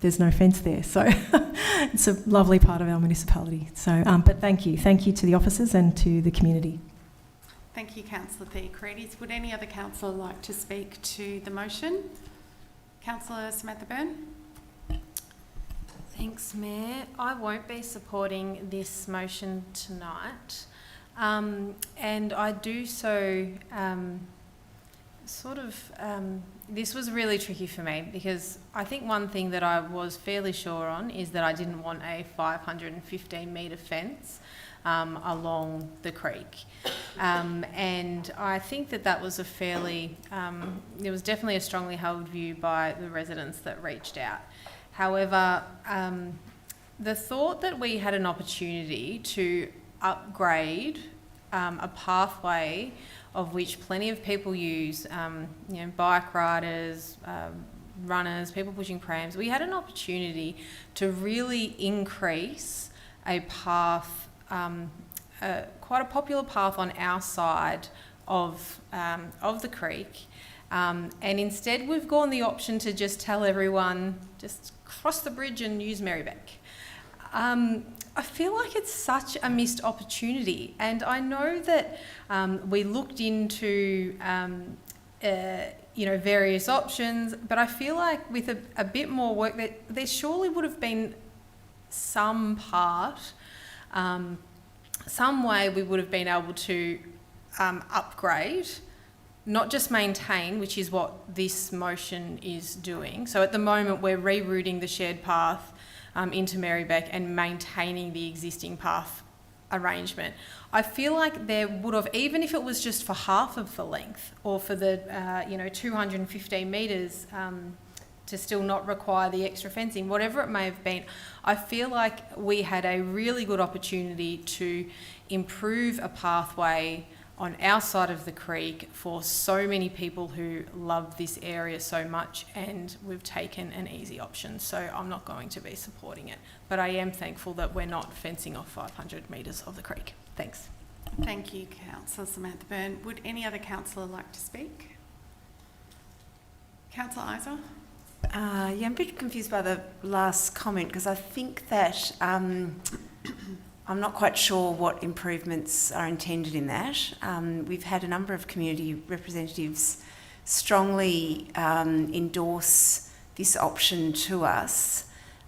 there's no fence there. So it's a lovely part of our municipality. So, but thank you to the officers and to the community. Thank you, Councillor Theocrides. Would any other councillor like to speak to the motion? Councillor Samantha Byrne. Thanks, Mayor. I won't be supporting this motion tonight. And I do so this was really tricky for me, because I think one thing that I was fairly sure on is that I didn't want a 515 metre fence along the creek. And I think that was a fairly, there was definitely a strongly held view by the residents that reached out. However, the thought that we had an opportunity to upgrade a pathway of which plenty of people use, bike riders, runners, people pushing prams, we had an opportunity to really increase a path, quite a popular path on our side of the creek. And instead we've gone the option to just tell everyone, just cross the bridge and use Marybeck. I feel like it's such a missed opportunity, and I know that we looked into various options, but I feel like with a bit more work, that there surely would have been some part, some way we would have been able to upgrade, not just maintain, which is what this motion is doing. So at the moment we're rerouting the shared path into Marybeck and maintaining the existing path arrangement. I feel like there would have, even if it was just for half of the length or for the 215 metres to still not require the extra fencing, whatever it may have been, I feel like we had a really good opportunity to improve a pathway on our side of the creek for so many people who love this area so much, and we've taken an easy option. So I'm not going to be supporting it, but I am thankful that we're not fencing off 500 metres of the creek. Thanks. Thank you, Councillor Samantha Byrne. Would any other councillor like to speak? Councillor Isa? I'm a bit confused by the last comment, because I think that I'm not quite sure what improvements are intended in that. We've had a number of community representatives strongly endorse this option to us,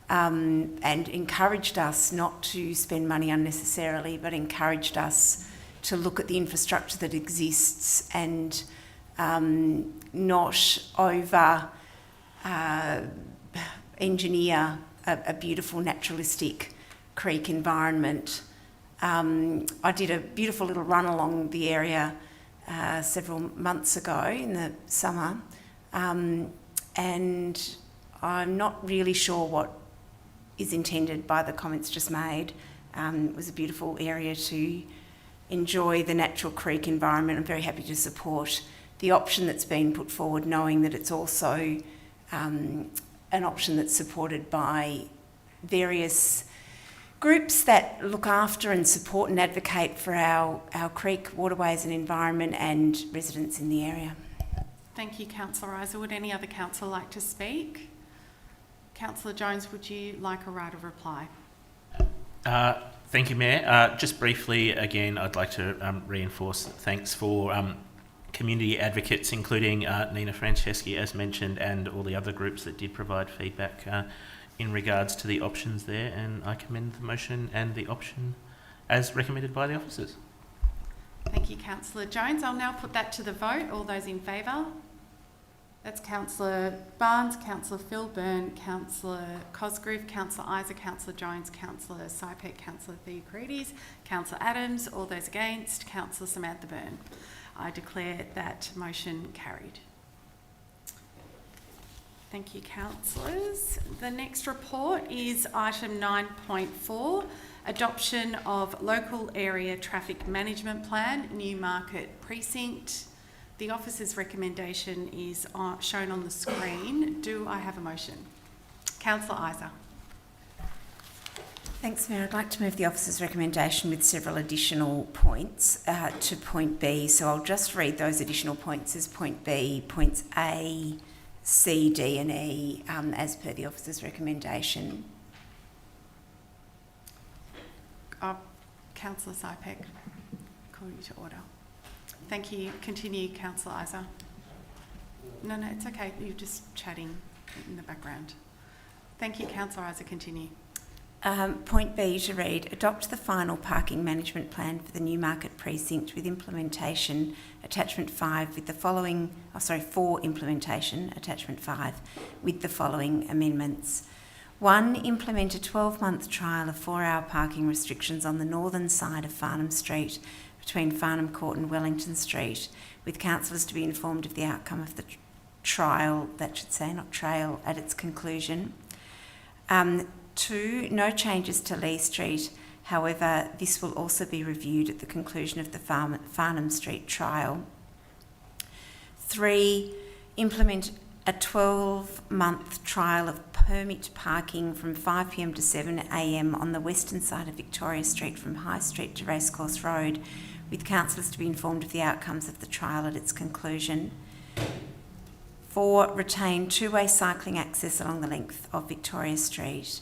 and encouraged us not to spend money unnecessarily, but encouraged us to look at the infrastructure that exists and not over engineer a beautiful naturalistic creek environment. I did a beautiful little run along the area several months ago in the summer, and I'm not really sure what is intended by the comments just made. It was a beautiful area to enjoy the natural creek environment. I'm very happy to support the option that's been put forward, knowing that it's also an option that's supported by various groups that look after and support and advocate for our creek waterways and environment and residents in the area. Thank you, Councillor Isa. Would any other councillor like to speak? Councillor Jones, would you like a right of reply? Thank you, Mayor. Just briefly, again, I'd like to reinforce thanks for community advocates, including Nina Franceschi, as mentioned, and all the other groups that did provide feedback in regards to the options there, and I commend the motion and the option as recommended by the officers. Thank you, Councillor Jones. I'll now put that to the vote. All those in favour? That's Councillor Barnes, Councillor Phil Byrne, Councillor Cosgrove, Councillor Isa, Councillor Jones, Councillor Sypek, Councillor Theocrides, Councillor Adams. All those against? Councillor Samantha Byrne. I declare that motion carried. Thank you, councillors. The next report is item 9.4, adoption of local area traffic management plan, Newmarket Precinct. The officer's recommendation is shown on the screen. Do I have a motion? Councillor Isa. Thanks, Mayor. I'd like to move the officer's recommendation with several additional points to point B. So I'll just read those additional points as point B. Points A, C, D and E as per the officer's recommendation. Councillor Sypek, call you to order. Thank you. Continue, Councillor Isa. No, it's okay. You're just chatting in the background. Thank you, Councillor Isa. Continue. Point B to read, adopt the final parking management plan for the Newmarket precinct with implementation, attachment 5 with the following, for implementation, attachment 5, with the following amendments. 1. Implement a 12-month trial of 4-hour parking restrictions on the northern side of Farnham Street between Farnham Court and Wellington Street, with councillors to be informed of the outcome of the trial, that should say, not trail, at its conclusion. 2. No changes to Lee Street. However, this will also be reviewed at the conclusion of the Farnham Street trial. 3. Implement a 12-month trial of permit parking from 5 p.m. to 7 a.m. on the western side of Victoria Street from High Street to Racecourse Road, with councillors to be informed of the outcomes of the trial at its conclusion. 4. Retain two-way cycling access along the length of Victoria Street.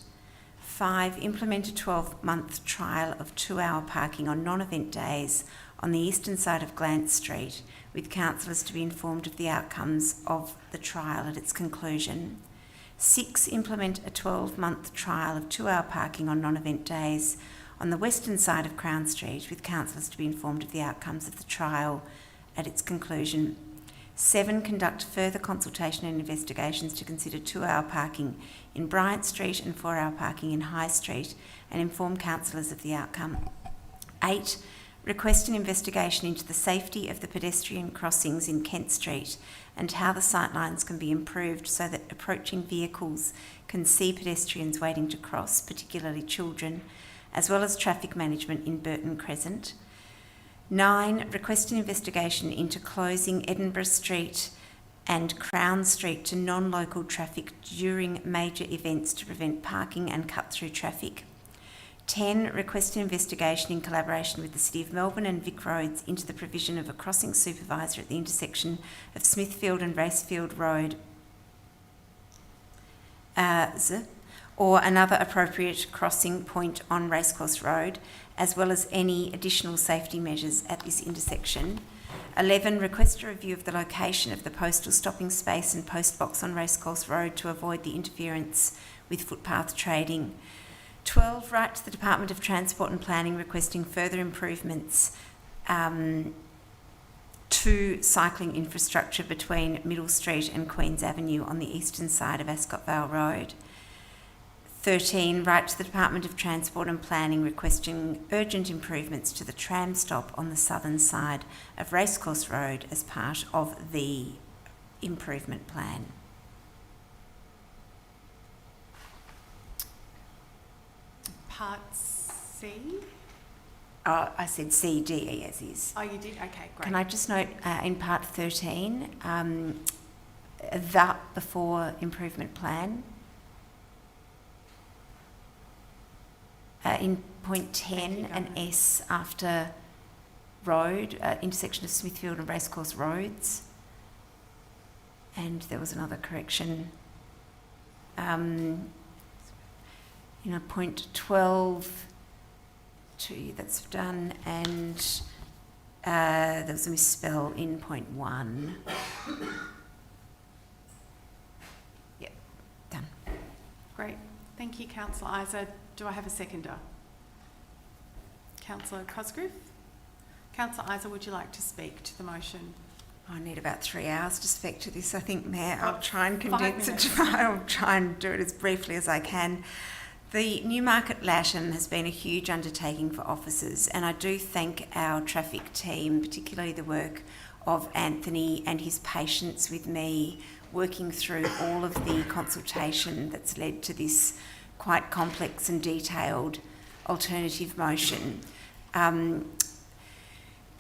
5. Implement a 12-month trial of 2-hour parking on non-event days on the eastern side of Glance Street, with councillors to be informed of the outcomes of the trial at its conclusion. 6. Implement a 12-month trial of 2-hour parking on non-event days on the western side of Crown Street, with councillors to be informed of the outcomes of the trial at its conclusion. 7. Conduct further consultation and investigations to consider 2-hour parking in Bryant Street and 4-hour parking in High Street and inform councillors of the outcome. 8. Request an investigation into the safety of the pedestrian crossings in Kent Street and how the sightlines can be improved so that approaching vehicles can see pedestrians waiting to cross, particularly children, as well as traffic management in Burton Crescent. 9. Request an investigation into closing Edinburgh Street and Crown Street to non-local traffic during major events to prevent parking and cut-through traffic. 10. Request an investigation in collaboration with the City of Melbourne and Vic Roads into the provision of a crossing supervisor at the intersection of Smithfield and Racefield Road or another appropriate crossing point on Racecourse Road, as well as any additional safety measures at this intersection. 11. Request a review of the location of the postal stopping space and post box on Racecourse Road to avoid the interference with footpath trading. 12. Write to the Department of Transport and Planning requesting further improvements to cycling infrastructure between Middle Street and Queen's Avenue on the eastern side of Ascot Vale Road. 13. Write to the Department of Transport and Planning requesting urgent improvements to the tram stop on the southern side of Racecourse Road as part of the improvement plan. Part C? Oh, I said C, D, E as is. Oh, you did? Okay, great. Can I just note in part 13, that before improvement plan. In point 10, an S after road, intersection of Smithfield and Racecourse Roads. And there was another correction. Point 12, that's done, and there was a misspell in point 1. Yep, done. Great. Thank you, Councillor Isa. Do I have a seconder? Councillor Cosgrove? Councillor Isa, would you like to speak to the motion? I need about 3 hours to speak to this, I think, Mayor. I'll try and condense it. I'll try and do it as briefly as I can. The Newmarket Latham has been a huge undertaking for officers, and I do thank our traffic team, particularly the work of Anthony and his patience with me, working through all of the consultation that's led to this quite complex and detailed alternative motion.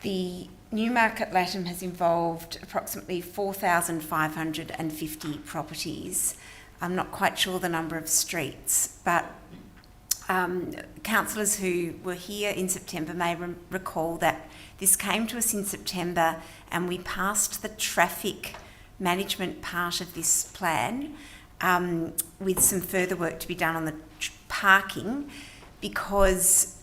The Newmarket Latham has involved approximately 4,550 properties. I'm not quite sure the number of streets, but councillors who were here in September may recall that this came to us in September and we passed the traffic management part of this plan, with some further work to be done on the parking, because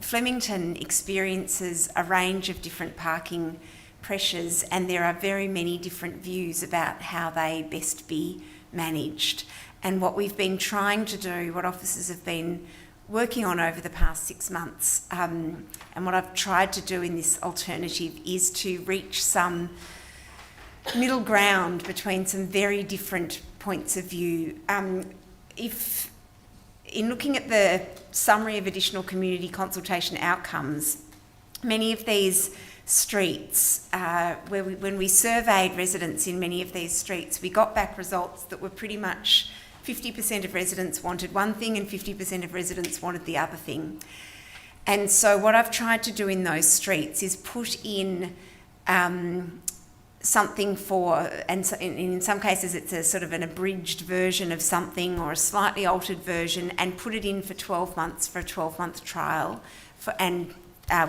Flemington experiences a range of different parking pressures, and there are very many different views about how they best be managed. And what we've been trying to do, what officers have been working on over the past 6 months, and what I've tried to do in this alternative, is to reach some middle ground between some very different points of view. In looking at the summary of additional community consultation outcomes, many of these streets, when we surveyed residents in many of these streets, we got back results that were pretty much 50% of residents wanted one thing and 50% of residents wanted the other thing. And so what I've tried to do in those streets is put in something for, and so in some cases it's a sort of an abridged version of something or a slightly altered version, and put it in for 12 months for a 12-month trial, and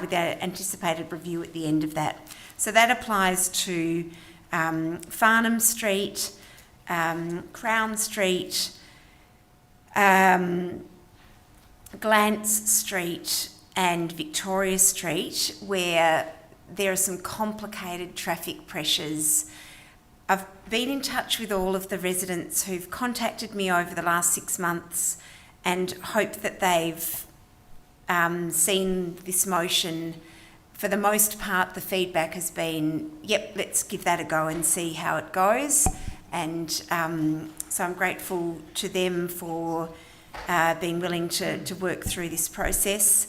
with an anticipated review at the end of that. So that applies to Farnham Street, Crown Street, Glance Street and Victoria Street, where there are some complicated traffic pressures. I've been in touch with all of the residents who've contacted me over the last 6 months, and hope that they've seen this motion. For the most part, the feedback has been, yep, let's give that a go and see how it goes. And so I'm grateful to them for being willing to work through this process.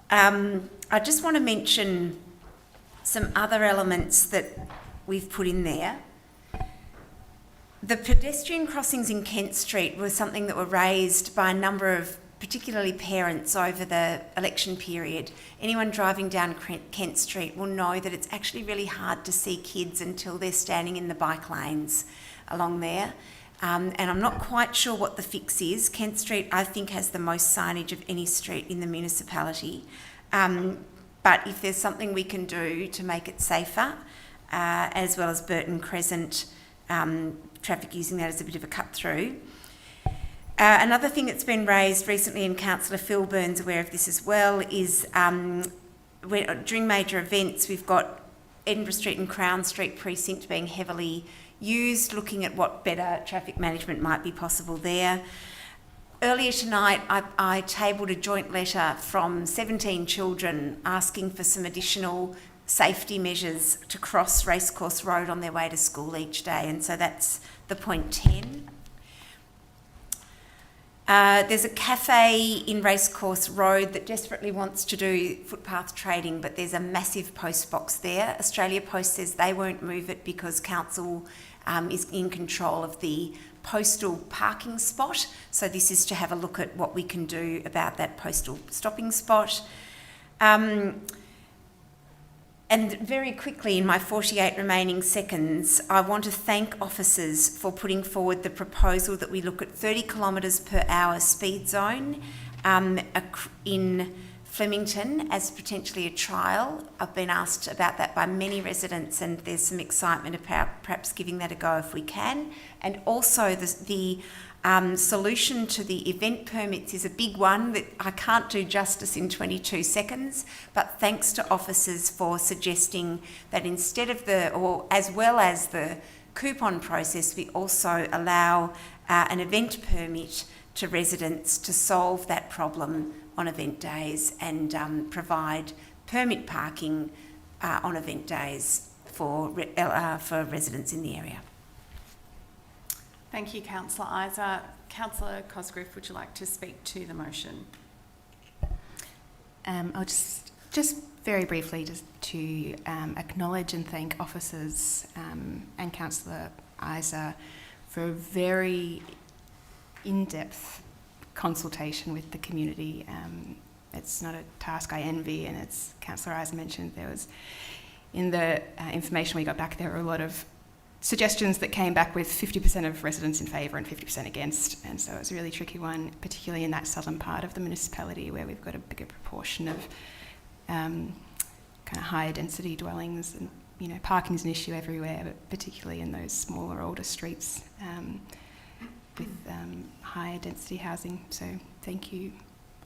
I just want to mention some other elements that we've put in there. The pedestrian crossings in Kent Street was something that were raised by a number of particularly parents over the election period. Anyone driving down Kent Street will know that it's actually really hard to see kids until they're standing in the bike lanes along there. And I'm not quite sure what the fix is. Kent Street, I think, has the most signage of any street in the municipality. But if there's something we can do to make it safer, as well as Burton Crescent, traffic using that as a bit of a cut through. Another thing that's been raised recently, and Councillor Phil Byrne's aware of this as well, is during major events we've got Edinburgh Street and Crown Street precinct being heavily used, looking at what better traffic management might be possible there. Earlier tonight, I tabled a joint letter from 17 children asking for some additional safety measures to cross Racecourse Road on their way to school each day, and so that's the point 10. There's a cafe in Racecourse Road that desperately wants to do footpath trading, but there's a massive post box there. Australia Post says they won't move it because council is in control of the postal parking spot. So this is to have a look at what we can do about that postal stopping spot. And very quickly, in my 48 remaining seconds, I want to thank officers for putting forward the proposal that we look at 30 kilometres per hour speed zone in Flemington as potentially a trial. I've been asked about that by many residents, and there's some excitement about perhaps giving that a go if we can. And also the solution to the event permits is a big one that I can't do justice in 22 seconds, but thanks to officers for suggesting that instead of as well as the coupon process, we also allow an event permit to residents to solve that problem on event days, and provide permit parking on event days for residents in the area. Thank you, Councillor Isa. Councillor Cosgrove, would you like to speak to the motion? I'll just very briefly to acknowledge and thank officers and Councillor Isa for a very in-depth consultation with the community. It's not a task I envy, and as Councillor Isa mentioned, there was, in the information we got back, there were a lot of suggestions that came back with 50% of residents in favour and 50% against, and so it was a really tricky one, particularly in that southern part of the municipality where we've got a bigger proportion of kind of higher density dwellings parking is an issue everywhere, but particularly in those smaller, older streets with higher density housing. So thank you,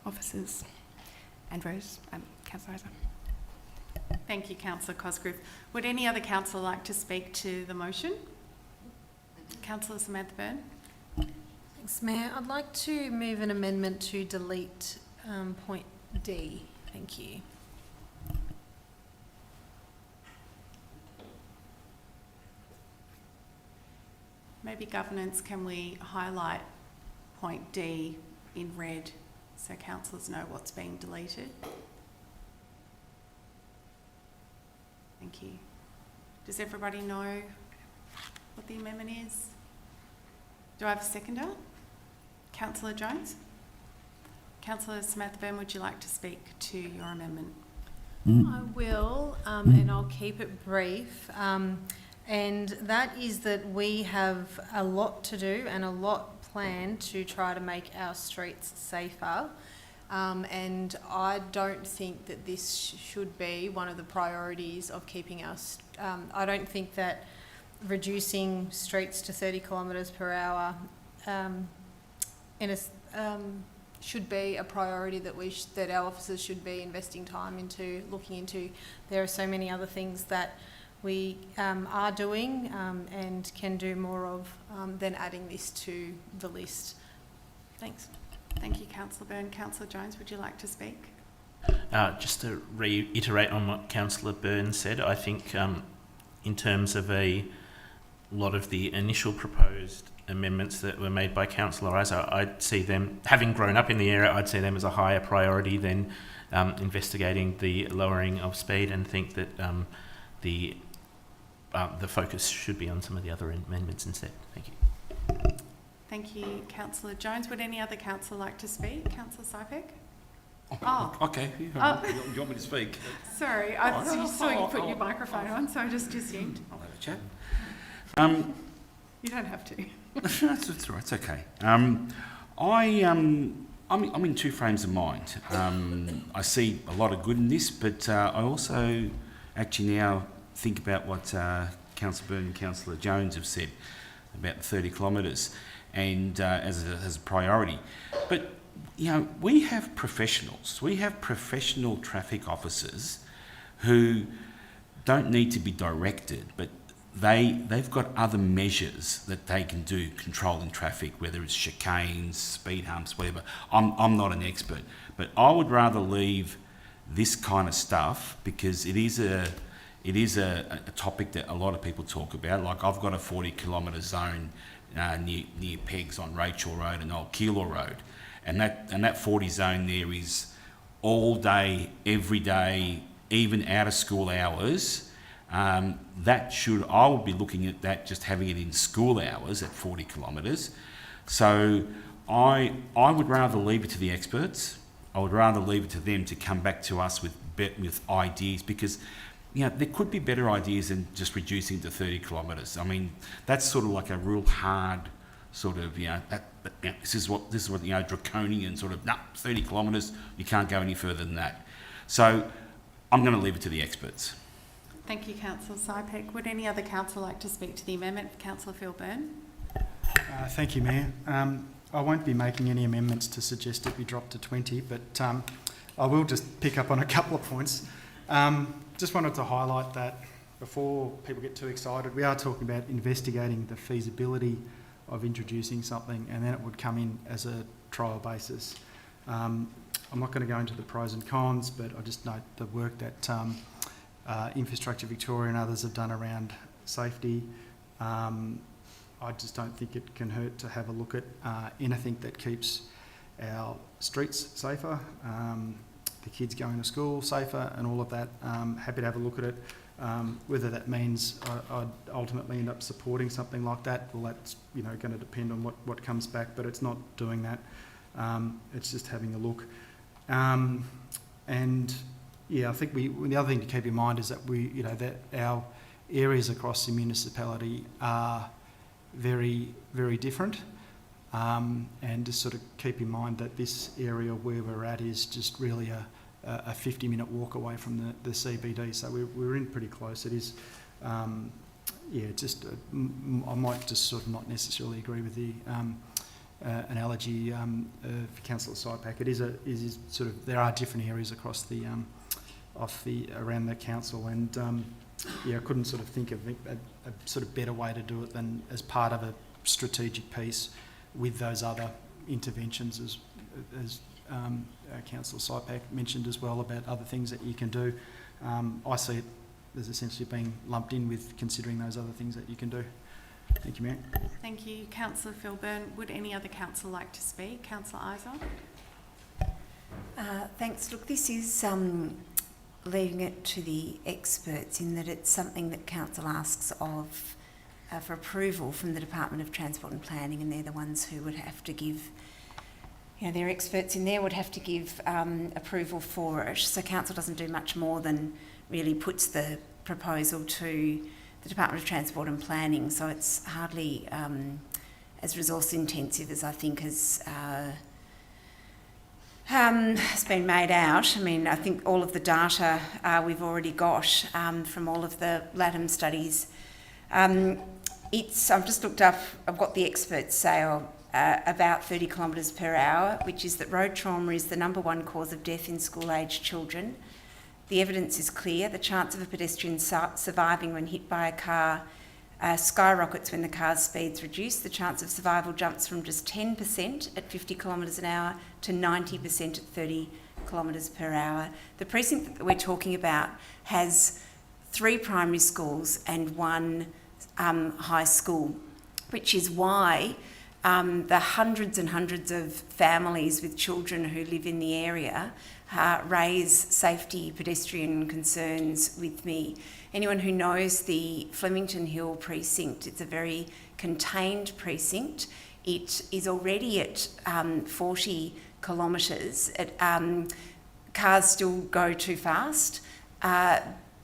officers and Rose, Councillor Isa. Thank you, Councillor Cosgrove. Would any other councillor like to speak to the motion? Councillor Samantha Byrne. Thanks, Mayor. I'd like to move an amendment to delete point D. Thank you. Maybe governance, can we highlight point D in red so councillors know what's being deleted? Thank you. Does everybody know what the amendment is? Do I have a seconder? Councillor Jones? Councillor Samantha Byrne, would you like to speak to your amendment? I will, and I'll keep it brief. And that is that we have a lot to do and a lot planned to try to make our streets safer. And I don't think that this should be one of the priorities of keeping us. I don't think that reducing streets to 30 kilometres per hour should be a priority that that our officers should be investing time into, looking into. There are so many other things that we are doing and can do more of than adding this to the list. Thanks. Thank you, Councillor Byrne. Councillor Jones, would you like to speak? Just to reiterate on what Councillor Byrne said, I think in terms of a lot of the initial proposed amendments that were made by Councillor Isa, I'd see them, having grown up in the area, I'd see them as a higher priority than investigating the lowering of speed, and think that the focus should be on some of the other amendments instead. Thank you. Thank you, Councillor Jones. Would any other councillor like to speak? Councillor Sypek? Okay. You want me to speak? Sorry, I saw you put your microphone on, so I just assumed. I'll have a chat. You don't have to. That's all right. It's okay. I'm in two frames of mind. I see a lot of good in this, but I also actually now think about what Councillor Byrne and Councillor Jones have said about the 30 kilometres and as a priority. But we have professionals. We have professional traffic officers who don't need to be directed, but they've got other measures that they can do controlling traffic, whether it's chicanes, speed humps, whatever. I'm not an expert, but I would rather leave this kind of stuff because it is a topic that a lot of people talk about. Like I've got a 40 kilometre zone near Peggs on Rachel Road and Old Keilor Road, and that 40 zone there is all day, every day, even out of school hours. I would be looking at that, just having it in school hours at 40 kilometres. So I would rather leave it to the experts. I would rather leave it to them to come back to us with ideas, because there could be better ideas than just reducing to 30 kilometres. I mean, that's sort of like a real hard sort of, this is what draconian sort of, 30 kilometres, you can't go any further than that. So I'm going to leave it to the experts. Thank you, Councillor Sypek. Would any other councillor like to speak to the amendment? Councillor Phil Byrne. Thank you, Mayor. I won't be making any amendments to suggest it be dropped to 20, but I will just pick up on a couple of points. Just wanted to highlight that before people get too excited, we are talking about investigating the feasibility of introducing something, and then it would come in as a trial basis. I'm not going to go into the pros and cons, but I just note the work that Infrastructure Victoria and others have done around safety. I just don't think it can hurt to have a look at anything that keeps our streets safer, the kids going to school safer and all of that. Happy to have a look at it. Whether that means I'd ultimately end up supporting something like that, well, that's going to depend on what comes back, but it's not doing that. It's just having a look. And yeah, I think the other thing to keep in mind is that that our areas across the municipality are very, very different. And just sort of keep in mind that this area where we're at is just really a 50-minute walk away from the CBD. So we're in pretty close. It is I might just sort of not necessarily agree with the analogy for Councillor Sypack. It is sort of, there are different areas across around the council, and I couldn't sort of think of a sort of better way to do it than as part of a strategic piece with those other interventions, as Councillor Sypack mentioned as well, about other things that you can do. I see it as essentially being lumped in with considering those other things that you can do. Thank you, Mayor. Thank you, Councillor Philburn. Would any other councillor like to speak? Councillor Isa? Thanks. Look, this is leaving it to the experts, in that it's something that council asks of for approval from the Department of Transport and Planning, and they're the ones who would have to give, their experts in there would have to give approval for it. So council doesn't do much more than really puts the proposal to the Department of Transport and Planning, so it's hardly as resource intensive as I think has been made out. I mean, I think all of the data we've already got from all of the LATAM studies. I've just looked up, I've got the experts say about 30 kilometres per hour, which is that road trauma is the #1 cause of death in school-aged children. The evidence is clear. The chance of a pedestrian surviving when hit by a car skyrockets when the car's speed's reduced. The chance of survival jumps from just 10% at 50 kilometres an hour to 90% at 30 kilometres per hour. The precinct that we're talking about has 3 primary schools and 1 high school, which is why the hundreds and hundreds of families with children who live in the area raise safety pedestrian concerns with me. Anyone who knows the Flemington Hill precinct, it's a very contained precinct. It is already at 40 kilometres. Cars still go too fast.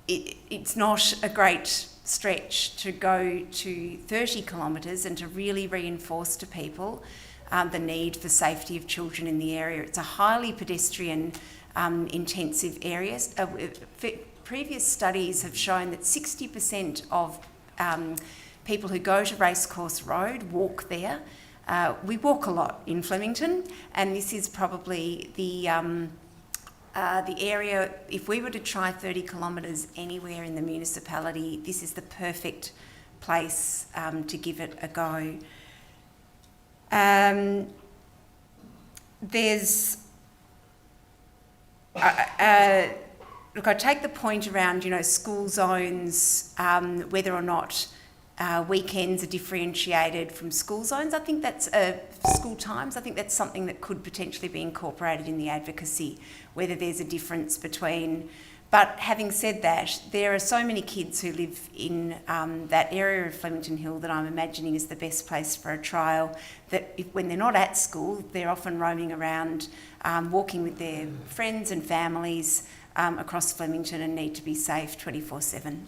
It's not a great stretch to go to 30 kilometres and to really reinforce to people the need for safety of children in the area. It's a highly pedestrian intensive area. Previous studies have shown that 60% of people who go to Racecourse Road walk there. We walk a lot in Flemington, and this is probably the area. If we were to try 30 kilometres anywhere in the municipality, this is the perfect place to give it a go. Look, I take the point around, school zones, whether or not weekends are differentiated from school zones. I think that's school times. I think that's something that could potentially be incorporated in the advocacy, whether there's a difference between. But having said that, there are so many kids who live in that area of Flemington Hill that I'm imagining is the best place for a trial, that when they're not at school, they're often roaming around, walking with their friends and families across Flemington, and need to be safe 24/7.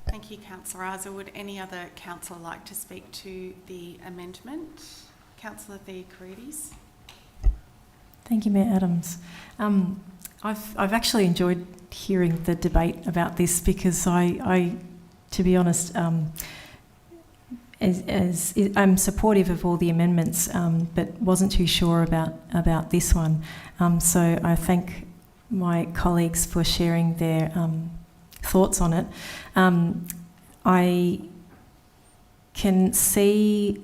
Thank you, Councillor Isa. Would any other councillor like to speak to the amendment? Councillor Theocharides. Thank you, Mayor Adams. I've actually enjoyed hearing the debate about this, because I to be honest, as I'm supportive of all the amendments, but wasn't too sure about this one. So I thank my colleagues for sharing their thoughts on it. I can see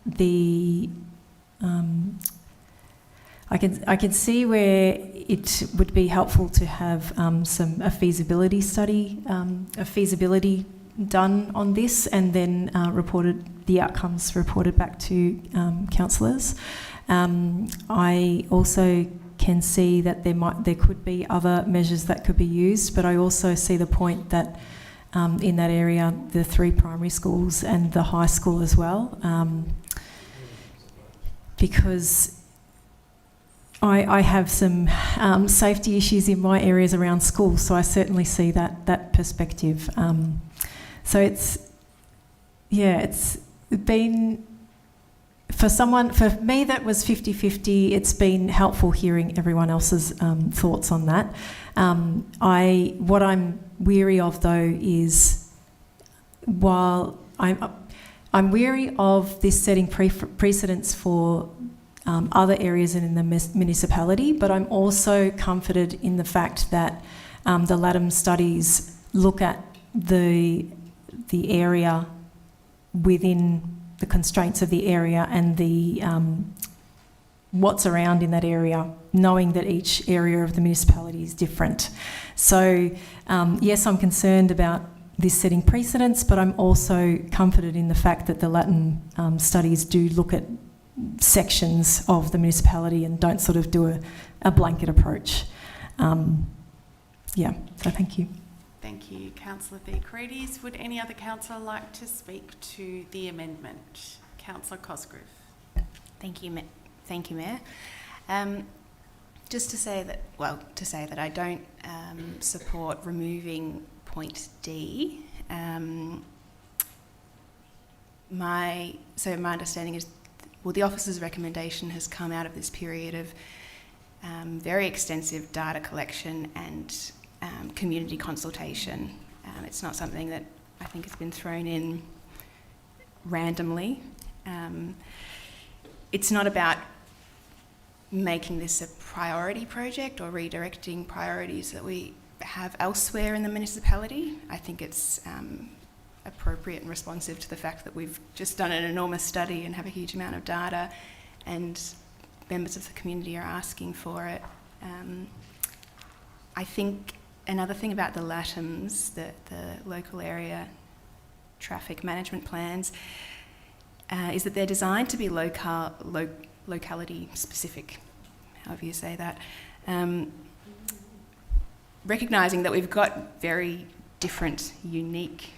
the I can see where it would be helpful to have a feasibility study, a feasibility done on this, and then the outcomes reported back to councillors. I also can see that there could be other measures that could be used, but I also see the point that in that area, the 3 primary schools and the high school as well, because I have some safety issues in my areas around schools, so I certainly see that perspective. So it's been, for me that was 50-50, it's been helpful hearing everyone else's thoughts on that. What I'm weary of though is while I'm wary of this setting precedents for other areas in the municipality, but I'm also comforted in the fact that the LATAM studies look at the area within the constraints of the area and the what's around in that area, knowing that each area of the municipality is different. So yes, I'm concerned about this setting precedents, but I'm also comforted in the fact that the LATAM studies do look at sections of the municipality and don't sort of do a blanket approach. Yeah, so thank you. Thank you, Councillor Theocrides. Would any other councillor like to speak to the amendment? Councillor Cosgrove. Thank you, Mayor. Just to say that I don't support removing point D. My understanding is, the officer's recommendation has come out of this period of very extensive data collection and community consultation. It's not something that I think has been thrown in randomly. It's not about making this a priority project or redirecting priorities that we have elsewhere in the municipality. I think it's appropriate and responsive to the fact that we've just done an enormous study and have a huge amount of data, and members of the community are asking for it. I think another thing about the LATAMs, the local area traffic management plans, is that they're designed to be locality specific, however you say that. Recognising that we've got very different, unique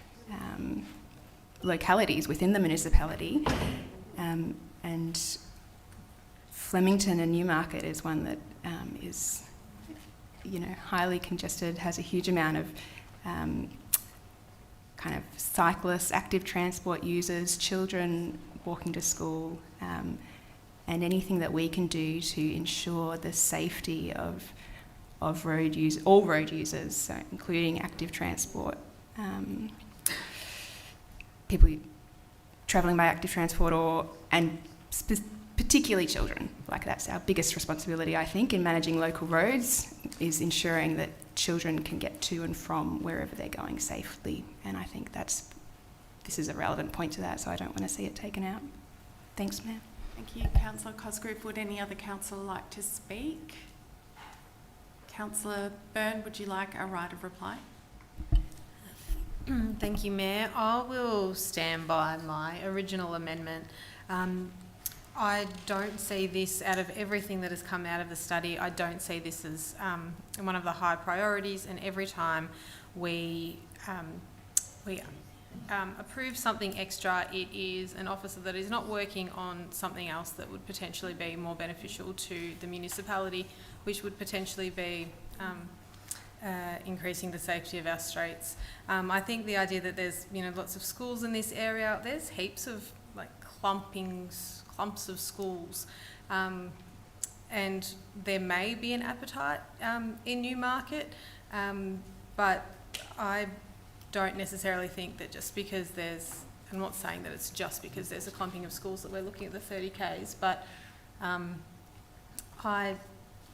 localities within the municipality, and Flemington and Newmarket is one that is, highly congested, has a huge amount of kind of cyclists, active transport users, children walking to school, and anything that we can do to ensure the safety of all road users, so including active transport, people travelling by active transport, and particularly children. Like, that's our biggest responsibility, I think, in managing local roads, is ensuring that children can get to and from wherever they're going safely. And I think this is a relevant point to that, so I don't want to see it taken out. Thanks, Mayor. Thank you, Councillor Cosgrove. Would any other councillor like to speak? Councillor Byrne, would you like a right of reply? Thank you, Mayor. I will stand by my original amendment. I don't see this, out of everything that has come out of the study, I don't see this as one of the high priorities, and every time we approve something extra, it is an officer that is not working on something else that would potentially be more beneficial to the municipality, which would potentially be increasing the safety of our streets. I think the idea that there's lots of schools in this area, there's heaps of clumps of schools, and there may be an appetite in Newmarket, but I don't necessarily think that just because I'm not saying that it's just because there's a clumping of schools that we're looking at the 30Ks, but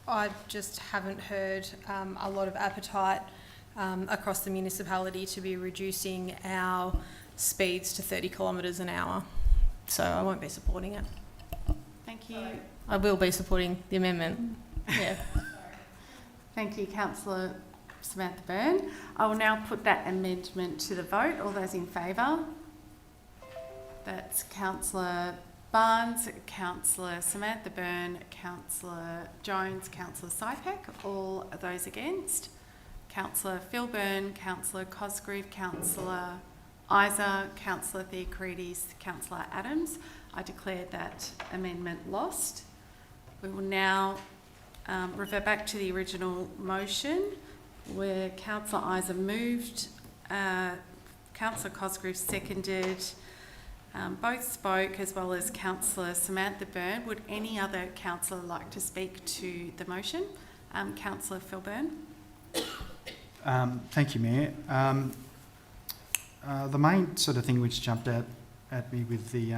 I just haven't heard a lot of appetite across the municipality to be reducing our speeds to 30 kilometres an hour. So I won't be supporting it. Thank you. I will be supporting the amendment. Yeah. Thank you, Councillor Samantha Byrne. I will now put that amendment to the vote. All those in favour? That's Councillor Barnes, Councillor Samantha Byrne, Councillor Jones, Councillor Sypek. All of those against? Councillor Phil Byrne, Councillor Cosgrove, Councillor Isa, Councillor Theocrides, Councillor Adams. I declare that amendment lost. We will now revert back to the original motion where Councillor Isa moved, Councillor Cosgrove seconded, both spoke, as well as Councillor Samantha Byrne. Would any other councillor like to speak to the motion? Councillor Phil Byrne. Thank you, Mayor. The main sort of thing which jumped out at me with the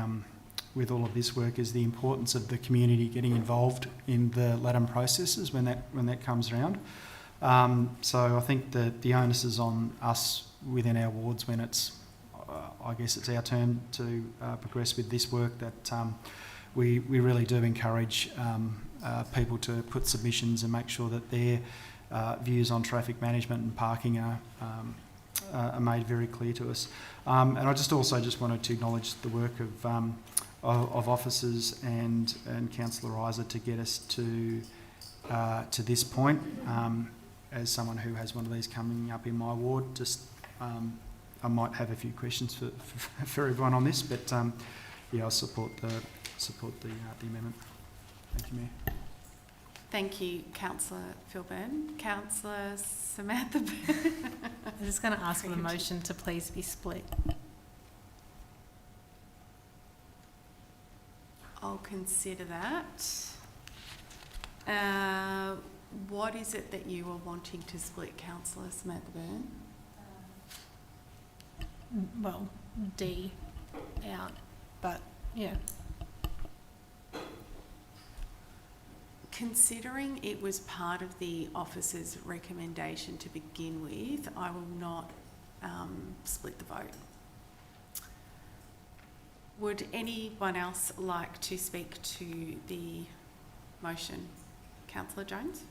with all of this work is the importance of the community getting involved in the LATAM processes when that comes around. So I think that the onus is on us within our wards when it's, I guess it's our turn to progress with this work, that we really do encourage people to put submissions and make sure that their views on traffic management and parking are made very clear to us. And I just wanted to acknowledge the work of officers and Councillor Isa to get us to this point. As someone who has one of these coming up in my ward, I might have a few questions for everyone on this, but yeah, I support the amendment. Thank you, Mayor. Thank you, Councillor Phil Byrne. Councillor Samantha Byrne. I'm just going to ask for the motion to please be split. I'll consider that. What is it that you are wanting to split, Councillor Samantha Byrne? Well, D out, but yeah. Considering it was part of the officer's recommendation to begin with, I will not split the vote. Would anyone else like to speak to the motion? Councillor Jones?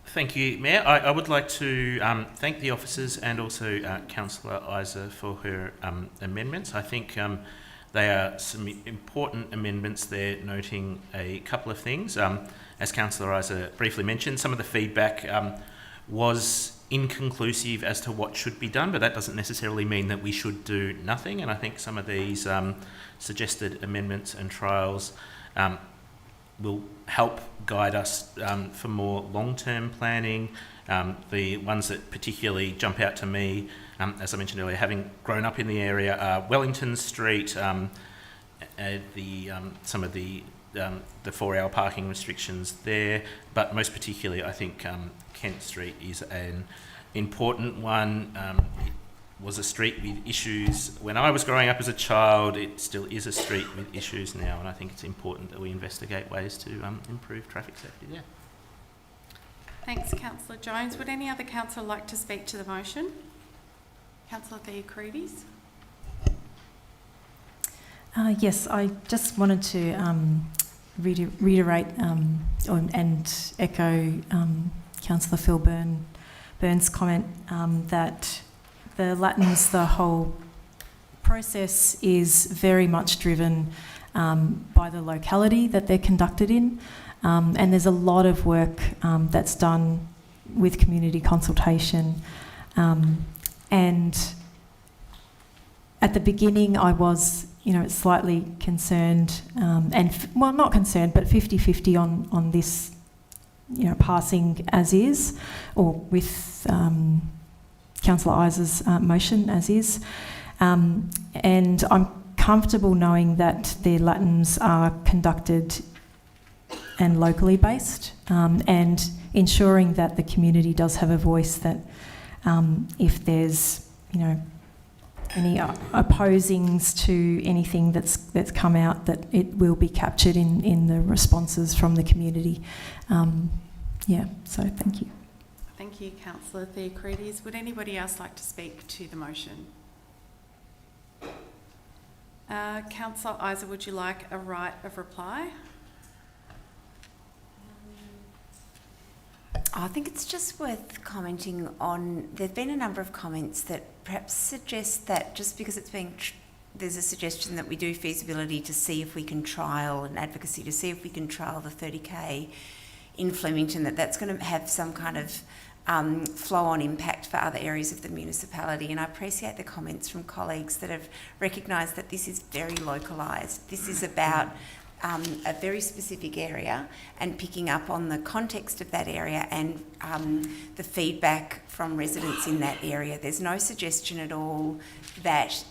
Thank you, Mayor. I would like to thank the officers and also Councillor Isa for her amendments. I think they are some important amendments there, noting a couple of things. As Councillor Isa briefly mentioned, some of the feedback was inconclusive as to what should be done, but that doesn't necessarily mean that we should do nothing. And I think some of these suggested amendments and trials will help guide us for more long-term planning. The ones that particularly jump out to me, as I mentioned earlier, having grown up in the area, are Wellington Street, some of the 4-hour parking restrictions there, but most particularly I think Kent Street is an important one. It was a street with issues when I was growing up as a child. It still is a street with issues now, and I think it's important that we investigate ways to improve traffic safety there. Thanks, Councillor Jones. Would any other councillor like to speak to the motion? Councillor Theocrides? Yes, I just wanted to reiterate and echo Councillor Phil Byrne's comment that the LATAMs, the whole process is very much driven by the locality that they're conducted in, and there's a lot of work that's done with community consultation. And at the beginning I was, slightly concerned, not concerned, but 50-50 on this, passing as is, or with Councillor Isa's motion as is. And I'm comfortable knowing that the LATAMs are conducted and locally based, and ensuring that the community does have a voice, that if there's, any opposings to anything that's come out, that it will be captured in the responses from the community. So thank you. Thank you, Councillor Theocrides. Would anybody else like to speak to the motion? Councillor Isa, would you like a right of reply? I think it's just worth commenting on, there've been a number of comments that perhaps suggest that just because it's being, there's a suggestion that we do feasibility to see if we can trial, and advocacy to see if we can trial the 30k in Flemington, that's going to have some kind of flow-on impact for other areas of the municipality. And I appreciate the comments from colleagues that have recognised that this is very localised. This is about a very specific area and picking up on the context of that area and the feedback from residents in that area. There's no suggestion at all that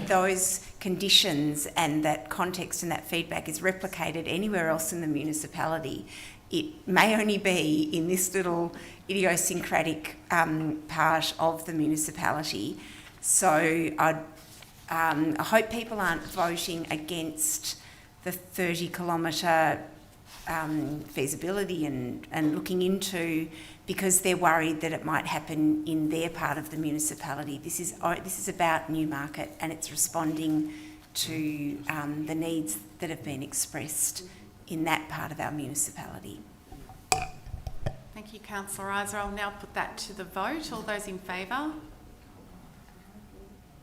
those conditions and that context and that feedback is replicated anywhere else in the municipality. it may only be in this little idiosyncratic part of the municipality. So I hope people aren't voting against the 30-kilometre feasibility and looking into, because they're worried that it might happen in their part of the municipality. This is about Newmarket, and it's responding to the needs that have been expressed in that part of our municipality. Thank you, Councillor Isa. I'll now put that to the vote. All those in favour?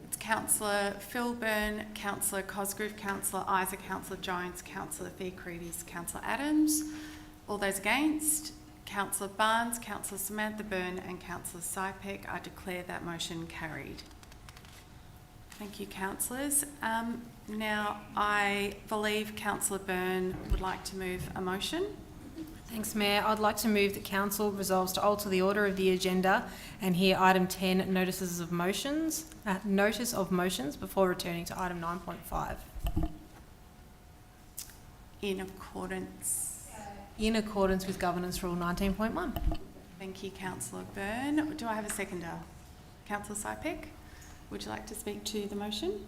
It's Councillor Philburn, Councillor Cosgrove, Councillor Isa, Councillor Jones, Councillor Theocrides, Councillor Adams. All those against? Councillor Barnes, Councillor Samantha Byrne and Councillor Sypek. I declare that motion carried. Thank you, councillors. Now, I believe Councillor Byrne would like to move a motion. Thanks, Mayor. I'd like to move that Council resolves to alter the order of the agenda and hear item 10, notice of motions before returning to item 9.5. In accordance with Governance Rule 19.1. Thank you, Councillor Byrne. Do I have a seconder? Councillor Sypek, would you like to speak to the motion?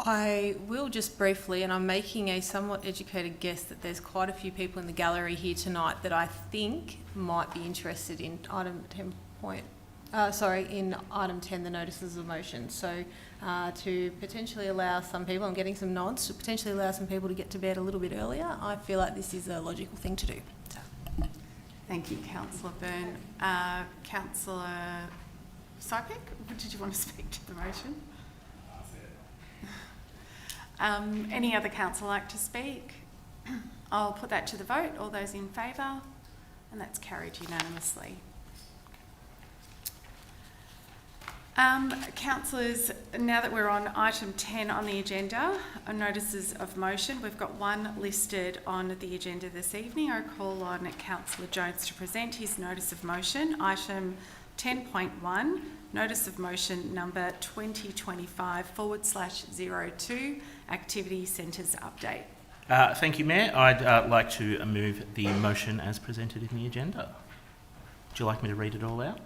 I will just briefly, and I'm making a somewhat educated guess that there's quite a few people in the gallery here tonight that I think might be interested in item 10, the notices of motion. So to potentially allow some people, I'm getting some nods, to potentially allow some people to get to bed a little bit earlier, I feel like this is a logical thing to do. So. Thank you, Councillor Byrne. Councillor Sypek, did you want to speak to the motion? Any other council like to speak? I'll put that to the vote. All those in favour? And that's carried unanimously. Councillors, now that we're on item 10 on the agenda, notices of motion, we've got one listed on the agenda this evening. I call on Councillor Jones to present his notice of motion, item 10.1, notice of motion number 2025/02, Activity Centres Update. Thank you, Mayor. I'd like to move the motion as presented in the agenda. Would you like me to read it all out?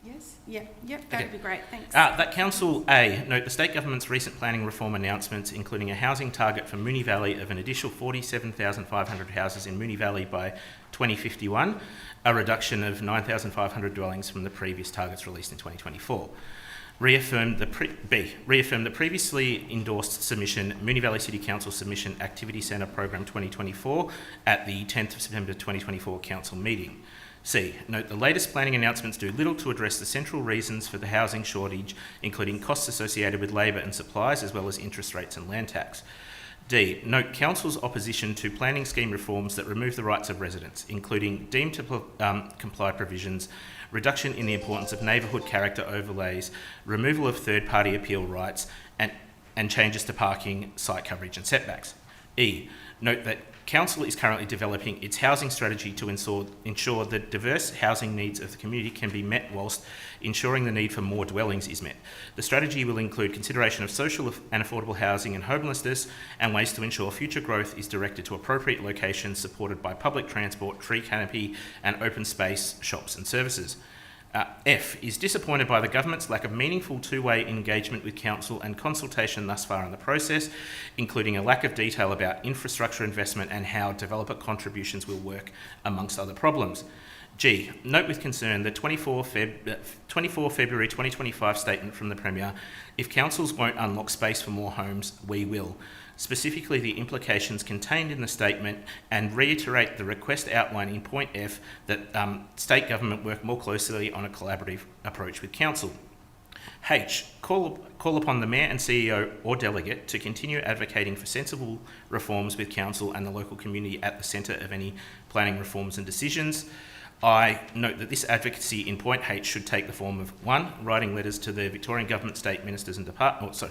Yes? Yep, that'd be great, thanks. That Council A, note the State Government's recent planning reform announcements, including a housing target for Moonee Valley of an additional 47,500 houses in Moonee Valley by 2051, a reduction of 9,500 dwellings from the previous targets released in 2024. Reaffirmed the previously endorsed submission, Moonee Valley City Council Submission Activity Centre Program 2024 at the 10th of September 2024 Council meeting. C, note the latest planning announcements do little to address the central reasons for the housing shortage, including costs associated with labour and supplies, as well as interest rates and land tax. D, note Council's opposition to planning scheme reforms that remove the rights of residents, including deemed to comply provisions, reduction in the importance of neighbourhood character overlays, removal of third-party appeal rights, and changes to parking, site coverage and setbacks. E, note that Council is currently developing its housing strategy to ensure that diverse housing needs of the community can be met whilst ensuring the need for more dwellings is met. The strategy will include consideration of social and affordable housing and homelessness, and ways to ensure future growth is directed to appropriate locations supported by public transport, tree canopy and open space, shops and services. F, is disappointed by the government's lack of meaningful two-way engagement with Council and consultation thus far in the process, including a lack of detail about infrastructure investment and how developer contributions will work, amongst other problems. G, note with concern the 24 February 2025 statement from the Premier, if councils won't unlock space for more homes, we will. Specifically the implications contained in the statement, and reiterate the request outlined in point F that state government work more closely on a collaborative approach with council. H, call upon the Mayor and CEO or Delegate to continue advocating for sensible reforms with council and the local community at the centre of any planning reforms and decisions. I note that this advocacy in point H should take the form of 1, writing letters to the Victorian Government, state ministers and departments.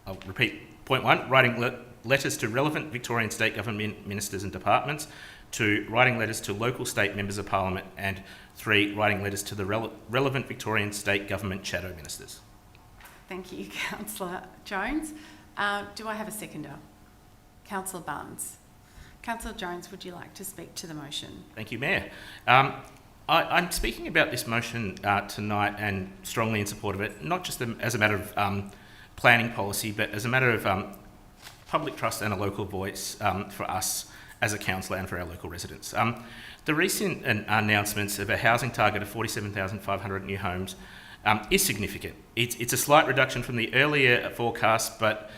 I'll repeat. Point 1, writing letters to relevant Victorian state government ministers and departments. 2, writing letters to local state members of parliament. And 3, writing letters to the relevant Victorian state government shadow ministers. Thank you, Councillor Jones. Do I have a seconder? Councillor Barnes. Councillor Jones, would you like to speak to the motion? Thank you, Mayor. I'm speaking about this motion tonight and strongly in support of it, not just as a matter of planning policy, but as a matter of public trust and a local voice for us as a council and for our local residents. The recent announcements of a housing target of 47,500 new homes is significant. It's a slight reduction from the earlier forecast, but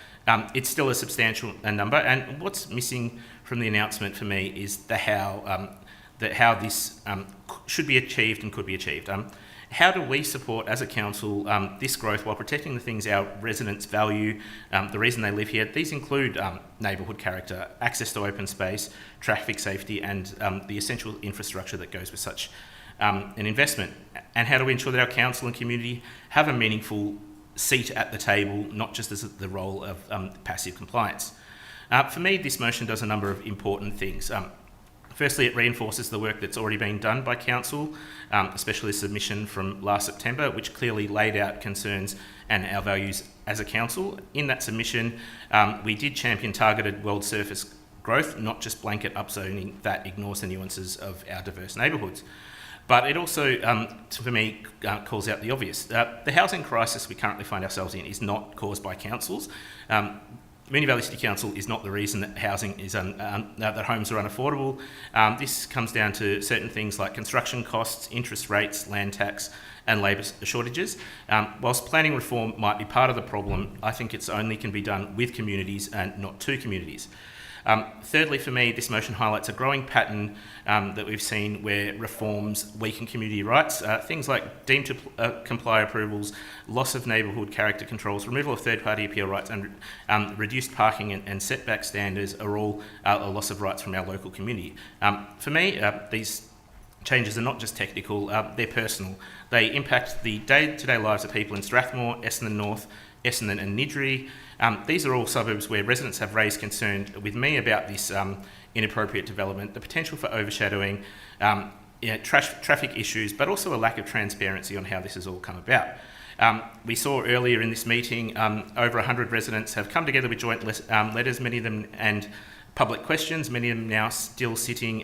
it's still a substantial number. And what's missing from the announcement for me is the how this should be achieved and could be achieved. How do we support, as a council, this growth while protecting the things our residents value, the reason they live here? These include neighbourhood character, access to open space, traffic safety, and the essential infrastructure that goes with such an investment. And how do we ensure that our council and community have a meaningful seat at the table, not just as the role of passive compliance? For me, this motion does a number of important things. Firstly, it reinforces the work that's already been done by Council, especially the submission from last September, which clearly laid out concerns and our values as a council. In that submission, we did champion targeted world surface growth, not just blanket upzoning that ignores the nuances of our diverse neighbourhoods. But it also, for me, calls out the obvious. The housing crisis we currently find ourselves in is not caused by councils. Moonee Valley City Council is not the reason that housing is that homes are unaffordable. This comes down to certain things like construction costs, interest rates, land tax, and labour shortages. Whilst planning reform might be part of the problem, I think it's only can be done with communities and not to communities. Thirdly, for me, this motion highlights a growing pattern that we've seen where reforms weaken community rights. Things like deemed to comply approvals, loss of neighbourhood character controls, removal of third-party appeal rights, and reduced parking and setback standards are all a loss of rights from our local community. For me, these changes are not just technical, they're personal. They impact the day-to-day lives of people in Strathmore, Essendon North, Essendon and Niddrie. These are all suburbs where residents have raised concern with me about this inappropriate development, the potential for overshadowing, traffic issues, but also a lack of transparency on how this has all come about. We saw earlier in this meeting over 100 residents have come together with joint letters, many of them, and public questions, many of them now still sitting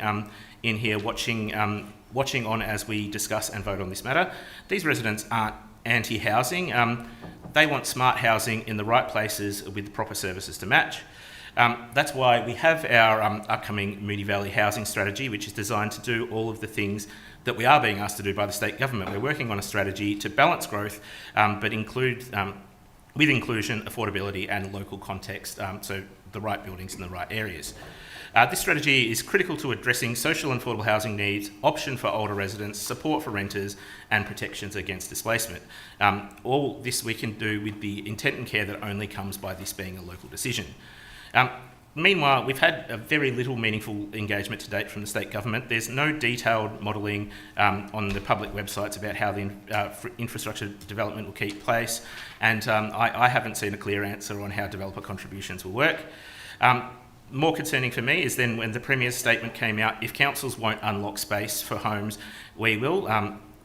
in here watching on as we discuss and vote on this matter. These residents aren't anti-housing. They want smart housing in the right places with the proper services to match. That's why we have our upcoming Moonee Valley Housing Strategy, which is designed to do all of the things that we are being asked to do by the state government. We're working on a strategy to balance growth, but include with inclusion, affordability and local context, so the right buildings in the right areas. This strategy is critical to addressing social and affordable housing needs, option for older residents, support for renters, and protections against displacement. All this we can do with the intent and care that only comes by this being a local decision. Meanwhile, we've had a very little meaningful engagement to date from the state government. There's no detailed modelling on the public websites about how the infrastructure development will keep place, and I haven't seen a clear answer on how developer contributions will work. More concerning for me is then when the Premier's statement came out, if councils won't unlock space for homes, we will.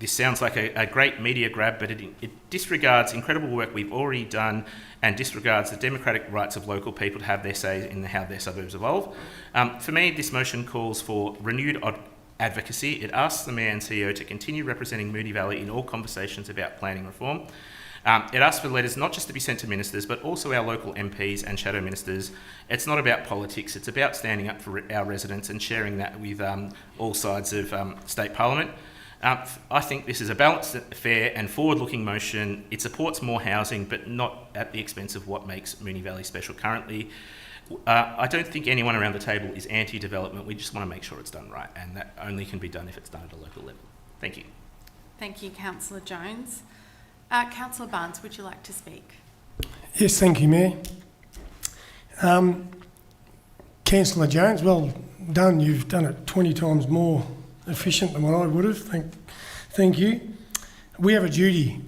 This sounds like a great media grab, but it disregards incredible work we've already done and disregards the democratic rights of local people to have their say in how their suburbs evolve. For me, this motion calls for renewed advocacy. It asks the Mayor and CEO to continue representing Moonee Valley in all conversations about planning reform. It asks for letters not just to be sent to ministers, but also our local MPs and shadow ministers. It's not about politics, it's about standing up for our residents and sharing that with all sides of state parliament. I think this is a balanced, fair and forward-looking motion. It supports more housing, but not at the expense of what makes Moonee Valley special currently. I don't think anyone around the table is anti-development. We just want to make sure it's done right, and that only can be done if it's done at a local level. Thank you. Thank you, Councillor Jones. Councillor Barnes, would you like to speak? Yes, thank you, Mayor. Councillor Jones, well done. You've done it 20 times more efficient than what I would have. Thank you. We have a duty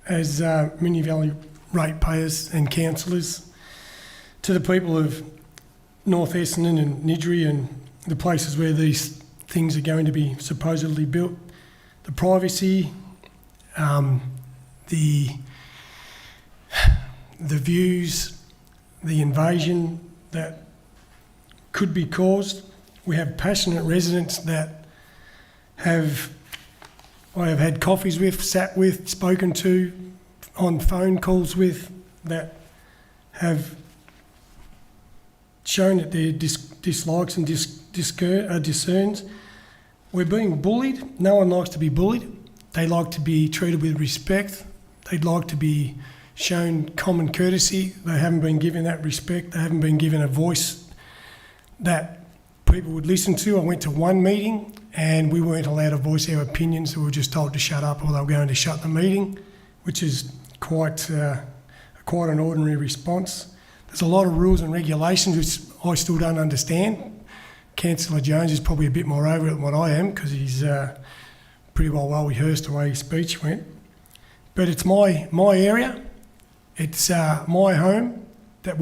as Moonee Valley ratepayers and councillors to the people of North Essendon and Niddrie and the places where these things are going to be supposedly built. The privacy, the views, the invasion that could be caused. We have passionate residents that I have had coffees with, sat with, spoken to, on phone calls with, that have shown that their dislikes and discerns. We're being bullied. No one likes to be bullied. They like to be treated with respect. They'd like to be shown common courtesy. They haven't been given that respect. They haven't been given a voice that people would listen to. I went to one meeting and we weren't allowed to voice our opinions. We were just told to shut up or they were going to shut the meeting, which is quite an ordinary response. There's a lot of rules and regulations which I still don't understand. Councillor Jones is probably a bit more over it than what I am because he's pretty well rehearsed the way his speech went. But it's my area, it's my home that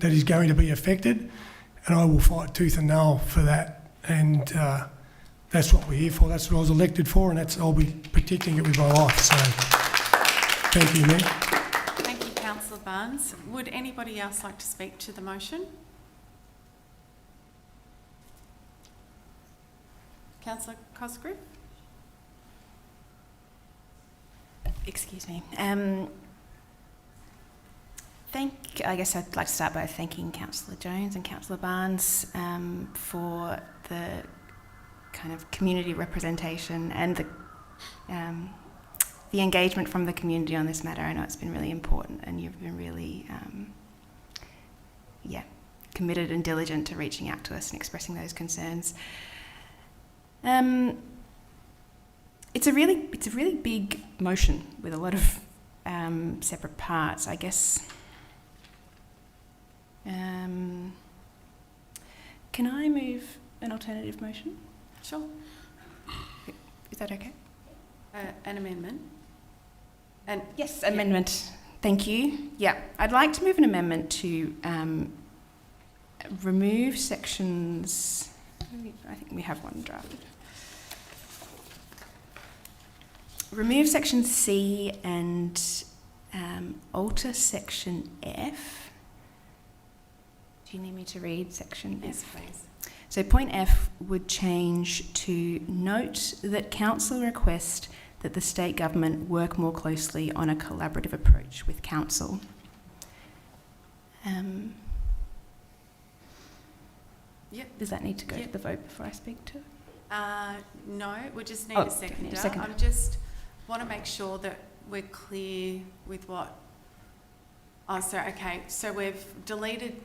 is going to be affected, and I will fight tooth and nail for that. And that's what we're here for. That's what I was elected for, and I'll be protecting it with my life. So, thank you, Mayor. Thank you, Councillor Barnes. Would anybody else like to speak to the motion? Councillor Cosgrove? Excuse me. I guess I'd like to start by thanking Councillor Jones and Councillor Barnes for the kind of community representation and the engagement from the community on this matter. I know it's been really important and you've been really committed and diligent to reaching out to us and expressing those concerns. It's a really big motion with a lot of separate parts, I guess. Can I move an alternative motion? Sure. Is that okay? An amendment? Yes, amendment. Thank you. Yeah, I'd like to move an amendment to remove sections. I think we have one drafted. Remove section C and alter section F. Do you need me to read section F? Yes, please. So point F would change to note that council request that the state government work more closely on a collaborative approach with council. Yep. Does that need to go to the vote before I speak to it? No, we just need a seconder. I just want to make sure that we're clear with what... Oh, sorry, okay. So we've deleted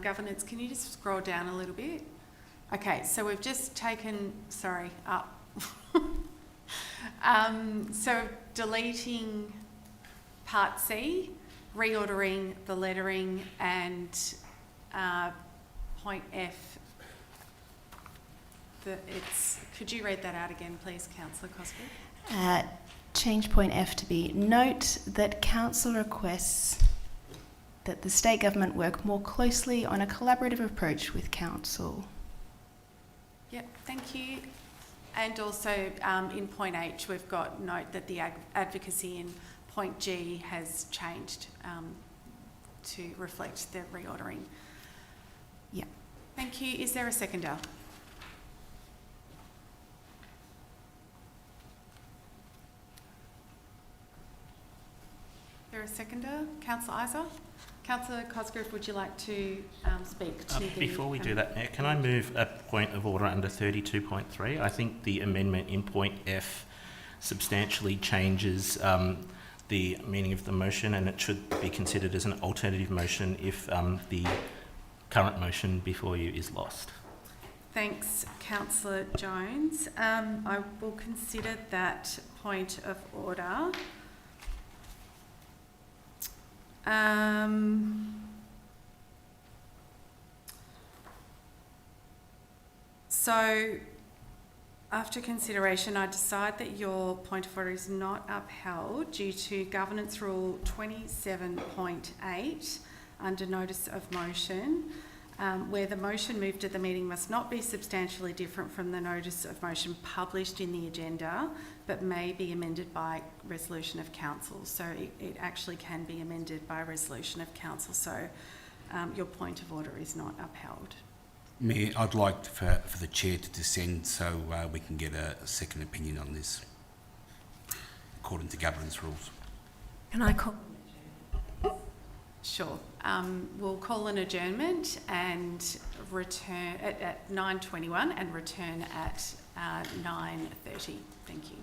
governance. Can you just scroll down a little bit? Okay, so we've just taken, up. So deleting part C, reordering the lettering, and point F. Could you read that out again, please, Councillor Cosgrove? Change point F to be note that council requests that the state government work more closely on a collaborative approach with council. Yep, thank you. And also in point H, we've got note that the advocacy in point G has changed to reflect the reordering. Yeah. Thank you. Is there a seconder? Is there a seconder? Councillor Isa? Councillor Cosgrove, would you like to speak to the... Before we do that, Mayor, can I move a point of order under 32.3? I think the amendment in point F substantially changes the meaning of the motion, and it should be considered as an alternative motion if the current motion before you is lost. Thanks, Councillor Jones. I will consider that point of order. So, after consideration, I decide that your point of order is not upheld due to Governance Rule 27.8 under Notice of Motion, where the motion moved at the meeting must not be substantially different from the Notice of Motion published in the agenda, but may be amended by resolution of council. So it actually can be amended by resolution of council. So your point of order is not upheld. Mayor, I'd like for the chair to descend so we can get a second opinion on this, according to governance rules. Can I call? Sure. We'll call an adjournment and return at 9:21 and return at 9:30. Thank you.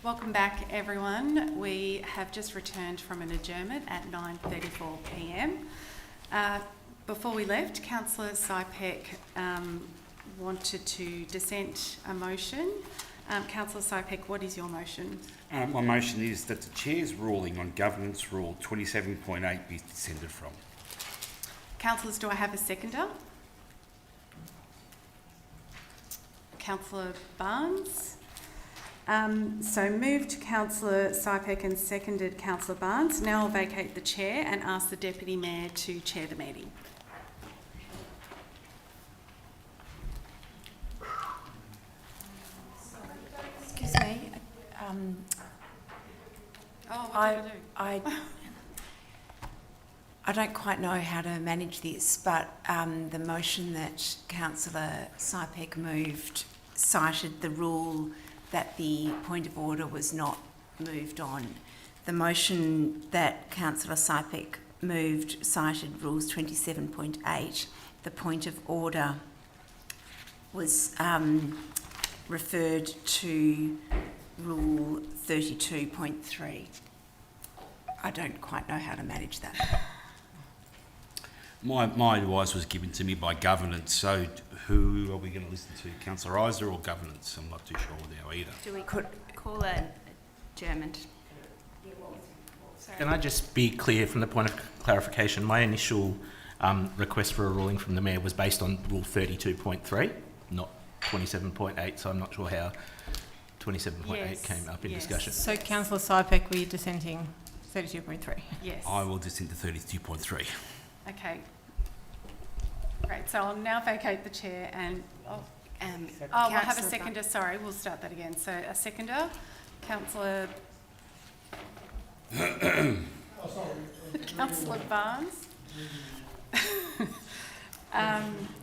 Welcome back, everyone. We have just returned from an adjournment at 9:34 p.m. Before we left, Councillor Sypek wanted to dissent a motion. Councillor Sypek, what is your motion? My motion is that the Chair's ruling on Governance Rule 27.8 be dissented from. Councillors, do I have a seconder? Councillor Barnes. So moved Councillor Sypek and seconded Councillor Barnes. Now I'll vacate the chair and ask the Deputy Mayor to chair the meeting. Excuse me. I don't quite know how to manage this, but the motion that Councillor Sypek moved cited the rule that the point of order was not moved on. The motion that Councillor Sypek moved cited rules 27.8. The point of order was referred to rule 32.3. I don't quite know how to manage that. My advice was given to me by governance, so who are we going to listen to, Councillor Isa or governance? I'm not too sure now either. Do we call an adjournment? Can I just be clear from the point of clarification? My initial request for a ruling from the Mayor was based on Rule 32.3, not 27.8, so I'm not sure how 27.8 came up in discussion. So, Councillor Sypek, were you dissenting 32.3? Yes. I will dissent to 32.3. Okay. Great. So I'll now vacate the chair and... we'll have a seconder. Sorry, we'll start that again. So a seconder, Councillor... Councillor Barnes.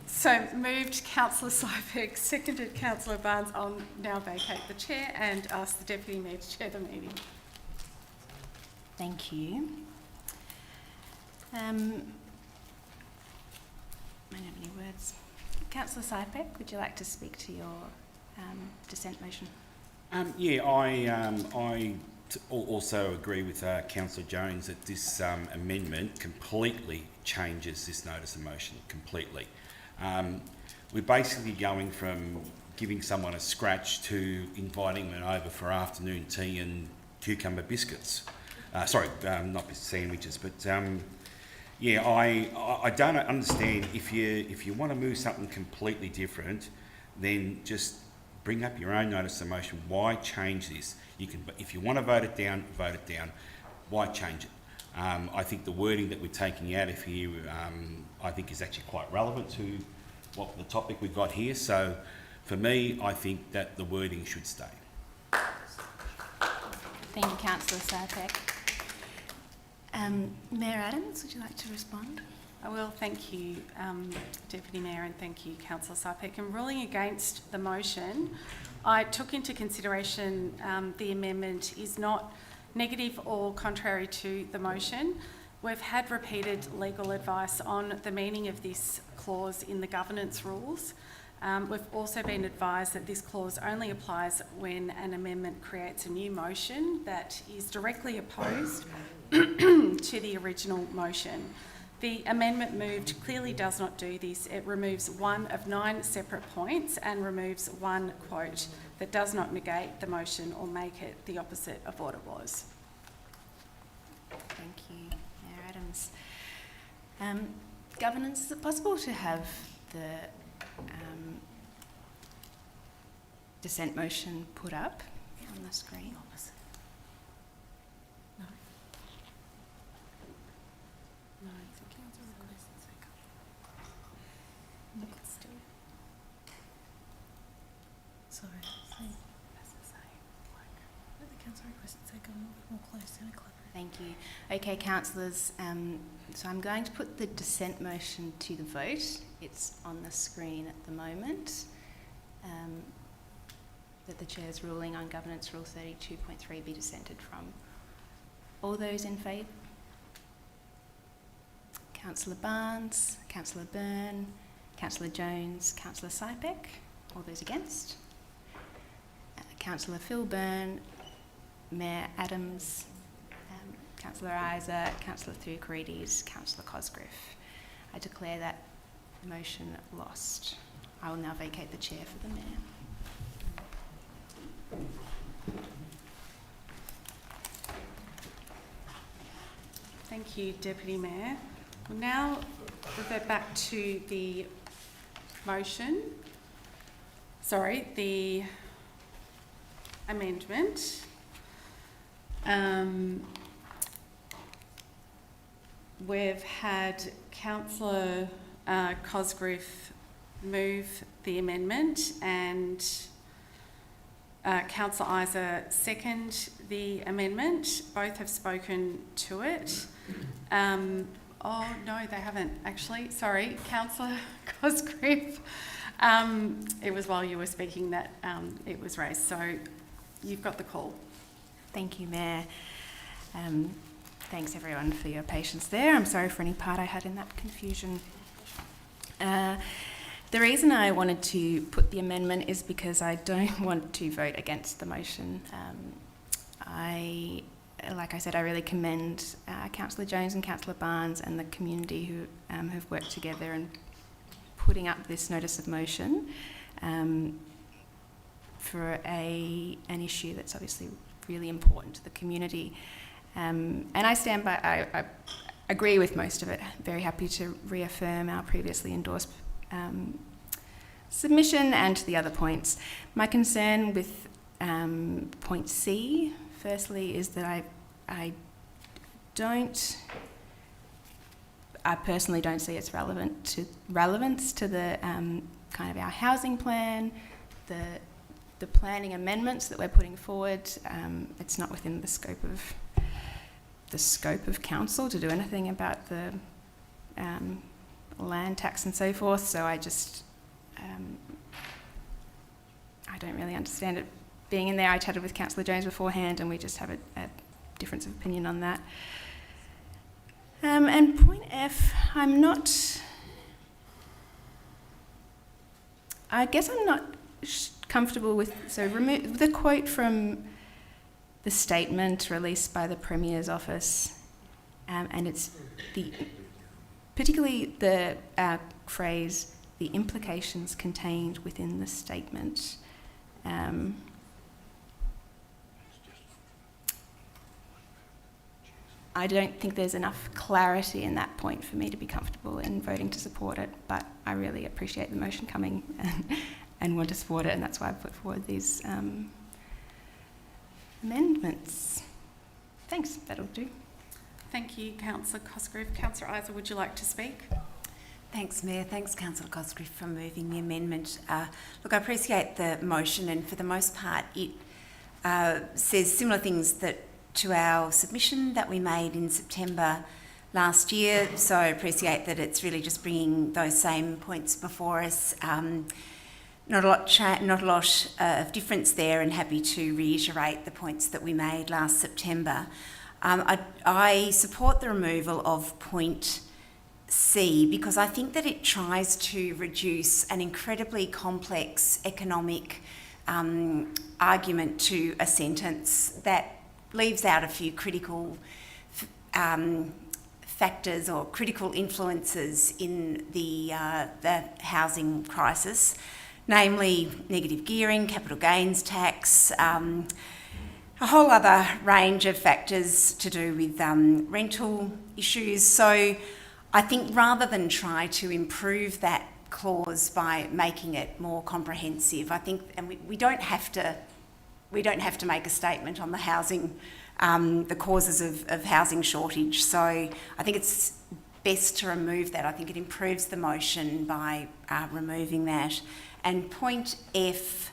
So moved Councillor Sypek, seconded Councillor Barnes. I'll now vacate the chair and ask the Deputy Mayor to chair the meeting. Thank you. I don't have any words. Councillor Sypek, would you like to speak to your dissent motion? I also agree with Councillor Jones that this amendment completely changes this notice of motion, completely. We're basically going from giving someone a scratch to inviting them over for afternoon tea and cucumber biscuits. Not sandwiches, but I don't understand if you want to move something completely different, then just bring up your own notice of motion. Why change this? You can, if you want to vote it down, vote it down. Why change it? I think the wording that we're taking out of here, I think is actually quite relevant to what the topic we've got here. So, for me, I think that the wording should stay. Thank you, Councillor Sypek. Mayor Adams, would you like to respond? I will. Thank you, Deputy Mayor, and thank you, Councillor Sypek. In ruling against the motion, I took into consideration the amendment is not negative or contrary to the motion. We've had repeated legal advice on the meaning of this clause in the governance rules. We've also been advised that this clause only applies when an amendment creates a new motion that is directly opposed to the original motion. The amendment moved clearly does not do this. It removes one of 9 separate points and removes one quote that does not negate the motion or make it the opposite of what it was. Thank you, Mayor Adams. Governance, is it possible to have the dissent motion put up on the screen? No. No, it's a council request. Let's do it. Sorry. That's the same. Let the council request and say go more close and clever. Thank you. Okay, councillors, so I'm going to put the dissent motion to the vote. It's on the screen at the moment. That the Chair's ruling on Governance Rule 32.3 be dissented from. All those in favour? Councillor Barnes, Councillor Byrne, Councillor Jones, Councillor Sypek. All those against? Councillor Phil Byrne, Mayor Adams, Councillor Isa, Councillor Thucarides, Councillor Cosgriff. I declare that motion lost. I will now vacate the chair for the Mayor. Thank you, Deputy Mayor. We'll now revert back to the motion. Sorry, the amendment. We've had Councillor Cosgriff move the amendment and Councillor Isa second the amendment. Both have spoken to it. Oh, no, they haven't actually. Sorry, Councillor Cosgriff. It was while you were speaking that it was raised. So you've got the call. Thank you, Mayor. Thanks everyone for your patience there. I'm sorry for any part I had in that confusion. The reason I wanted to put the amendment is because I don't want to vote against the motion. Like I said, I really commend Councillor Jones and Councillor Barnes and the community who have worked together in putting up this notice of motion for an issue that's obviously really important to the community. And I stand by, I agree with most of it. Very happy to reaffirm our previously endorsed submission and the other points. My concern with point C, firstly, is that I personally don't see its relevance to the kind of our housing plan, the planning amendments that we're putting forward. It's not within the scope of council to do anything about the land tax and so forth. So I just I don't really understand it being in there. I chatted with Councillor Jones beforehand, and we just have a difference of opinion on that. And point F, I guess I'm not comfortable with, so remove the quote from the statement released by the Premier's office, and it's particularly the phrase, the implications contained within the statement. I don't think there's enough clarity in that point for me to be comfortable in voting to support it, but I really appreciate the motion coming and want to support it, and that's why I put forward these amendments. Thanks, that'll do. Thank you, Councillor Cosgriff. Councillor Isa, would you like to speak? Thanks, Mayor. Thanks, Councillor Cosgriff, for moving the amendment. Look, I appreciate the motion, and for the most part, it says similar things to our submission that we made in September last year. So I appreciate that it's really just bringing those same points before us. Not a lot of difference there, and happy to reiterate the points that we made last September. I support the removal of point C because I think that it tries to reduce an incredibly complex economic argument to a sentence that leaves out a few critical factors or critical influences in the housing crisis, namely negative gearing, capital gains tax, a whole other range of factors to do with rental issues. So I think rather than try to improve that clause by making it more comprehensive, I think, and we don't have to make a statement on the housing, the causes of housing shortage. So I think it's best to remove that. I think it improves the motion by removing that. And point F,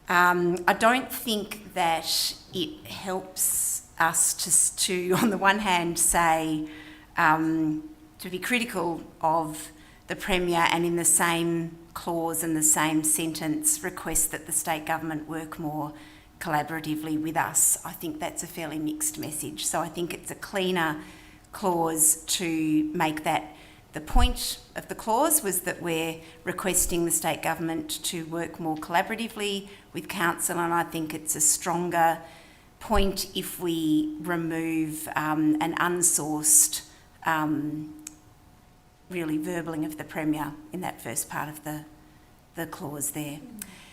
I don't think that it helps us to on the one hand, say, to be critical of the Premier and in the same clause and the same sentence request that the state government work more collaboratively with us. I think that's a fairly mixed message. So I think it's a cleaner clause to make that. The point of the clause was that we're requesting the state government to work more collaboratively with council, and I think it's a stronger point if we remove an unsourced really verbling of the Premier in that first part of the clause there.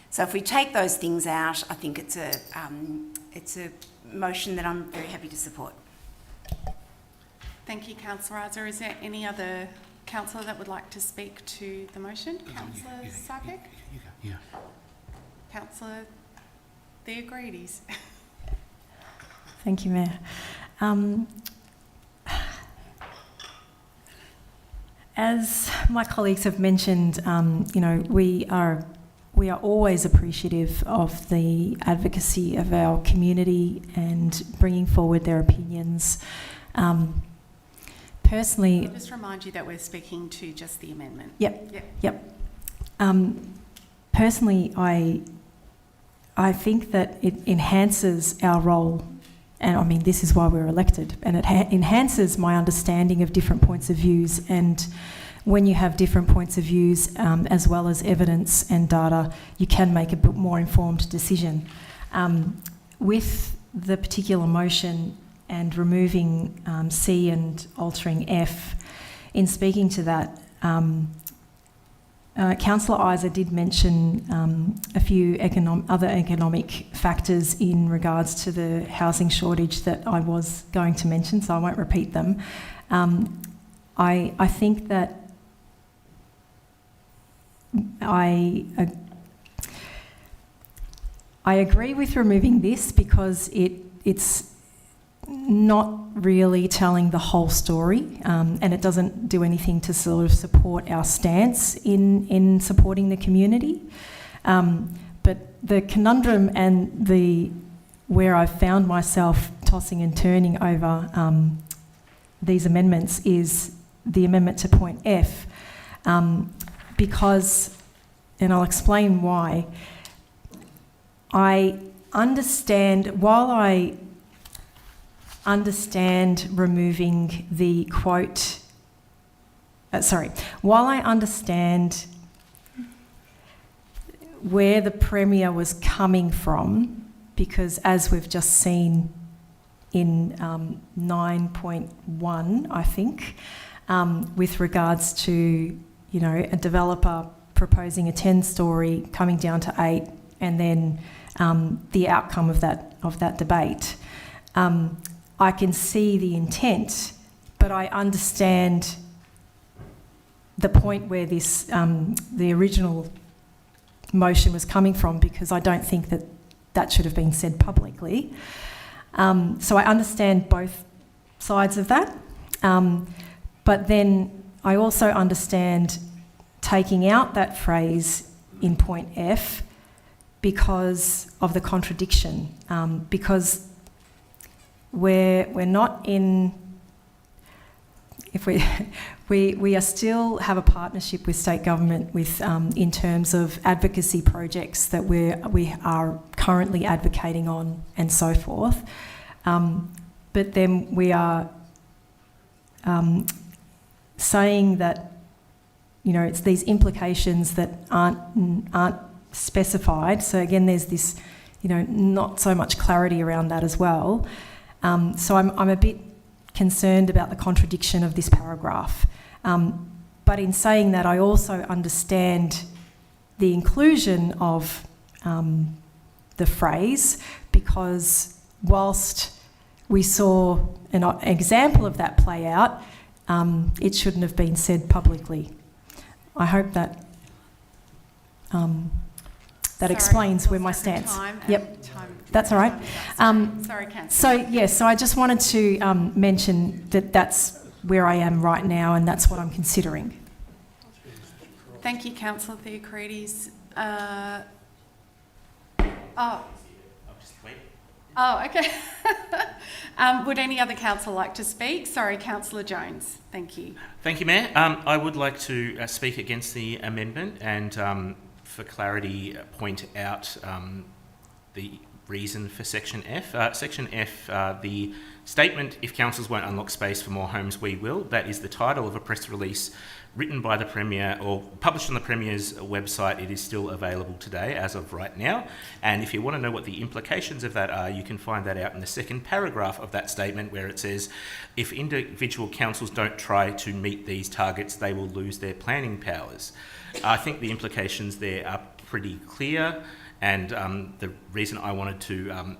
So if we take those things out, I think it's a motion that I'm very happy to support. Thank you, Councillor Arzer. Is there any other councillor that would like to speak to the motion? Councillor Sypek? Yeah. Councillor Theogrides? Thank you, Mayor. As my colleagues have mentioned, we are always appreciative of the advocacy of our community and bringing forward their opinions. Personally, I'll just remind you that we're speaking to just the amendment. Yep. Personally, I think that it enhances our role, and I mean this is why we're elected, and it enhances my understanding of different points of views. And when you have different points of views, as well as evidence and data, you can make a bit more informed decision. With the particular motion and removing C and altering F, in speaking to that, Councillor Isa did mention a few other economic factors in regards to the housing shortage that I was going to mention, so I won't repeat them. I think that I agree with removing this because it's not really telling the whole story, and it doesn't do anything to sort of support our stance in supporting the community. But the conundrum and where I've found myself tossing and turning over these amendments is the amendment to point F, because, and I'll explain why, I understand, while I understand removing the quote, while I understand where the Premier was coming from, because as we've just seen in 9.1, I think, with regards to, a developer proposing a 10-storey coming down to 8, and then the outcome of that debate. I can see the intent, but I understand the point where this the original motion was coming from, because I don't think that should have been said publicly. So I understand both sides of that, but then I also understand taking out that phrase in point F because of the contradiction, because we're not in, if we are still have a partnership with state government with in terms of advocacy projects that we are currently advocating on and so forth, but then we are saying that it's these implications that aren't specified. So again, there's this not so much clarity around that as well. So I'm a bit concerned about the contradiction of this paragraph. But in saying that, I also understand the inclusion of the phrase, because whilst we saw an example of that play out, it shouldn't have been said publicly. I hope that explains where my stance. Yep, that's all right. Sorry, Councillor. So I just wanted to mention that that's where I am right now, and that's what I'm considering. Thank you, Councillor Theocrides. Okay. Would any other councillor like to speak? Sorry, Councillor Jones. Thank you. Thank you, Mayor. I would like to speak against the amendment and, for clarity, point out the reason for Section F. Section F, the statement, "If councils won't unlock space for more homes, we will," that is the title of a press release written by the Premier or published on the Premier's website. It is still available today as of right now. And if you want to know what the implications of that are, you can find that out in the second paragraph of that statement, where it says, if individual councils don't try to meet these targets, they will lose their planning powers. I think the implications there are pretty clear, and the reason I wanted to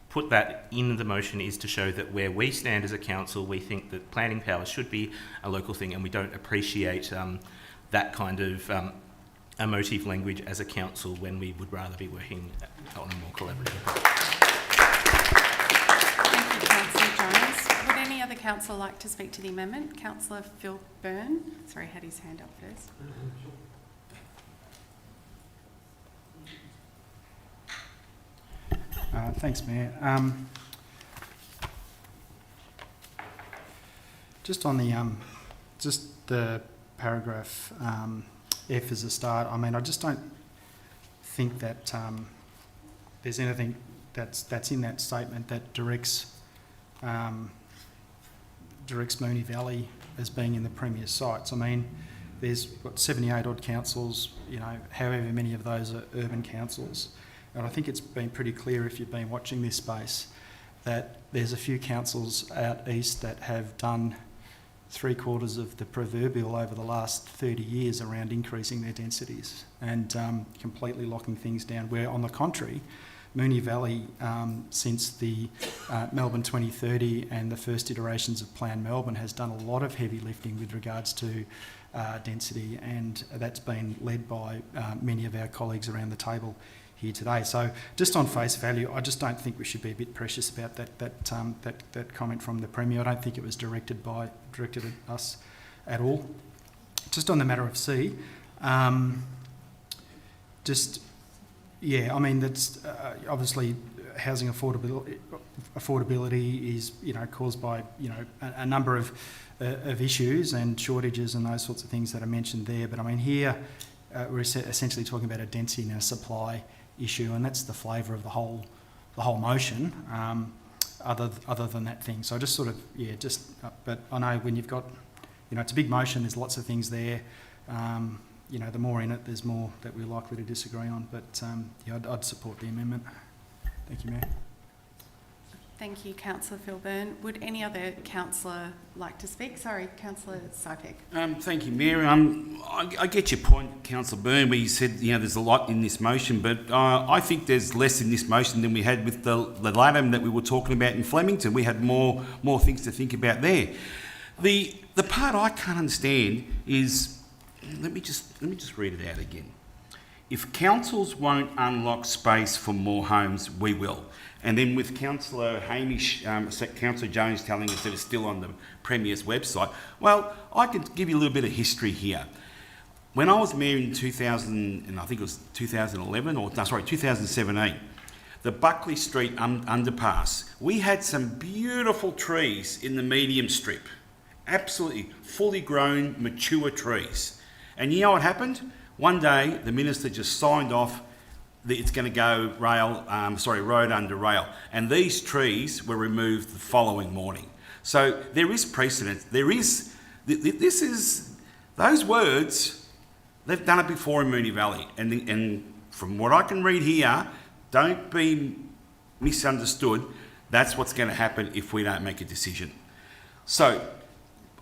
put that in the motion is to show that where we stand as a council, we think that planning powers should be a local thing, and we don't appreciate that kind of emotive language as a council when we would rather be working on a more collaborative approach. Thank you, Councillor Jones. Would any other councillor like to speak to the amendment? Councillor Phil Byrne. Sorry, had his hand up first. Thanks, Mayor. Just on the paragraph F as a start. I mean, I just don't think that there's anything that's in that statement that directs Moonee Valley as being in the Premier's sights. I mean, there's 78 odd councils. You know, however many of those are urban councils. And I think it's been pretty clear, if you've been watching this space, that there's a few councils out east that have done 3/4 of the proverbial over the last 30 years around increasing their densities and completely locking things down, where on the contrary, Moonee Valley, since the Melbourne 2030 and the first iterations of Plan Melbourne, has done a lot of heavy lifting with regards to density, and that's been led by many of our colleagues around the table here today. So just on face value, I just don't think we should be a bit precious about that comment from the Premier. I don't think it was directed at us at all. Just on the matter of C, I mean, that's obviously housing affordability is, you know, caused by, you know, a number of issues and shortages and those sorts of things that are mentioned there. But I mean, here we're essentially talking about a density and a supply issue, and that's the flavour of the whole motion. Other than that thing, so I just sort of but I know when you've got, you know, it's a big motion. There's lots of things there. You know, the more in it, there's more that we're likely to disagree on. But I'd support the amendment. Thank you, Mayor. Thank you, Councillor Phil Byrne. Would any other councillor like to speak? Sorry, Councillor Sypek. Thank you, Mayor. I get your point, Councillor Byrne, where you said, you know, there's a lot in this motion, but I think there's less in this motion than we had with the LATAM that we were talking about in Flemington. We had more things to think about there. The part I can't understand is, let me just read it out again. If councils won't unlock space for more homes, we will. And then with Councillor Hamish, Councillor Jones telling us that it's still on the Premier's website. Well, I can give you a little bit of history here. When I was Mayor in 2017, the Buckley Street underpass, we had some beautiful trees in the medium strip. Absolutely fully grown, mature trees. And you know what happened? One day, the Minister just signed off that it's going to go road under rail. And these trees were removed the following morning. So there is precedent. Those words, they've done it before in Moonee Valley. And from what I can read here, don't be misunderstood, that's what's going to happen if we don't make a decision. So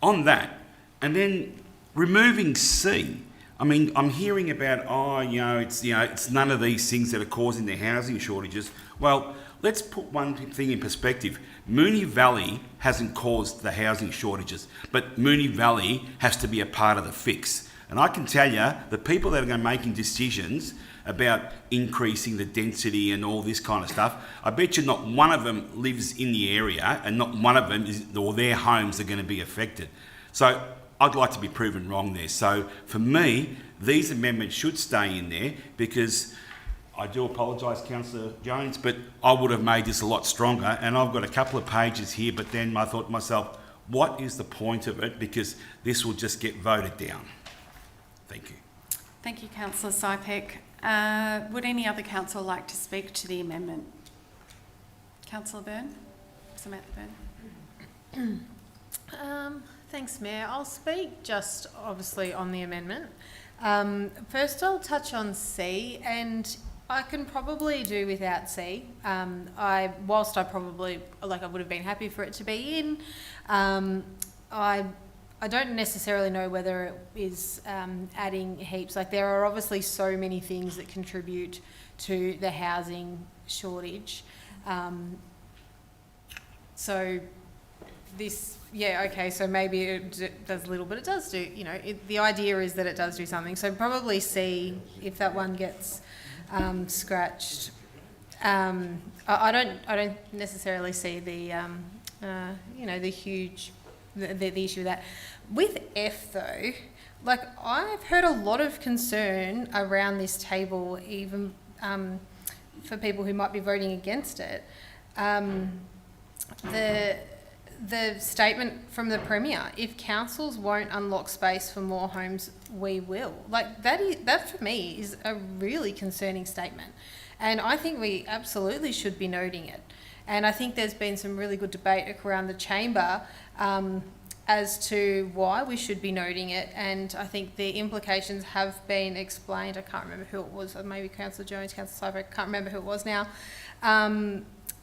on that, and then removing C, I mean, I'm hearing about, it's none of these things that are causing the housing shortages. Well, let's put one thing in perspective. Moonee Valley hasn't caused the housing shortages, but Moonee Valley has to be a part of the fix. And I can tell you, the people that are making decisions about increasing the density and all this kind of stuff, I bet you not one of them lives in the area, and not one of them or their homes are going to be affected. So I'd like to be proven wrong there. So for me, these amendments should stay in there, because I do apologise, Councillor Jones, but I would have made this a lot stronger. And I've got a couple of pages here, but then I thought to myself, what is the point of it? Because this will just get voted down. Thank you. Thank you, Councillor Sypek. Would any other councillor like to speak to the amendment? Councillor Byrne? Samantha Byrne? Thanks, Mayor. I'll speak just obviously on the amendment. First, I'll touch on C, and I can probably do without C. Whilst I probably, I would have been happy for it to be in, I don't necessarily know whether it is adding heaps. There are obviously so many things that contribute to the housing shortage. So maybe it does a little, but it does do, the idea is that it does do something. So probably C, if that one gets scratched. I don't necessarily see the issue with that. With F though, I've heard a lot of concern around this table, even for people who might be voting against it. The statement from the Premier, if councils won't unlock space for more homes, we will. That for me is a really concerning statement. And I think we absolutely should be noting it. And I think there's been some really good debate around the chamber as to why we should be noting it. And I think the implications have been explained. I can't remember who it was, maybe Councillor Jones, Councillor Cyber, I can't remember who it was now.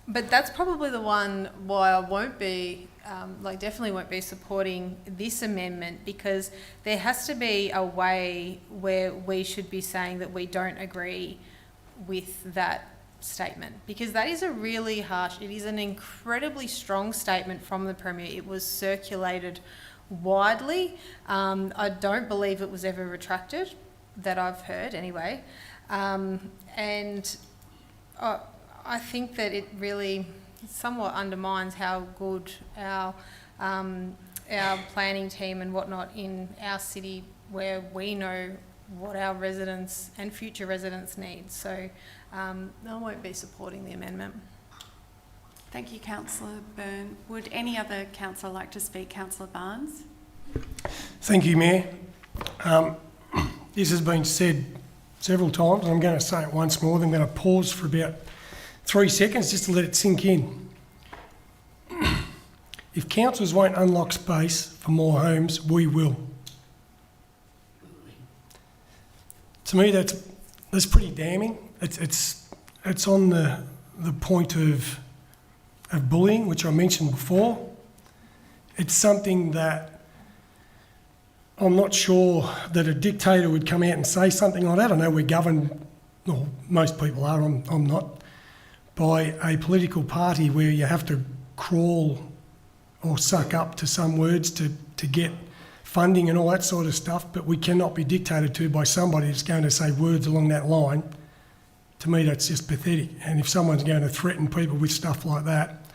But that's probably the one why I won't be, definitely won't be supporting this amendment, because there has to be a way where we should be saying that we don't agree with that statement, because that is a really harsh, it is an incredibly strong statement from the Premier. It was circulated widely. I don't believe it was ever retracted, that I've heard anyway. I think that it really somewhat undermines how good our planning team and whatnot in our city, where we know what our residents and future residents need. So I won't be supporting the amendment. Thank you, Councillor Byrne. Would any other councillor like to speak? Councillor Barnes. Thank you, Mayor. This has been said several times, and I'm going to say it once more. I'm going to pause for about 3 seconds just to let it sink in. If councils won't unlock space for more homes, we will. To me, that's pretty damning. It's on the point of bullying, which I mentioned before. It's something that I'm not sure that a dictator would come out and say something like that. I know we're governed, well, most people are, I'm not, by a political party where you have to crawl or suck up to some words to get funding and all that sort of stuff, but we cannot be dictated to by somebody that's going to say words along that line. To me, that's just pathetic. And if someone's going to threaten people with stuff like that,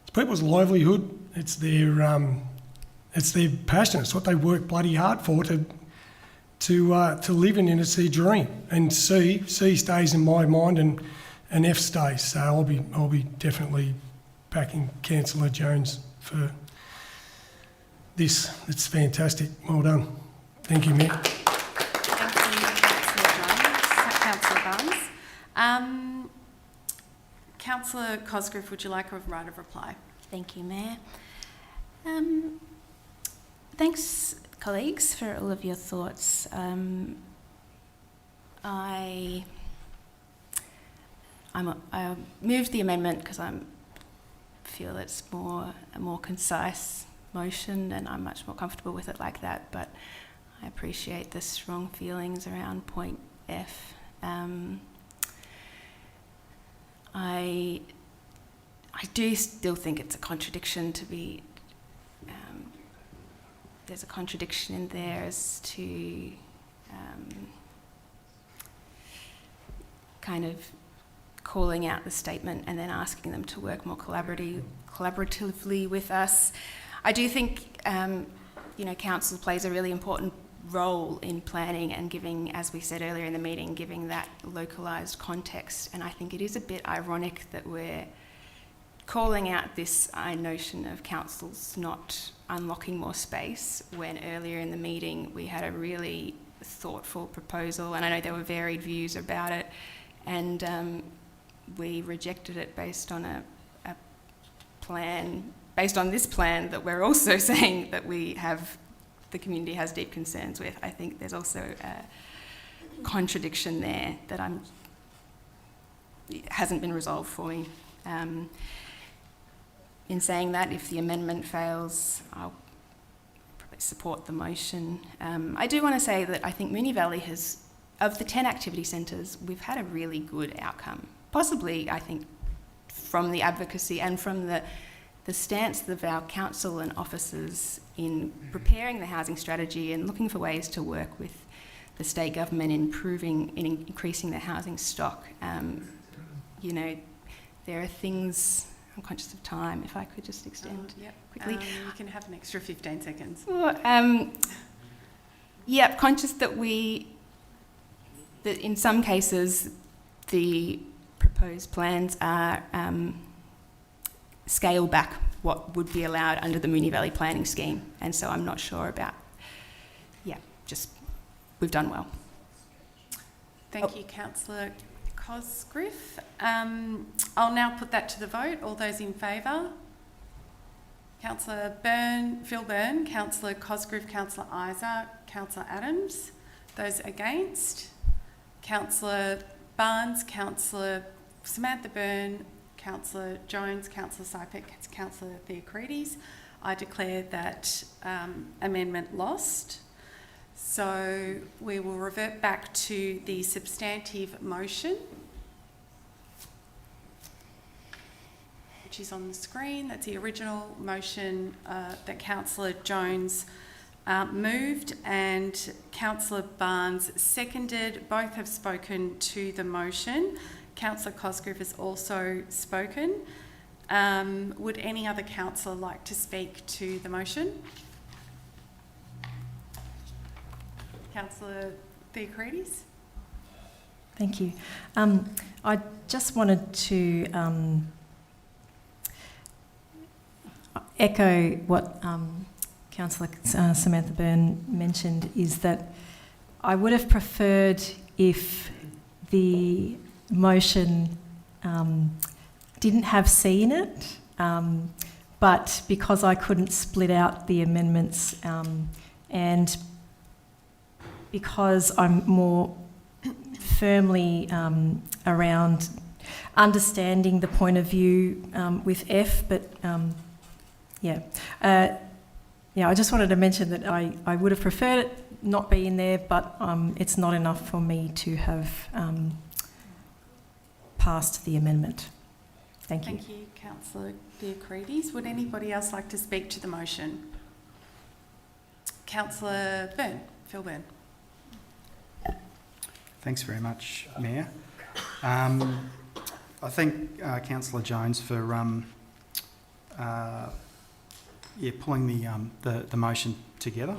it's people's livelihood, it's their passion, it's what they work bloody hard for to live in, and it's their dream. And C stays in my mind, and F stays. So I'll be definitely backing Councillor Jones for this. It's fantastic. Well done. Thank you, Mayor. Thank you, Councillor Jones. Councillor Barnes. Councillor Cosgrove, would you like a right of reply? Thank you, Mayor. Thanks, colleagues, for all of your thoughts. I moved the amendment because I feel it's a more concise motion, and I'm much more comfortable with it like that, but I appreciate the strong feelings around point F. I do still think it's a contradiction to be, there's a contradiction in there as to kind of calling out the statement and then asking them to work more collaboratively with us. I do think, council plays a really important role in planning and giving, as we said earlier in the meeting, giving that localised context. And I think it is a bit ironic that we're calling out this notion of councils not unlocking more space when earlier in the meeting we had a really thoughtful proposal, and I know there were varied views about it, and we rejected it based on a plan based on this plan that we're also saying that the community has deep concerns with. I think there's also a contradiction there that hasn't been resolved for me. In saying that, if the amendment fails, I'll probably support the motion. I do want to say that I think Moonee Valley has, of the 10 activity centres, we've had a really good outcome. Possibly, I think, from the advocacy and from the stance of our council and officers in preparing the housing strategy and looking for ways to work with the state government in increasing the housing stock. You know, there are things. I'm conscious of time. If I could just extend quickly. You can have an extra 15 seconds. Well, conscious that in some cases the proposed plans are scale back what would be allowed under the Moonee Valley planning scheme, and so I'm not sure about. We've done well. Thank you, Councillor Cosgriff. I'll now put that to the vote. All those in favour? Councillor Phil Byrne, Councillor Cosgriff, Councillor Isa, Councillor Adams. Those against? Councillor Barnes, Councillor Samantha Byrne, Councillor Jones, Councillor Sypek, Councillor Theocrides. I declare that amendment lost. So we will revert back to the substantive motion, which is on the screen. That's the original motion that Councillor Jones moved and Councillor Barnes seconded. Both have spoken to the motion. Councillor Cosgriff has also spoken. Would any other councillor like to speak to the motion? Councillor Theocrides. Thank you. I just wanted to echo what Councillor Samantha Byrne mentioned, is that I would have preferred if the motion didn't have C in it, but because I couldn't split out the amendments and because I'm more firmly around understanding the point of view with F, but I just wanted to mention that I would have preferred it not be in there, but it's not enough for me to have passed the amendment. Thank you. Thank you, Councillor Theocrides. Would anybody else like to speak to the motion? Councillor Byrne, Phil Byrne. Thanks very much, Mayor. I thank Councillor Jones for pulling the motion together.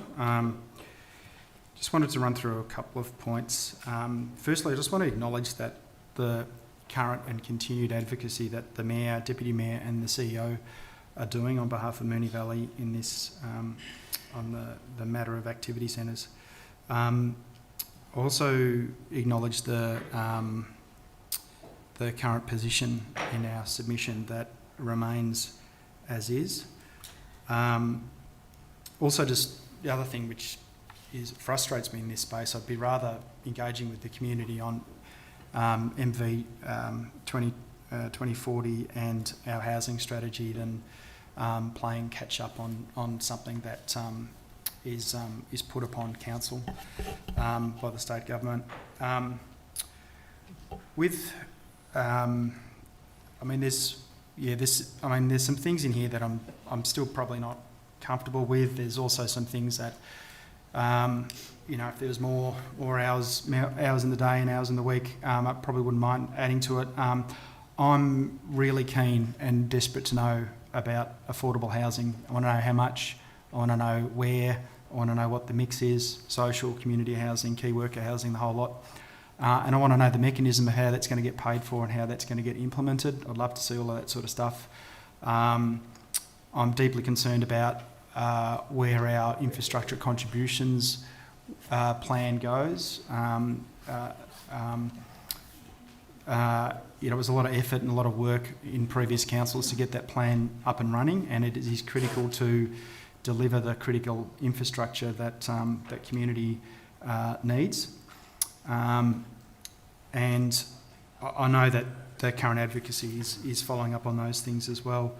Just wanted to run through a couple of points. Firstly, I just want to acknowledge that the current and continued advocacy that the Mayor, Deputy Mayor and the CEO are doing on behalf of Moonee Valley in this, on the matter of activity centres. Also acknowledge the current position in our submission that remains as is. Also, just the other thing which frustrates me in this space, I'd be rather engaging with the community on MV 2040 and our housing strategy than playing catch up on something that is put upon council by the state government. There's some things in here that I'm still probably not comfortable with. There's also some things that if there was more hours in the day and hours in the week, I probably wouldn't mind adding to it. I'm really keen and desperate to know about affordable housing. I want to know how much, I want to know where, I want to know what the mix is, social, community housing, key worker housing, the whole lot. And I want to know the mechanism of how that's going to get paid for and how that's going to get implemented. I'd love to see all of that sort of stuff. I'm deeply concerned about where our infrastructure contributions it was a lot of effort and a lot of work in previous councils to get that plan up and running, and it is critical to deliver the critical infrastructure that that community needs. And I know that the current advocacy is following up on those things as well.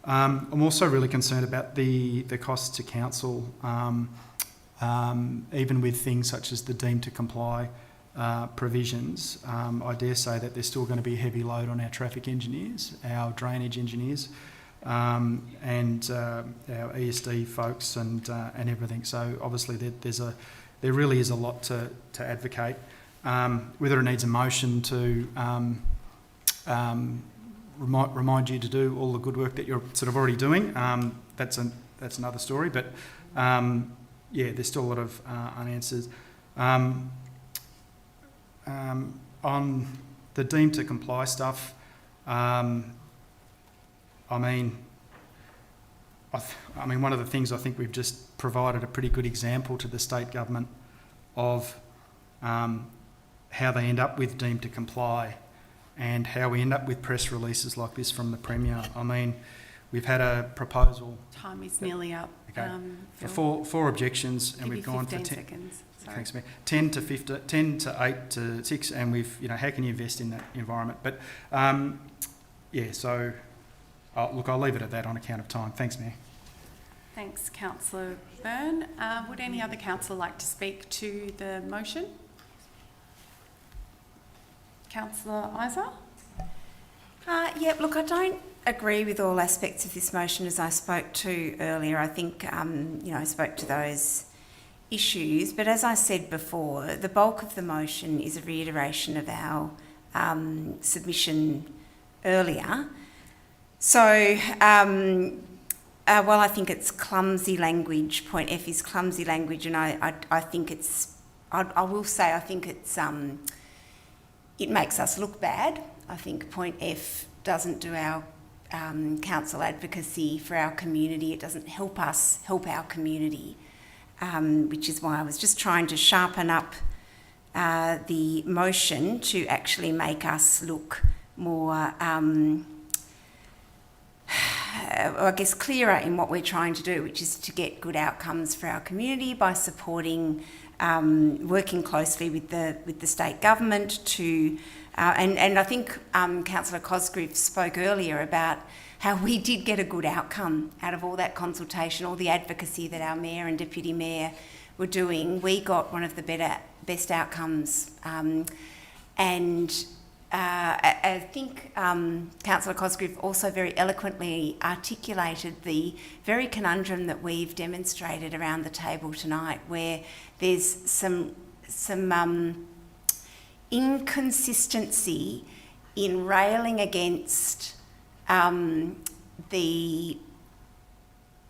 I'm also really concerned about the costs to council, even with things such as the deemed to comply provisions. I dare say that there's still going to be a heavy load on our traffic engineers, our drainage engineers, and our ESD folks and everything. So obviously there really is a lot to advocate. Whether it needs a motion to remind you to do all the good work that you're sort of already doing, that's another story. But there's still a lot of unanswers. On the deemed to comply stuff, I mean, one of the things I think we've just provided a pretty good example to the state government of how they end up with deemed to comply and how we end up with press releases like this from the Premier. I mean, we've had a proposal. Time is nearly up. Okay. For four objections, and we've gone for 10 seconds. Sorry. Thanks, Mayor. 10 to 15, 10 to 8 to 6, and we've, how can you invest in that environment? But so I'll leave it at that on account of time. Thanks, Mayor. Thanks, Councillor Byrne. Would any other councillor like to speak to the motion? Councillor Isa? Look, I don't agree with all aspects of this motion as I spoke to earlier. I think, I spoke to those issues, but as I said before, the bulk of the motion is a reiteration of our submission earlier. So, while I think it's clumsy language, point F is clumsy language, and I think it's, I will say I think it's, it makes us look bad. I think point F doesn't do our council advocacy for our community. It doesn't help us help our community, which is why I was just trying to sharpen up the motion to actually make us look more, clearer in what we're trying to do, which is to get good outcomes for our community by supporting, working closely with the state government to, and I think Councillor Cosgrove spoke earlier about how we did get a good outcome out of all that consultation, all the advocacy that our Mayor and Deputy Mayor were doing. We got one of the best outcomes, and I think Councillor Cosgrove also very eloquently articulated the very conundrum that we've demonstrated around the table tonight, where there's some inconsistency in railing against the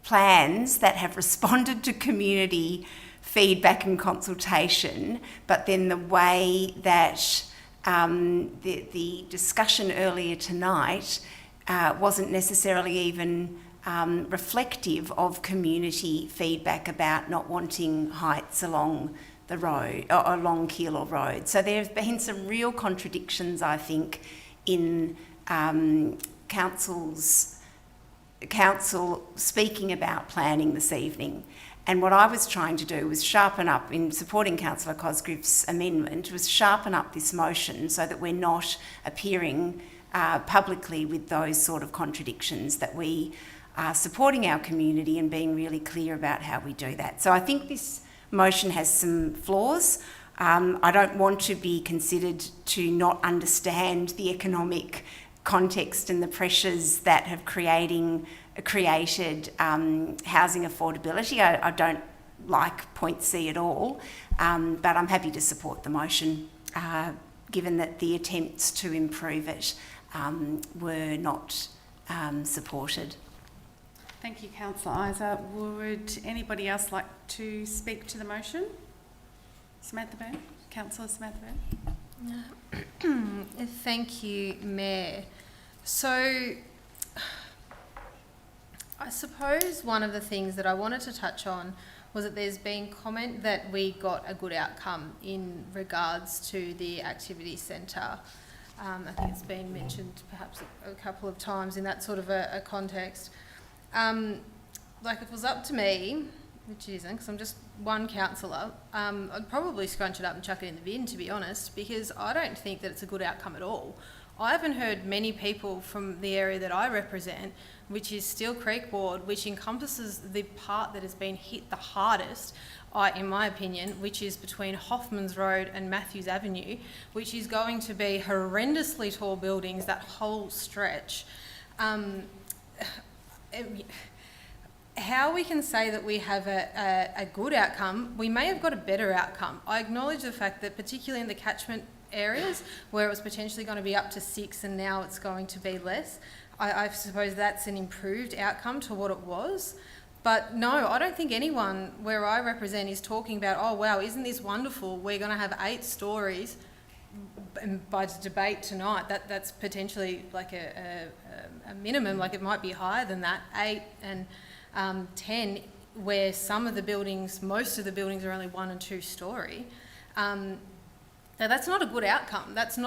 plans that have responded to community feedback and consultation, but then the way that the discussion earlier tonight wasn't necessarily even reflective of community feedback about not wanting heights along the road, or along Keilor Road. So there have been some real contradictions, I think, in council speaking about planning this evening. And what I was trying to do was sharpen up, in supporting Councillor Cosgrove's amendment, was sharpen up this motion so that we're not appearing publicly with those sort of contradictions, that we are supporting our community and being really clear about how we do that. So I think this motion has some flaws. I don't want to be considered to not understand the economic context and the pressures that have created housing affordability. I don't like point C at all, but I'm happy to support the motion, given that the attempts to improve it were not supported. Thank you, Councillor Isa. Would anybody else like to speak to the motion? Samantha Byrne? Councillor Samantha Byrne? Thank you, Mayor. So, I suppose one of the things that I wanted to touch on was that there's been comment that we got a good outcome in regards to the activity centre. I think it's been mentioned perhaps a couple of times in that sort of a context. Like, if it was up to me, which it isn't, because I'm just one councillor, I'd probably scrunch it up and chuck it in the bin, to be honest, because I don't think that it's a good outcome at all. I haven't heard many people from the area that I represent, which is Steel Creek Ward, which encompasses the part that has been hit the hardest, in my opinion, which is between Hoffmans Road and Matthews Avenue, which is going to be horrendously tall buildings, that whole stretch. How we can say that we have a good outcome, we may have got a better outcome. I acknowledge the fact that particularly in the catchment areas where it was potentially going to be up to 6 and now it's going to be less, I suppose that's an improved outcome to what it was. But no, I don't think anyone where I represent is talking about, oh wow, isn't this wonderful? We're going to have 8 stories. And by debate tonight, that's potentially like a minimum, like it might be higher than that, 8 and 10, where some of the buildings, most of the buildings are only 1 and 2 story. Now that's not a good outcome. It's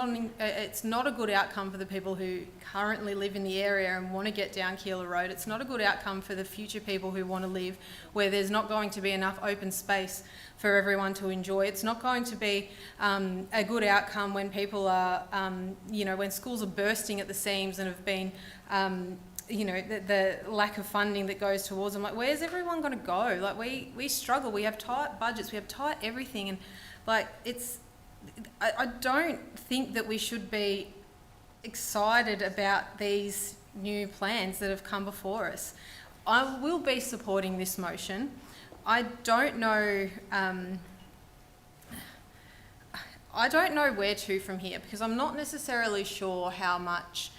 not a good outcome for the people who currently live in the area and want to get down Keilor Road. It's not a good outcome for the future people who want to live where there's not going to be enough open space for everyone to enjoy. It's not going to be a good outcome when people are, when schools are bursting at the seams and have been, the lack of funding that goes towards them. Like, where's everyone going to go? Like, we struggle. We have tight budgets. We have tight everything. And, like, I don't think that we should be excited about these new plans that have come before us. I will be supporting this motion. I don't know where to from here, because I'm not necessarily sure how much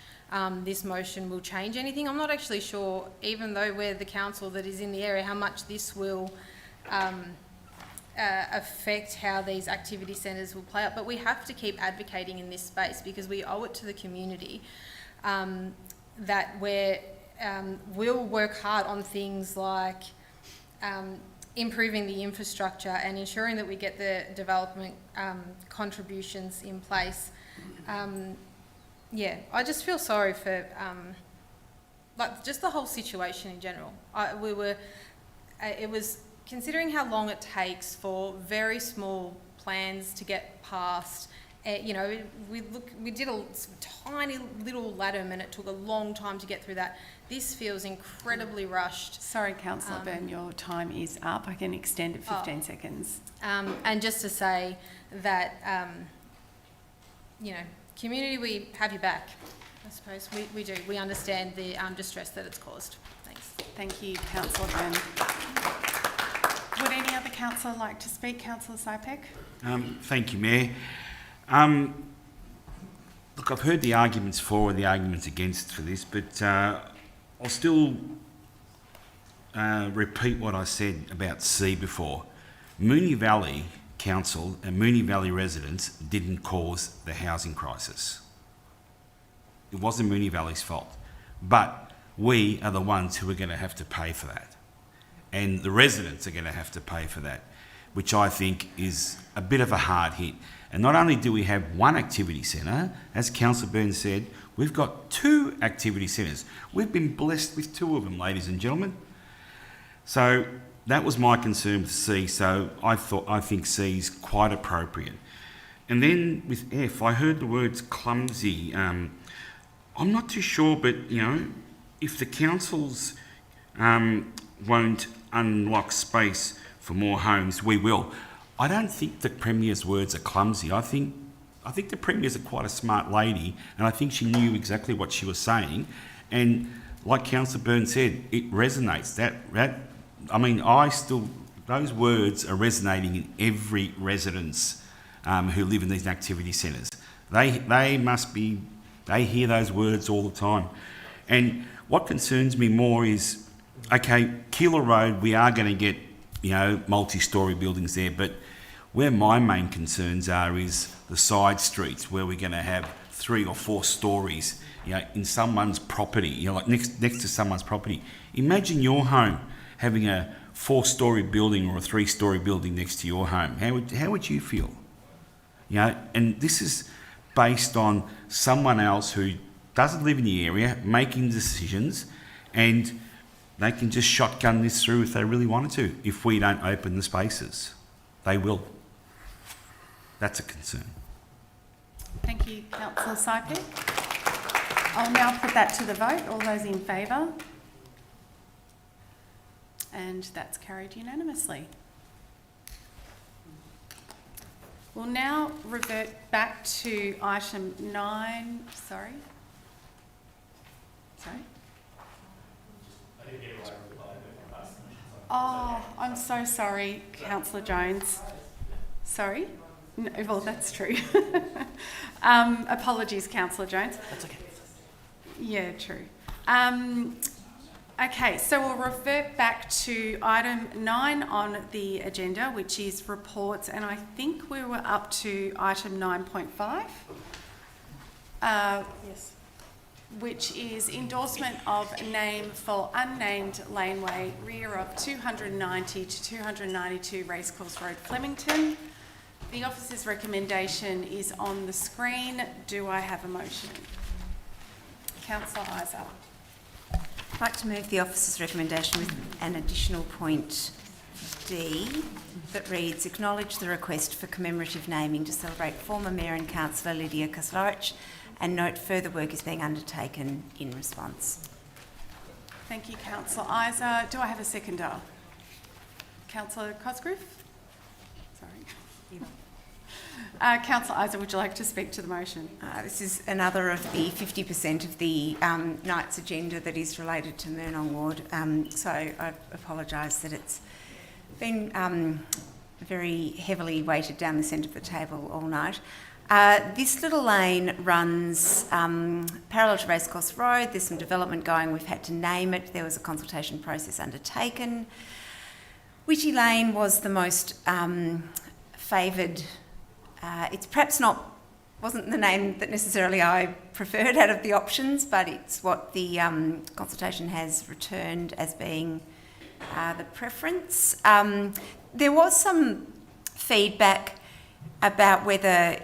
this motion will change anything. I'm not actually sure, even though we're the council that is in the area, how much this will affect how these activity centres will play out. But we have to keep advocating in this space because we owe it to the community that we'll work hard on things like improving the infrastructure and ensuring that we get the development contributions in place. I just feel sorry for just the whole situation in general. It was considering how long it takes for very small plans to get passed. We did a tiny little LADM and it took a long time to get through that. This feels incredibly rushed. Sorry, Councillor Byrne, your time is up. I can extend it 15 seconds. And just to say that, community, we have your back. I suppose we do. We understand the distress that it's caused. Thanks. Thank you, Councillor Byrne. Would any other councillor like to speak? Councillor Sypek? Thank you, Mayor. Look, I've heard the arguments for and the arguments against for this, but I'll still repeat what I said about C before. Moonee Valley Council and Moonee Valley residents didn't cause the housing crisis. It wasn't Moonee Valley's fault. But we are the ones who are going to have to pay for that. And the residents are going to have to pay for that, which I think is a bit of a hard hit. And not only do we have one activity centre, as Councillor Byrne said, we've got 2 activity centres. We've been blessed with 2 of them, ladies and gentlemen. So that was my concern with C, so I think C is quite appropriate. And then with F, I heard the words clumsy. I'm not too sure, but, if the councils won't unlock space for more homes, we will. I don't think the Premier's words are clumsy. I think the Premier's quite a smart lady, and I think she knew exactly what she was saying. And like Councillor Byrne said, it resonates. Those words are resonating in every residence who live in these activity centres. They hear those words all the time. And what concerns me more is, okay, Keilor Road, we are going to get, multi-storey buildings there, but where my main concerns are is the side streets where we're going to have 3 or 4 stories, in someone's property, like next to someone's property. Imagine your home having a 4-storey building or a 3-storey building next to your home. How would you feel? And this is based on someone else who doesn't live in the area making decisions, and they can just shotgun this through if they really wanted to. If we don't open the spaces, they will. That's a concern. Thank you, Councillor Sypek. I'll now put that to the vote. All those in favour? And that's carried unanimously. We'll now revert back to item 9. Sorry. Oh, I'm so sorry, Councillor Jones. Sorry? No, well, that's true. Apologies, Councillor Jones. That's okay. Yeah, true. Okay, so we'll revert back to item 9 on the agenda, which is reports, and I think we were up to item 9.5. Yes. Which is endorsement of name for unnamed laneway rear of 290 to 292 Racecourse Road, Flemington. The officer's recommendation is on the screen. Do I have a motion? Councillor Isa. I'd like to move the officer's recommendation with an additional point D that reads, acknowledge the request for commemorative naming to celebrate former Mayor and Councillor Lydia Kozlowicz, and note further work is being undertaken in response. Thank you, Councillor Isa. Do I have a seconder? Councillor Cosgrove? Sorry. Councillor Isa, would you like to speak to the motion? This is another of the 50% of the night's agenda that is related to Murnong Ward, so I apologise that it's been very heavily weighted down this end of the table all night. This little lane runs parallel to Racecourse Road. There's some development going. We've had to name it. There was a consultation process undertaken. Witchy Lane was the most favoured. It's perhaps wasn't the name that necessarily I preferred out of the options, but it's what the consultation has returned as being the preference. There was some feedback about whether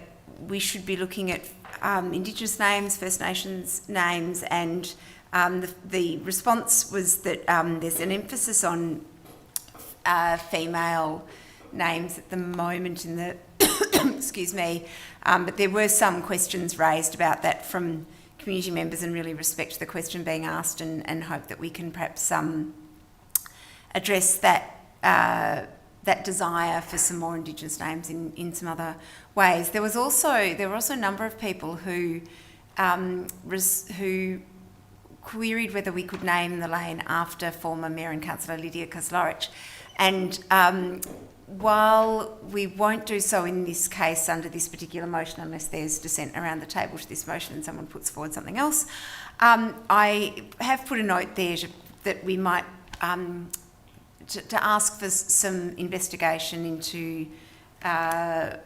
we should be looking at Indigenous names, First Nations names, and the response was that there's an emphasis on female names at the moment in the excuse me, but there were some questions raised about that from community members, and really respect the question being asked, and hope that we can perhaps address that desire for some more Indigenous names in some other ways. There were also a number of people who queried whether we could name the lane after former Mayor and Councillor Lydia Kozlowicz, and while we won't do so in this case under this particular motion unless there's dissent around the table to this motion and someone puts forward something else, I have put a note there that we might to ask for some investigation into to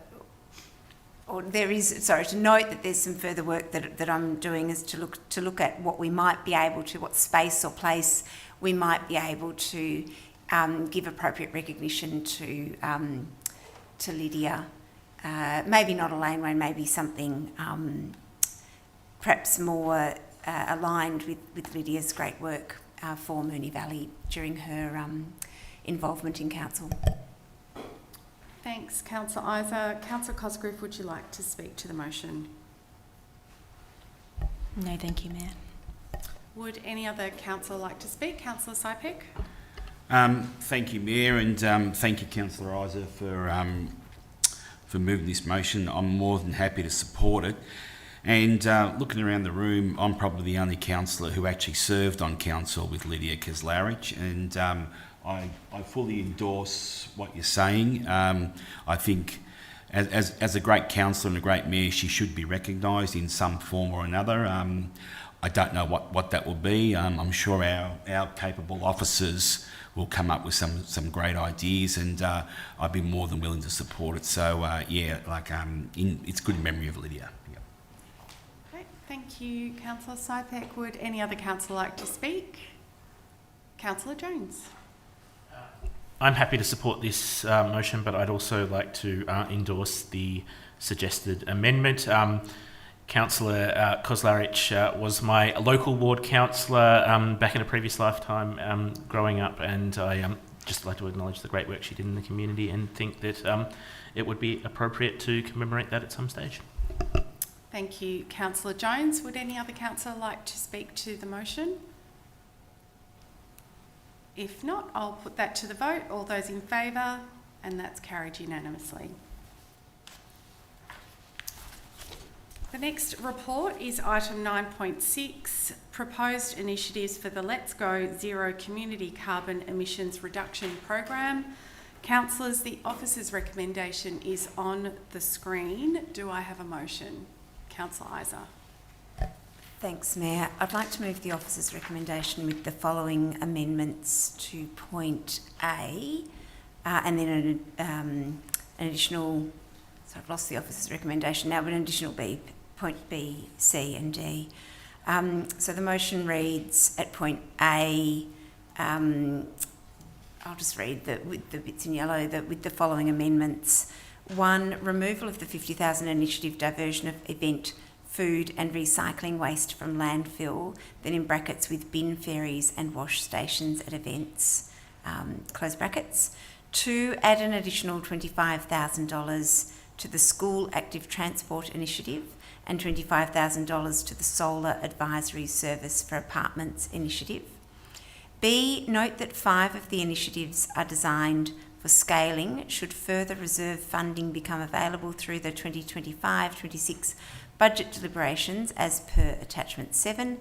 note that there's some further work that I'm doing is to look at what we might be able to, what space or place we might be able to give appropriate recognition to Lydia. Maybe not a laneway, maybe something perhaps more aligned with Lydia's great work for Moonee Valley during her involvement in council. Thanks, Councillor Isa. Councillor Cosgrove, would you like to speak to the motion? No, thank you, Mayor. Would any other councillor like to speak? Councillor Sypek? Thank you, Mayor, and thank you, Councillor Isa, for moving this motion. I'm more than happy to support it. And looking around the room, I'm probably the only councillor who actually served on council with Lydia Kozlowicz, and I fully endorse what you're saying. I think as a great councillor and a great mayor, she should be recognised in some form or another. I don't know what that will be. I'm sure our capable officers will come up with some great ideas, and I'd be more than willing to support it. So it's good in memory of Lydia. Yep. Okay, thank you, Councillor Sypek. Would any other councillor like to speak? Councillor Jones. I'm happy to support this motion, but I'd also like to endorse the suggested amendment. Councillor Kozlaric was my local ward councillor back in a previous lifetime growing up, and I just like to acknowledge the great work she did in the community and think that it would be appropriate to commemorate that at some stage. Thank you, Councillor Jones. Would any other councillor like to speak to the motion? If not, I'll put that to the vote. All those in favour, and that's carried unanimously. The next report is item 9.6, proposed initiatives for the Let's Go Zero Community Carbon Emissions Reduction Program. Councillors, the officer's recommendation is on the screen. Do I have a motion? Councillor Isa. Thanks, Mayor. I'd like to move the officer's recommendation with the following amendments to point A, and then an additional, so I've lost the officer's recommendation now, but an additional B, point B, C and D. So the motion reads at point A, I'll just read with the bits in yellow, that with the following amendments. 1, removal of the 50,000 initiative diversion of event, food and recycling waste from landfill, then in brackets with bin ferries and wash stations at events, close brackets. 2, add an additional $25,000 to the School Active Transport Initiative and $25,000 to the Solar Advisory Service for Apartments Initiative. B, note that 5 of the initiatives are designed for scaling should further reserve funding become available through the 2025-26 budget deliberations as per attachment 7.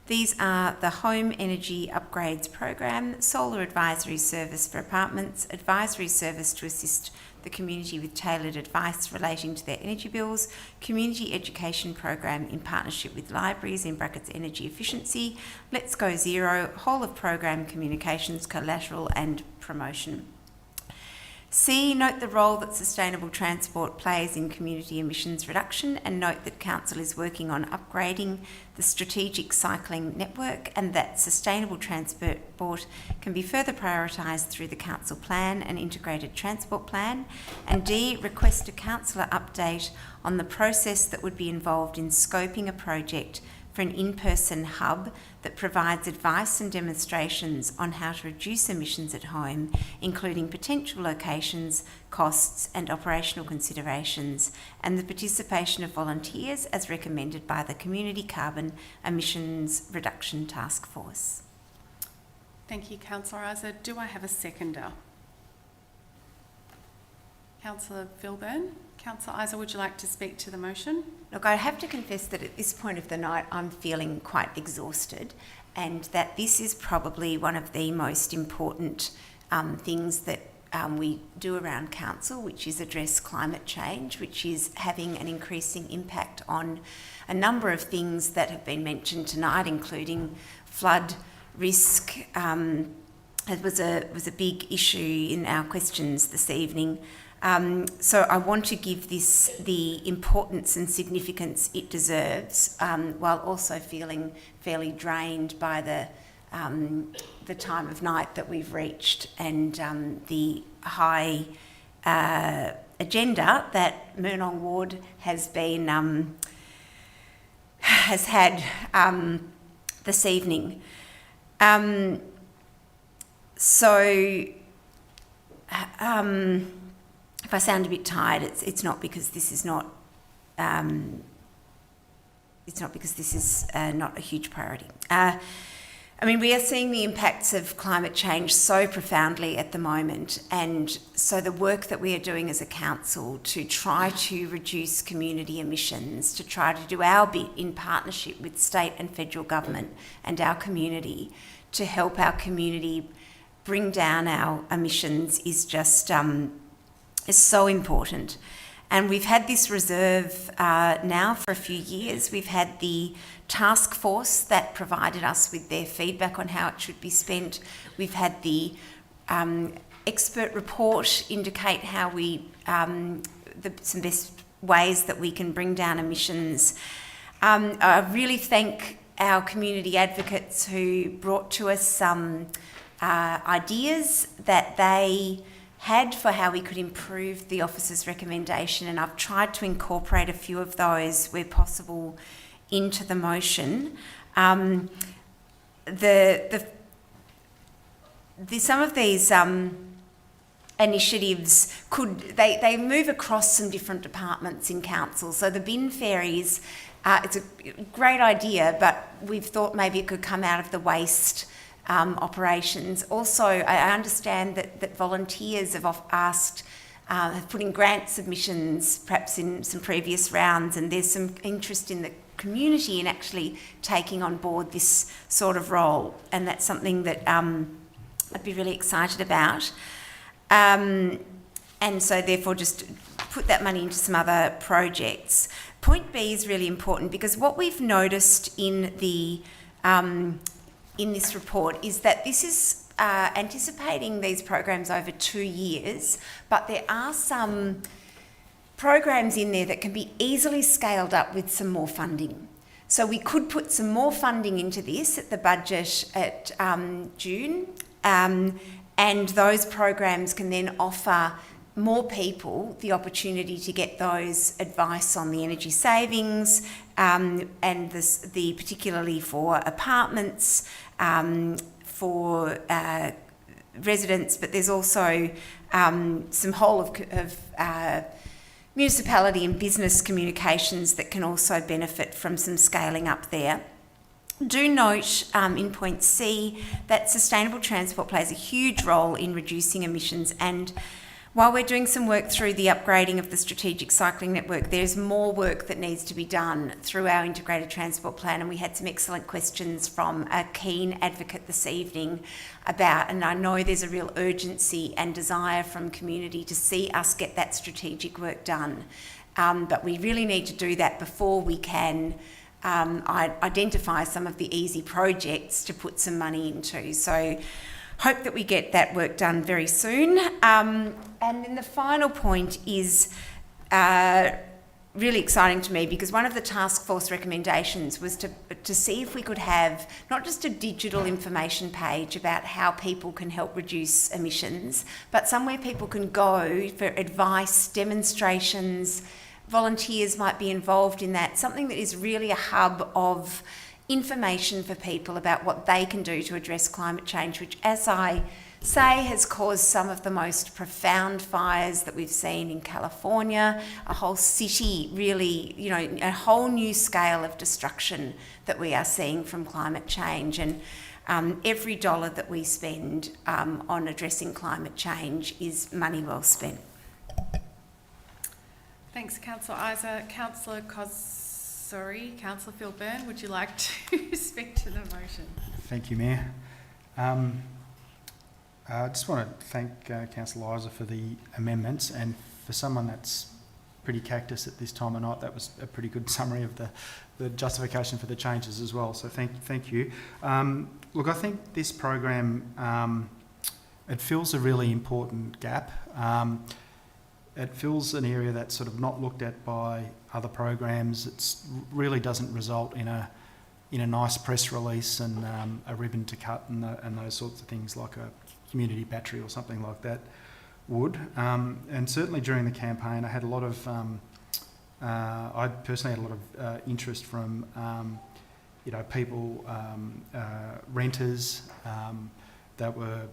These are the Home Energy Upgrades Program, Solar Advisory Service for Apartments, Advisory Service to assist the community with tailored advice relating to their energy bills, Community Education Program in partnership with libraries, in brackets energy efficiency, Let's Go Zero, Whole of Program Communications, Collateral and Promotion. C, note the role that sustainable transport plays in community emissions reduction, and note that Council is working on upgrading the strategic cycling network and that sustainable transport can be further prioritised through the Council plan and integrated transport plan. And D, request a councillor update on the process that would be involved in scoping a project for an in-person hub that provides advice and demonstrations on how to reduce emissions at home, including potential locations, costs and operational considerations, and the participation of volunteers as recommended by the Community Carbon Emissions Reduction Task Force. Thank you, Councillor Isa. Do I have a seconder? Councillor Vilburn. Councillor Isa, would you like to speak to the motion? Look, I have to confess that at this point of the night I'm feeling quite exhausted, and that this is probably one of the most important things that we do around council, which is address climate change, which is having an increasing impact on a number of things that have been mentioned tonight, including flood risk. It was a big issue in our questions this evening. So I want to give this the importance and significance it deserves, while also feeling fairly drained by the time of night that we've reached and the high agenda that Murnong Ward has had this evening. If I sound a bit tired, it's not because this is not not a huge priority. We are seeing the impacts of climate change so profoundly at the moment, and so the work that we are doing as a council to try to reduce community emissions, to try to do our bit in partnership with state and federal government and our community to help our community bring down our emissions is just is so important. And we've had this reserve now for a few years. We've had the task force that provided us with their feedback on how it should be spent. We've had the expert report indicate how some best ways that we can bring down emissions. I really thank our community advocates who brought to us some ideas that they had for how we could improve the officer's recommendation, and I've tried to incorporate a few of those where possible into the motion. Some of these initiatives they move across some different departments in council. So the bin ferries, it's a great idea, but we've thought maybe it could come out of the waste operations. Also, I understand that volunteers have have put in grant submissions, perhaps in some previous rounds, and there's some interest in the community in actually taking on board this sort of role, and that's something that I'd be really excited about. And so therefore just put that money into some other projects. Point B is really important because what we've noticed in this report is that this is anticipating these programs over 2 years, but there are some programs in there that can be easily scaled up with some more funding. So we could put some more funding into this at the budget at June, and those programs can then offer more people the opportunity to get those advice on the energy savings, and the particularly for apartments, for residents, but there's also some whole of municipality and business communications that can also benefit from some scaling up there. Do note in point C that sustainable transport plays a huge role in reducing emissions, and while we're doing some work through the upgrading of the strategic cycling network, there's more work that needs to be done through our integrated transport plan, and we had some excellent questions from a keen advocate this evening about, and I know there's a real urgency and desire from community to see us get that strategic work done, but we really need to do that before we can identify some of the easy projects to put some money into. So hope that we get that work done very soon. And then the final point is really exciting to me because one of the task force recommendations was to see if we could have not just a digital information page about how people can help reduce emissions, but somewhere people can go for advice, demonstrations. Volunteers might be involved in that, something that is really a hub of information for people about what they can do to address climate change, which, as I say, has caused some of the most profound fires that we've seen in California, a whole city really, a whole new scale of destruction that we are seeing from climate change. And every dollar that we spend on addressing climate change is money well spent. Thanks, Councillor Isa. Councillor Councillor Phil Byrne, would you like to speak to the motion? Thank you, Mayor. I just want to thank Councillor Isa for the amendments, and for someone that's pretty cactus at this time of night, that was a pretty good summary of the justification for the changes as well, so thank you. Look, I think this program, it fills a really important gap. It fills an area that's sort of not looked at by other programs. It really doesn't result in a nice press release and a ribbon to cut and those sorts of things like a community battery or something like that would. And certainly during the campaign, I had a lot of, I personally had a lot of interest from, people, renters that were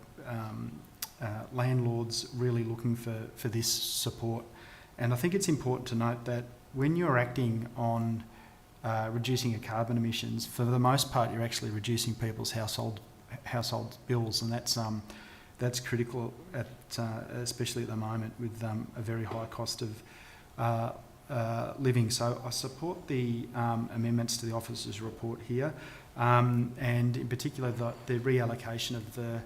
landlords really looking for this support. And I think it's important to note that when you're acting on reducing your carbon emissions, for the most part, you're actually reducing people's household bills, and that's critical, especially at the moment with a very high cost of living. So I support the amendments to the officer's report here, and in particular the reallocation of the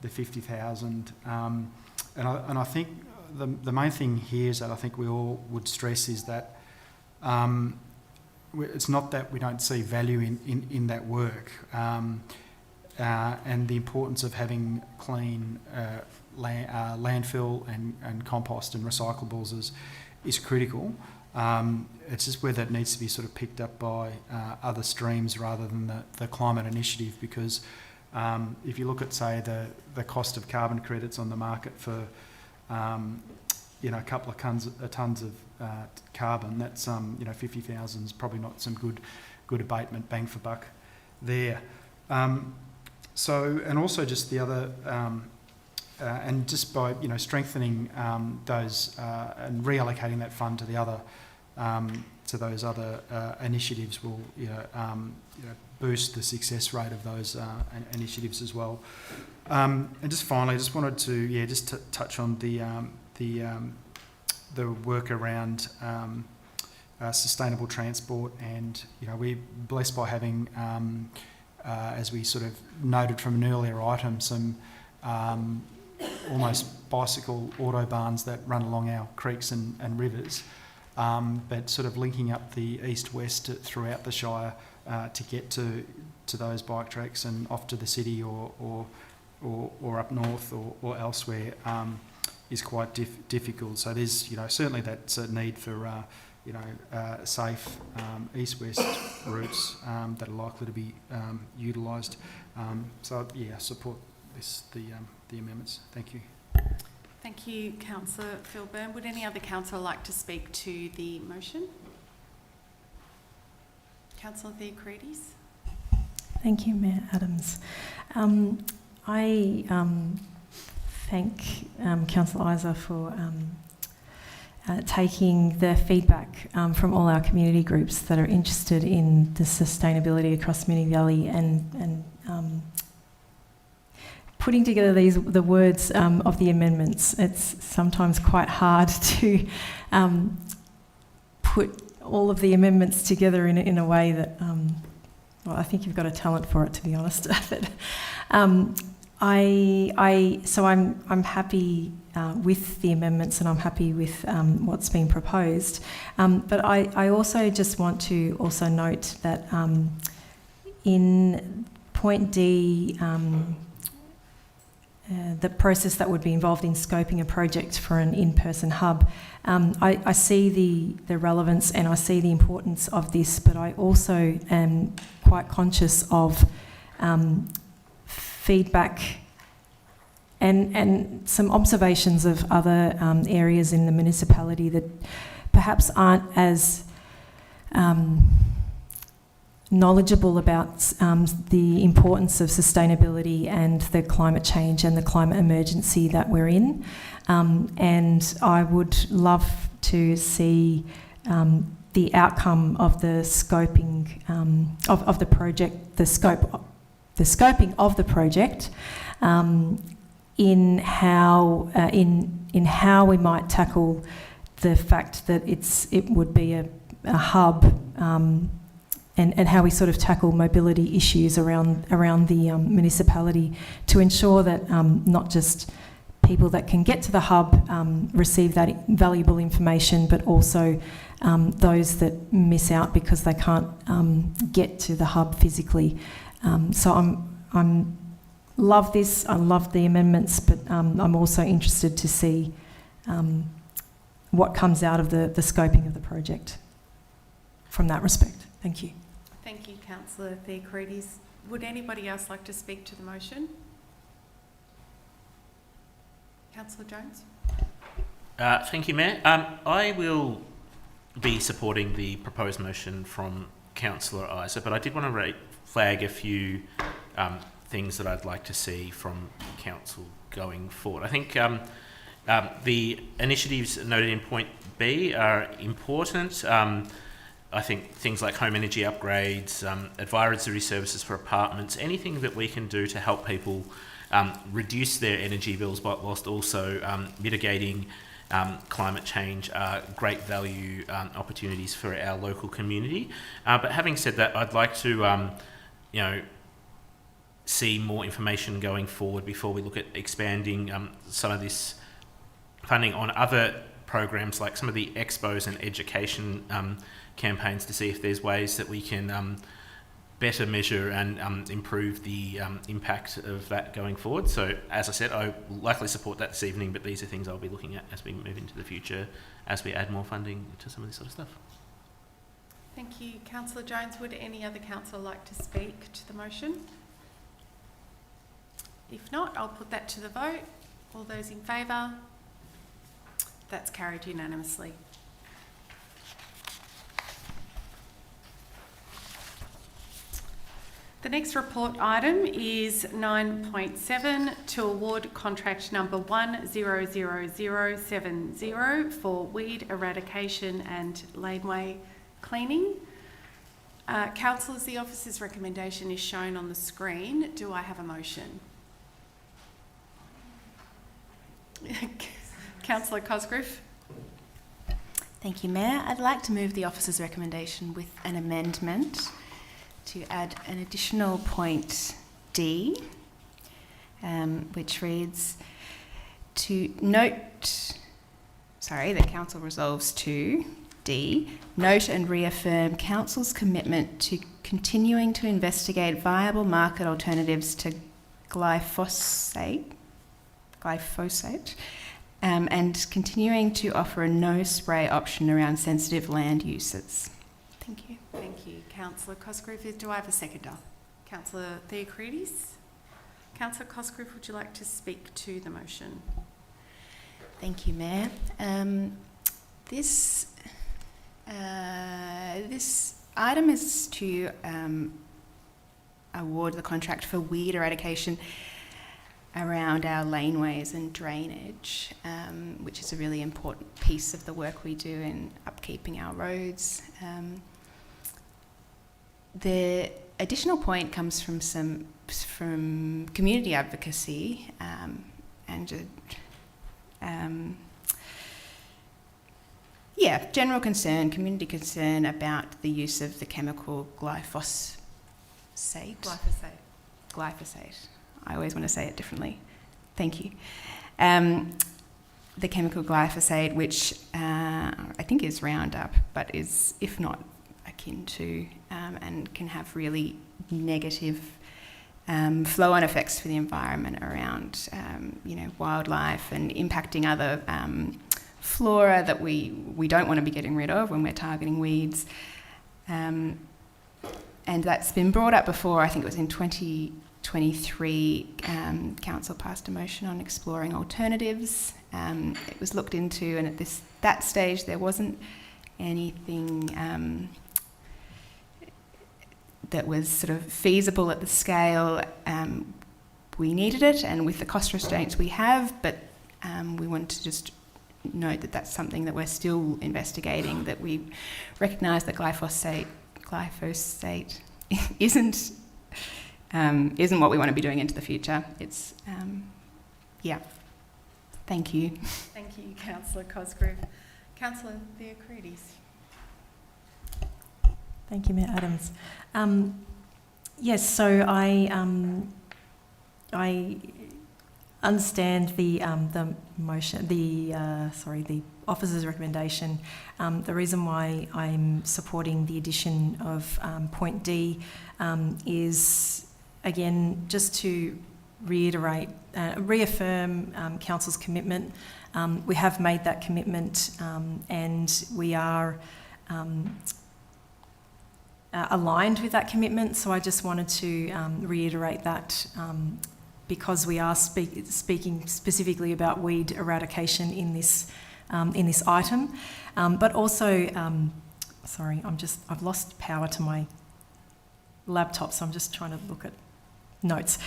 50,000. And I think the main thing here is that I think we all would stress is that it's not that we don't see value in that work, and the importance of having clean landfill and compost and recyclables is critical. It's just whether it needs to be sort of picked up by other streams rather than the climate initiative, because if you look at, say, the cost of carbon credits on the market for a couple of tons of carbon, that's 50,000 is probably not some good abatement, bang for buck there. And also just the other, and just by strengthening those and reallocating that fund to the other to those other initiatives will boost the success rate of those initiatives as well. And just finally, I just wanted to touch on the work around sustainable transport, and we're blessed by having, as we sort of noted from an earlier item, some almost bicycle autobahns that run along our creeks and rivers, but sort of linking up the east-west throughout the Shire to get to those bike tracks and off to the city or up north or elsewhere is quite difficult. So there's certainly that need for safe east-west routes that are likely to be utilised. So I support the amendments. Thank you. Thank you, Councillor Philburn. Would any other councillor like to speak to the motion? Councillor Theocrides. Thank you, Mayor Adams. I thank Councillor Isa for taking the feedback from all our community groups that are interested in the sustainability across Moonee Valley and putting together the words of the amendments. It's sometimes quite hard to put all of the amendments together in a way that, well, I think you've got a talent for it, to be honest. But I'm happy with the amendments, and I'm happy with what's been proposed. But I also just want to also note that in point D, the process that would be involved in scoping a project for an in-person hub. I see the relevance and I see the importance of this, but I also am quite conscious of feedback and some observations of other areas in the municipality that perhaps aren't as knowledgeable about the importance of sustainability and the climate change and the climate emergency that we're in. And I would love to see the outcome of the scoping of the project, the scoping of the project, in how we might tackle the fact that it would be a hub. And how we sort of tackle mobility issues around the municipality to ensure that not just people that can get to the hub receive that valuable information, but also those that miss out because they can't get to the hub physically. So I'm love this. I love the amendments, but I'm also interested to see what comes out of the scoping of the project from that respect. Thank you. Thank you, Councillor Theocrides. Would anybody else like to speak to the motion? Councillor Jones. Thank you, Mayor. I will be supporting the proposed motion from Councillor Isa, but I did want to flag a few things that I'd like to see from Council going forward. I think the initiatives noted in point B are important. I think things like home energy upgrades, advisory services for apartments, anything that we can do to help people reduce their energy bills whilst also mitigating climate change are great value opportunities for our local community. But having said that, I'd like to see more information going forward before we look at expanding some of this funding on other programs like some of the expos and education campaigns to see if there's ways that we can better measure and improve the impact of that going forward. So as I said, I will likely support that this evening, but these are things I'll be looking at as we move into the future, as we add more funding to some of this sort of stuff. Thank you, Councillor Jones. Would any other councillor like to speak to the motion? If not, I'll put that to the vote. All those in favour? That's carried unanimously. The next report item is 9.7 to award contract number 100070 for weed eradication and laneway cleaning. Councillors, the officer's recommendation is shown on the screen. Do I have a motion? Councillor Cosgrove. Thank you, Mayor. I'd like to move the officer's recommendation with an amendment to add an additional point D, which reads to note, that Council resolves to D, note and reaffirm Council's commitment to continuing to investigate viable market alternatives to glyphosate, and continuing to offer a no spray option around sensitive land uses. Thank you. Thank you, Councillor Cosgrove. Do I have a seconder? Councillor Theocrides. Councillor Cosgrove, would you like to speak to the motion? Thank you, Mayor. This item is to award the contract for weed eradication around our laneways and drainage, which is a really important piece of the work we do in upkeeping our roads. The additional point comes from community advocacy and general concern, community concern about the use of the chemical glyphosate. Glyphosate. I always want to say it differently. Thank you. The chemical glyphosate, which I think is Roundup, but is, if not akin to, and can have really negative flow-on effects for the environment around, wildlife and impacting other flora that we don't want to be getting rid of when we're targeting weeds. And that's been brought up before. I think it was in 2023, Council passed a motion on exploring alternatives. It was looked into, and at that stage there wasn't anything that was sort of feasible at the scale we needed it, and with the cost restraints we have, but we want to just note that that's something that we're still investigating, that we recognise that glyphosate isn't what we want to be doing into the future. It's, Thank you. Thank you, Councillor Cosgrove. Councillor Theocrides. Thank you, Mayor Adams. Yes, so I understand the motion, the officer's recommendation. The reason why I'm supporting the addition of point D is, again, just to reiterate, reaffirm Council's commitment. We have made that commitment, and we are aligned with that commitment. So I just wanted to reiterate that because we are speaking specifically about weed eradication in this item, but also, I've lost power to my laptop, so I'm just trying to look at notes.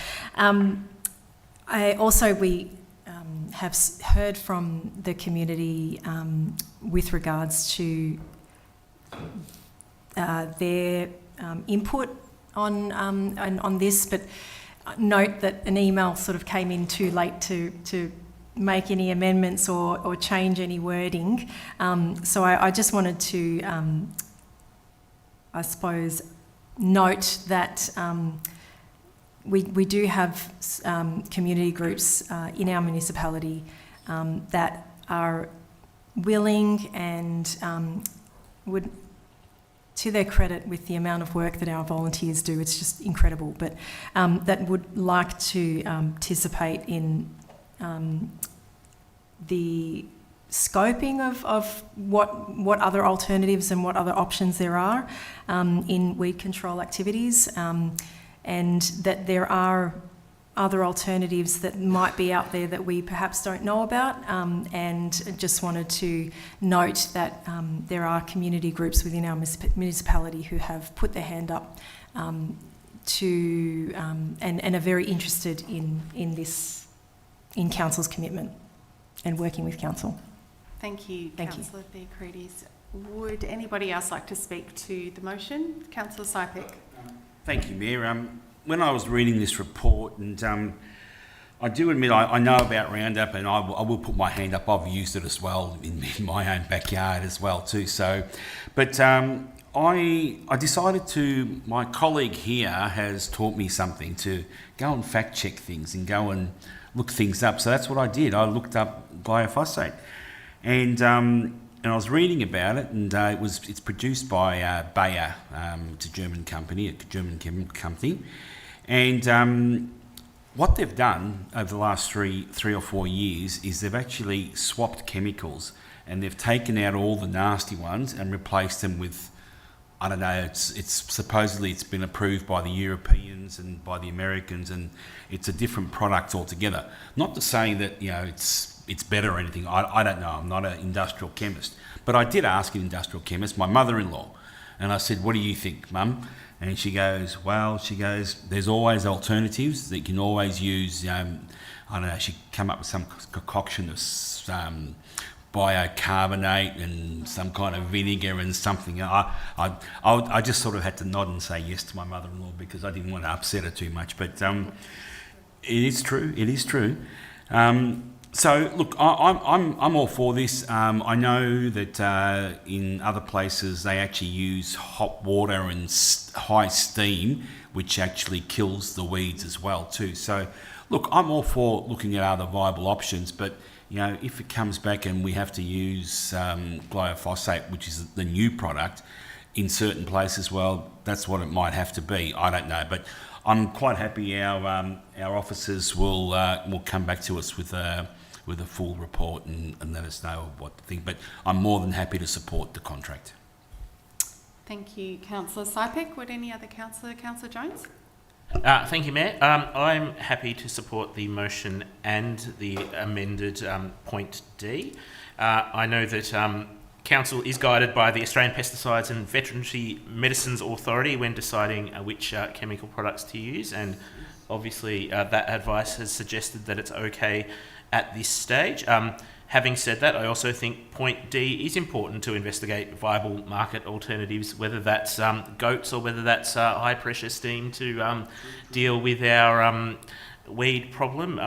We have heard from the community with regards to their input on this, but note that an email sort of came in too late to make any amendments or change any wording. So I just wanted to, note that we do have community groups in our municipality that are willing and would, to their credit, with the amount of work that our volunteers do, it's just incredible, but that would like to participate in the scoping of what other alternatives and what other options there are in weed control activities, and that there are other alternatives that might be out there that we perhaps don't know about, and just wanted to note that there are community groups within our municipality who have put their hand up and are very interested in this, in council's commitment and working with council. Thank you, Councillor Theocrides. Would anybody else like to speak to the motion? Councillor Sypek. Thank you, Mayor. When I was reading this report, and I do admit I know about Roundup, and I will put my hand up. I've used it as well in my own backyard as well too. So, but I decided to. My colleague here has taught me something, to go and fact check things and go and look things up. So that's what I did. I looked up glyphosate, and I was reading about it, and it's produced by Bayer, it's a German company, chemical company, and what they've done over the last three or 4 years is they've actually swapped chemicals, and they've taken out all the nasty ones and replaced them with, I don't know, it's supposedly it's been approved by the Europeans and by the Americans, and it's a different product altogether. Not to say that, you know, it's better or anything. I don't know. I'm not an industrial chemist. But I did ask an industrial chemist, my mother-in-law, and I said, what do you think, Mum? And she goes, there's always alternatives that you can always use. I don't know, she come up with some concoction of biocarbonate and some kind of vinegar and something. I just sort of had to nod and say yes to my mother-in-law because I didn't want to upset her too much. But it is true. It is true. So look, I'm all for this. I know that in other places they actually use hot water and high steam, which actually kills the weeds as well too. So look, I'm all for looking at other viable options, but you know, if it comes back and we have to use glyphosate, which is the new product, in certain places, well, that's what it might have to be. I don't know, but I'm quite happy our officers will come back to us with a full report and let us know what to think. But I'm more than happy to support the contract. Thank you, Councillor Sypek. Would any other Councillor Jones? Thank you, Mayor. I'm happy to support the motion and the amended point D. I know that Council is guided by the Australian Pesticides and Veterinary Medicines Authority when deciding which chemical products to use, and obviously that advice has suggested that it's okay at this stage. Having said that, I also think point D is important to investigate viable market alternatives, whether that's goats or whether that's high pressure steam to deal with our weed problem.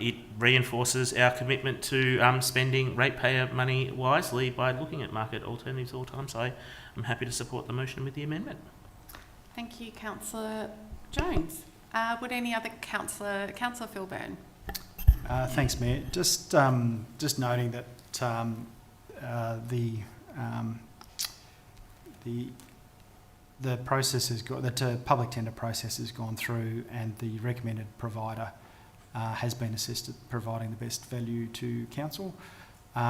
It reinforces our commitment to spending ratepayer money wisely by looking at market alternatives all the time. So I'm happy to support the motion with the amendment. Thank you, Councillor Jones. Would any other Councillor Philburn? Thanks, Mayor. Just noting that the process has got the public tender process has gone through, and the recommended provider has been assessed at providing the best value to council. So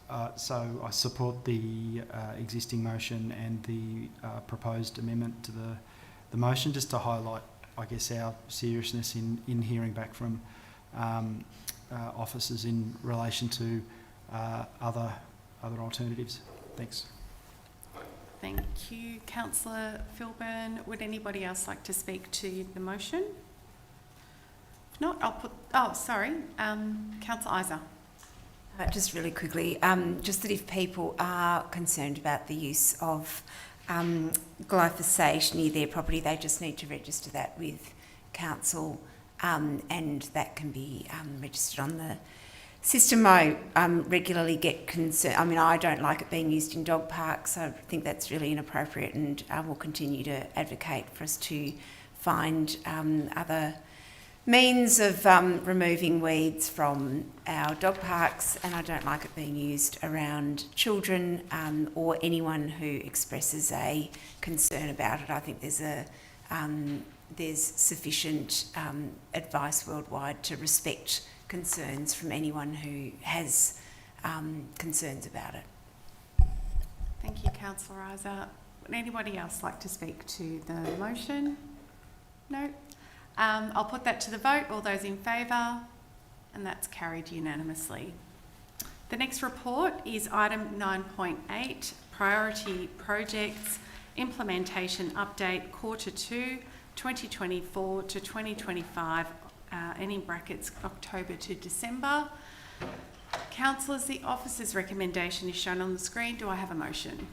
I support the existing motion and the proposed amendment to the motion, just to highlight, I guess, our seriousness in hearing back from officers in relation to other alternatives. Thanks. Thank you, Councillor Philburn. Would anybody else like to speak to the motion? If not, I'll put... Oh, sorry. Councillor Isa. Just really quickly, just that if people are concerned about the use of glyphosate near their property, they just need to register that with council, and that can be registered on the system. I regularly get concerned. I mean, I don't like it being used in dog parks. So I think that's really inappropriate, and I will continue to advocate for us to find other means of removing weeds from our dog parks, and I don't like it being used around children or anyone who expresses a concern about it. I think there's sufficient advice worldwide to respect concerns from anyone who has concerns about it. Thank you, Councillor Isa. Would anybody else like to speak to the motion? No. I'll put that to the vote. All those in favour? And that's carried unanimously. The next report is item 9.8, Priority Projects Implementation Update Quarter 2, 2024 to 2025, and in brackets October to December. Councillors, the officer's recommendation is shown on the screen. Do I have a motion?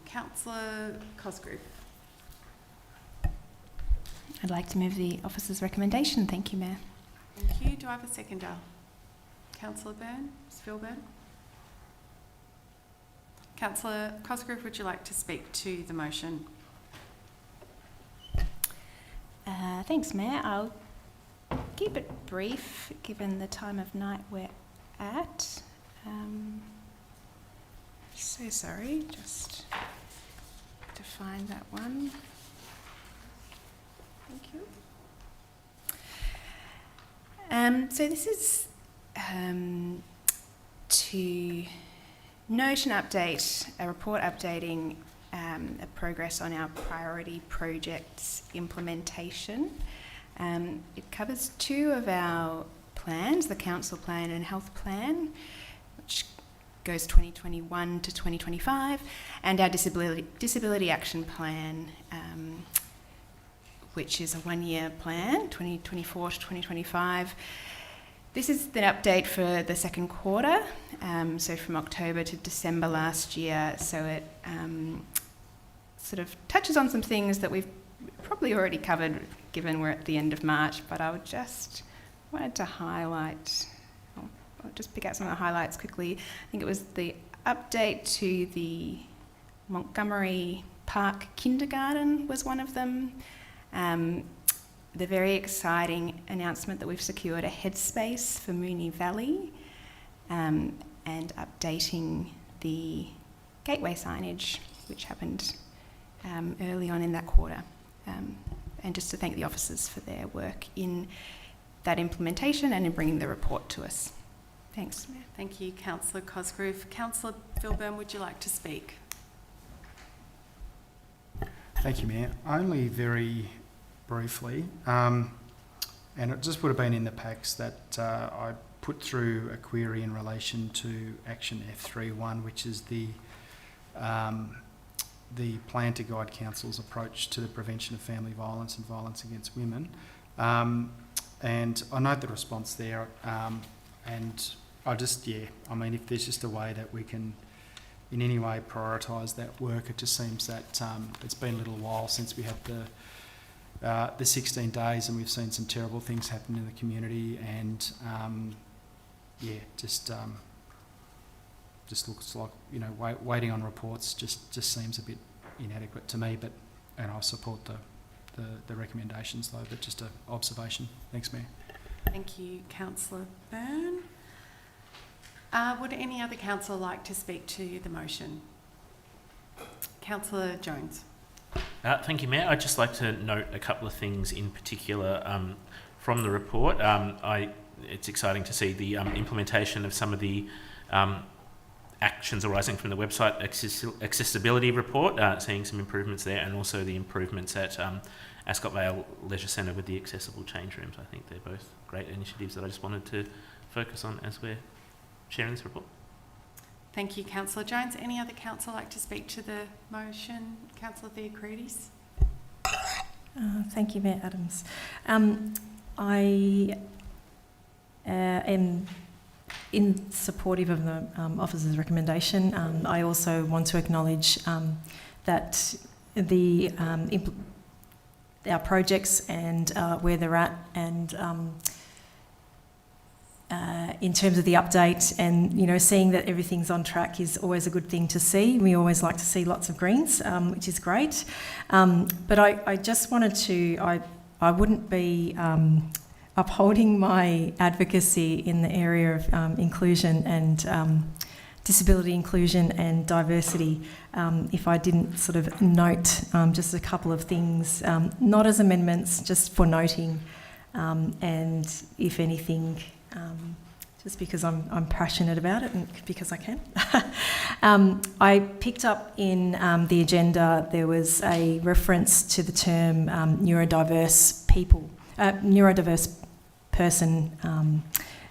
Councillor Cosgrove. I'd like to move the officer's recommendation. Thank you, Mayor. Thank you. Do I have a seconder? Councillor Byrne? Ms. Philburn? Councillor Cosgrove, would you like to speak to the motion? Thanks, Mayor. I'll keep it brief given the time of night we're at. So sorry, just to find that one. Thank you. So this is to note and update, a report updating a progress on our priority projects implementation. It covers two of our plans, the council plan and health plan, which goes 2021 to 2025, and our disability action plan, which is a one-year plan, 2024 to 2025. This is the update for the second quarter, so from October to December last year. So it sort of touches on some things that we've probably already covered given we're at the end of March, but I just wanted to highlight, I'll just pick out some of the highlights quickly. I think it was the update to the Montgomery Park Kindergarten was one of them. The very exciting announcement that we've secured a headspace for Moonee Valley, and updating the gateway signage, which happened early on in that quarter. And just to thank the officers for their work in that implementation and in bringing the report to us. Thanks. Thank you, Councillor Cosgrove. Councillor Philburn, would you like to speak? Thank you, Mayor. Only very briefly, and it just would have been in the packs that I put through a query in relation to Action F31, which is the plan to guide council's approach to the prevention of family violence and violence against women. And I note the response there, and I just, I mean, if there's just a way that we can in any way prioritise that work, it just seems that it's been a little while since we had the 16 days, and we've seen some terrible things happen in the community, and just looks like, you know, waiting on reports just seems a bit inadequate to me. But and I support the recommendations though. But just an observation. Thanks, Mayor. Thank you, Councillor Byrne. Would any other councillor like to speak to the motion? Councillor Jones. Thank you, Mayor. I'd just like to note a couple of things in particular from the report. It's exciting to see the implementation of some of the actions arising from the website accessibility report, seeing some improvements there, and also the improvements at Ascot Vale Leisure Centre with the accessible change rooms. I think they're both great initiatives that I just wanted to focus on as we're sharing this report. Thank you, Councillor Jones. Any other councillor like to speak to the motion? Councillor Theocrides. Thank you, Mayor Adams. I am in supportive of the officer's recommendation. I also want to acknowledge that our projects and where they're at, and in terms of the update, and you know, seeing that everything's on track is always a good thing to see. We always like to see lots of greens, which is great. But I just wanted to, I wouldn't be upholding my advocacy in the area of inclusion and disability inclusion and diversity if I didn't sort of note just a couple of things, not as amendments, just for noting, and if anything, just because I'm passionate about it and because I can. I picked up in the agenda there was a reference to the term neurodiverse people, neurodiverse person,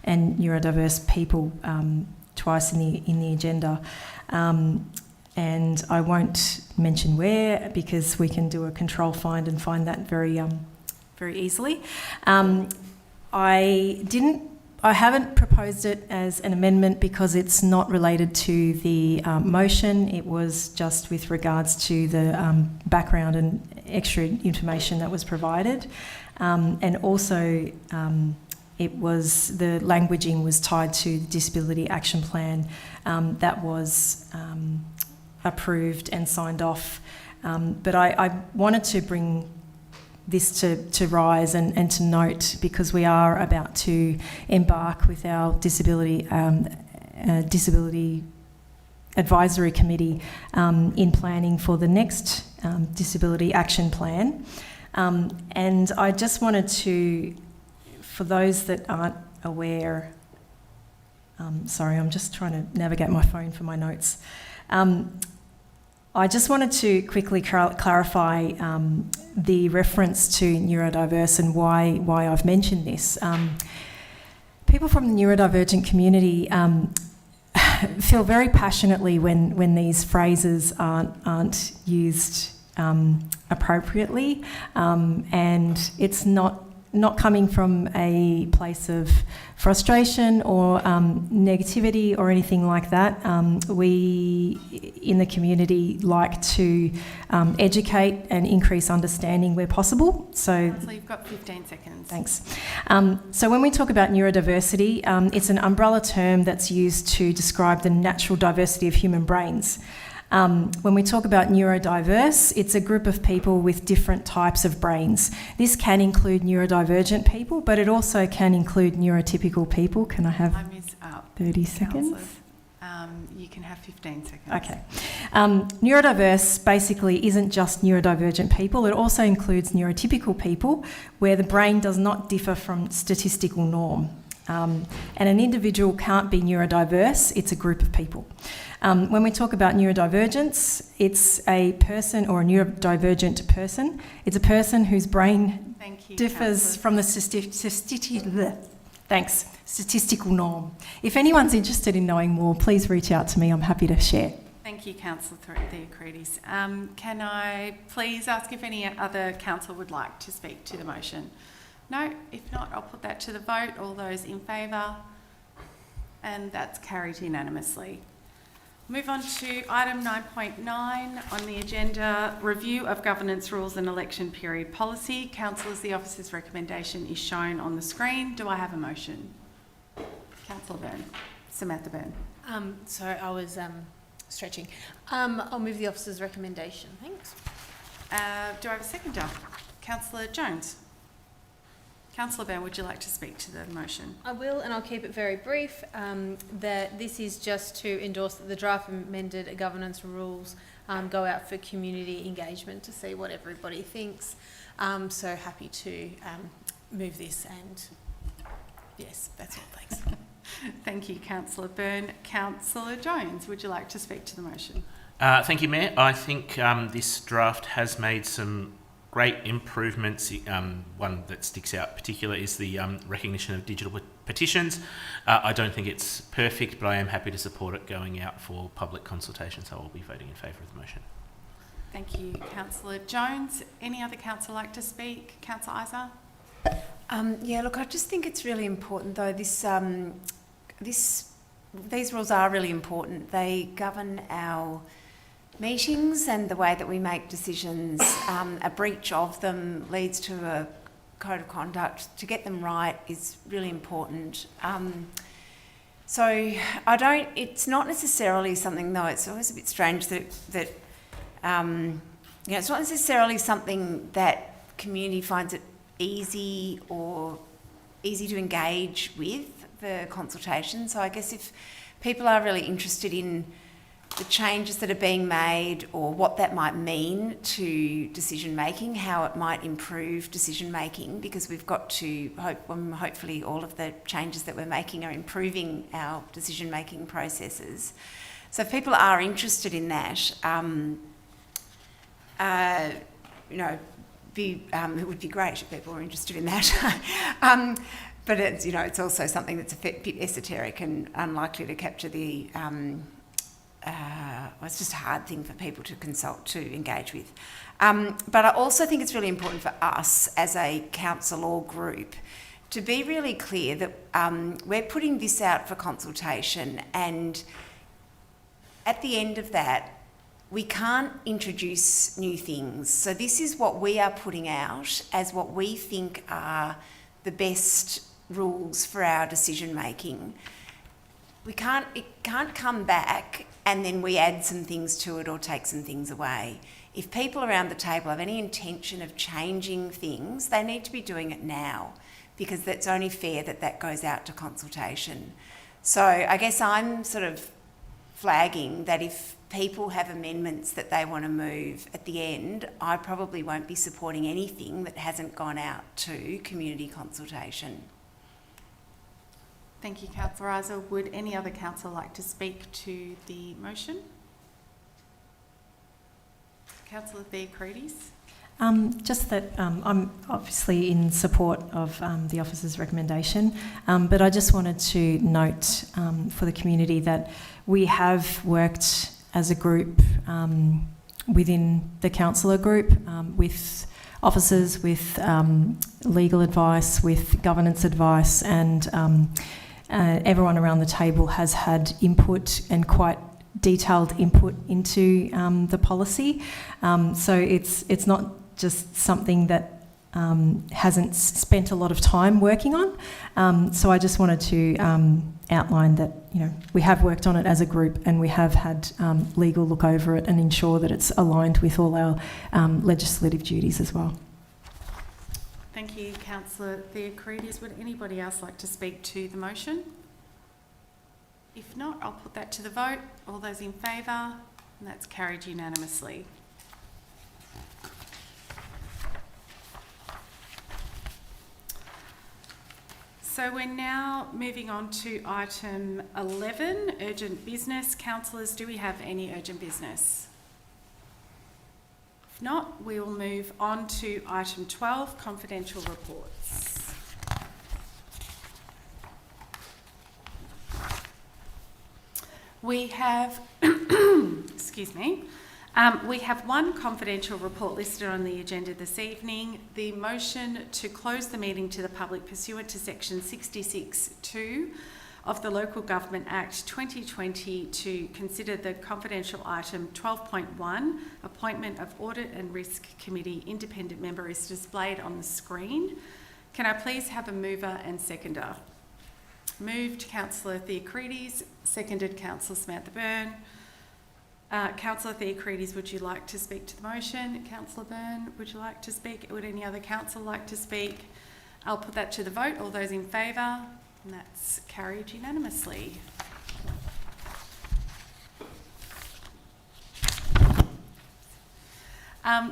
and neurodiverse people twice in the agenda. And I won't mention where because we can do a control find and find that very easily. I haven't proposed it as an amendment because it's not related to the motion. It was just with regards to the background and extra information that was provided. And also it was, the languaging was tied to the Disability Action Plan that was approved and signed off. But I wanted to bring this to rise and to note because we are about to embark with our disability advisory committee in planning for the next disability action plan. And I just wanted to, for those that aren't aware, sorry, I'm just trying to navigate my phone for my notes. I just wanted to quickly clarify the reference to neurodiverse and why I've mentioned this. People from the neurodivergent community feel very passionately when these phrases aren't used appropriately, and it's not coming from a place of frustration or negativity or anything like that. We in the community like to educate and increase understanding where possible. So you've got 15 seconds. Thanks. So when we talk about neurodiversity, it's an umbrella term that's used to describe the natural diversity of human brains. When we talk about neurodiverse, it's a group of people with different types of brains. This can include neurodivergent people, but it also can include neurotypical people. Can I have 30 seconds? You can have 15 seconds. Okay. Neurodiverse basically isn't just neurodivergent people, it also includes neurotypical people where the brain does not differ from statistical norm. And an individual can't be neurodiverse, it's a group of people. When we talk about neurodivergence, it's a person or a neurodivergent person. It's a person whose brain differs from the statistical norm. If anyone's interested in knowing more, please reach out to me. I'm happy to share. Thank you, Councillor Theocrides. Can I please ask if any other councillor would like to speak to the motion? No? If not, I'll put that to the vote. All those in favour? And that's carried unanimously. Move on to item 9.9 on the agenda, review of governance rules and election period policy. Councillors, the officer's recommendation is shown on the screen. Do I have a motion? Councillor Byrne. Samantha Byrne. So I was stretching. I'll move the officer's recommendation. Thanks. Do I have a seconder? Councillor Jones. Councillor Byrne, would you like to speak to the motion? I will, and I'll keep it very brief. That this is just to endorse that the draft amended governance rules go out for community engagement to see what everybody thinks. So happy to move this, and yes, that's all. Thanks. Thank you, Councillor Byrne. Councillor Jones, would you like to speak to the motion? Thank you, Mayor. I think this draft has made some great improvements. One that sticks out in particular is the recognition of digital petitions. I don't think it's perfect, but I am happy to support it going out for public consultation, so I'll be voting in favour of the motion. Thank you, Councillor Jones. Any other councillor like to speak? Councillor Isa? Yeah, look, I just think it's really important though, these rules are really important. They govern our meetings and the way that we make decisions. A breach of them leads to a code of conduct. To get them right is really important. So it's not necessarily something though, it's always a bit strange that it's not necessarily something that community finds it easy to engage with, the consultation. So I guess if people are really interested in the changes that are being made or what that might mean to decision making, how it might improve decision making, because we've got to hopefully all of the changes that we're making are improving our decision making processes, So if people are interested in that, it would be great if people were interested in that. But it's, it's also something that's a bit esoteric and unlikely to capture the. It's just a hard thing for people to engage with. But I also think it's really important for us as a council or group to be really clear that we're putting this out for consultation, and at the end of that, we can't introduce new things. So this is what we are putting out as what we think are the best rules for our decision making. It can't come back and then we add some things to it or take some things away. If people around the table have any intention of changing things, they need to be doing it now, because that's only fair that goes out to consultation. So I guess I'm sort of flagging that if people have amendments that they want to move at the end, I probably won't be supporting anything that hasn't gone out to community consultation. Thank you, Councillor Isa. Would any other councillor like to speak to the motion? Councillor Theocrides. Just that I'm obviously in support of the officer's recommendation, but I just wanted to note for the community that we have worked as a group within the councillor group with officers, with legal advice, with governance advice, and everyone around the table has had input, and quite detailed input into the policy. So it's not just something that hasn't spent a lot of time working on. So I just wanted to outline that we have worked on it as a group, and we have had legal look over it and ensure that it's aligned with all our legislative duties as well. Thank you, Councillor Theocrides. Would anybody else like to speak to the motion? If not, I'll put that to the vote. All those in favour? And that's carried unanimously. So we're now moving on to item 11, urgent business. Councillors, do we have any urgent business? If not, we will move on to item 12, confidential reports. We have, excuse me, we have one confidential report listed on the agenda this evening. The motion to close the meeting to the public pursuant to section 66(2) of the Local Government Act 2020 to consider the confidential item 12.1, appointment of Audit and Risk Committee independent member, is displayed on the screen. Can I please have a mover and seconder? Moved, Councillor Theocrides. Seconded, Councillor Samantha Byrne. Councillor Theocrides, would you like to speak to the motion? Councillor Byrne, would you like to speak? Would any other councillor like to speak? I'll put that to the vote. All those in favour? And that's carried unanimously.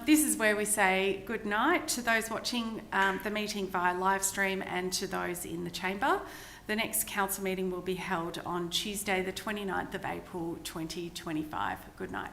This is where we say good night to those watching the meeting via live stream and to those in the chamber. The next council meeting will be held on Tuesday, the 29th of April 2025. Good night.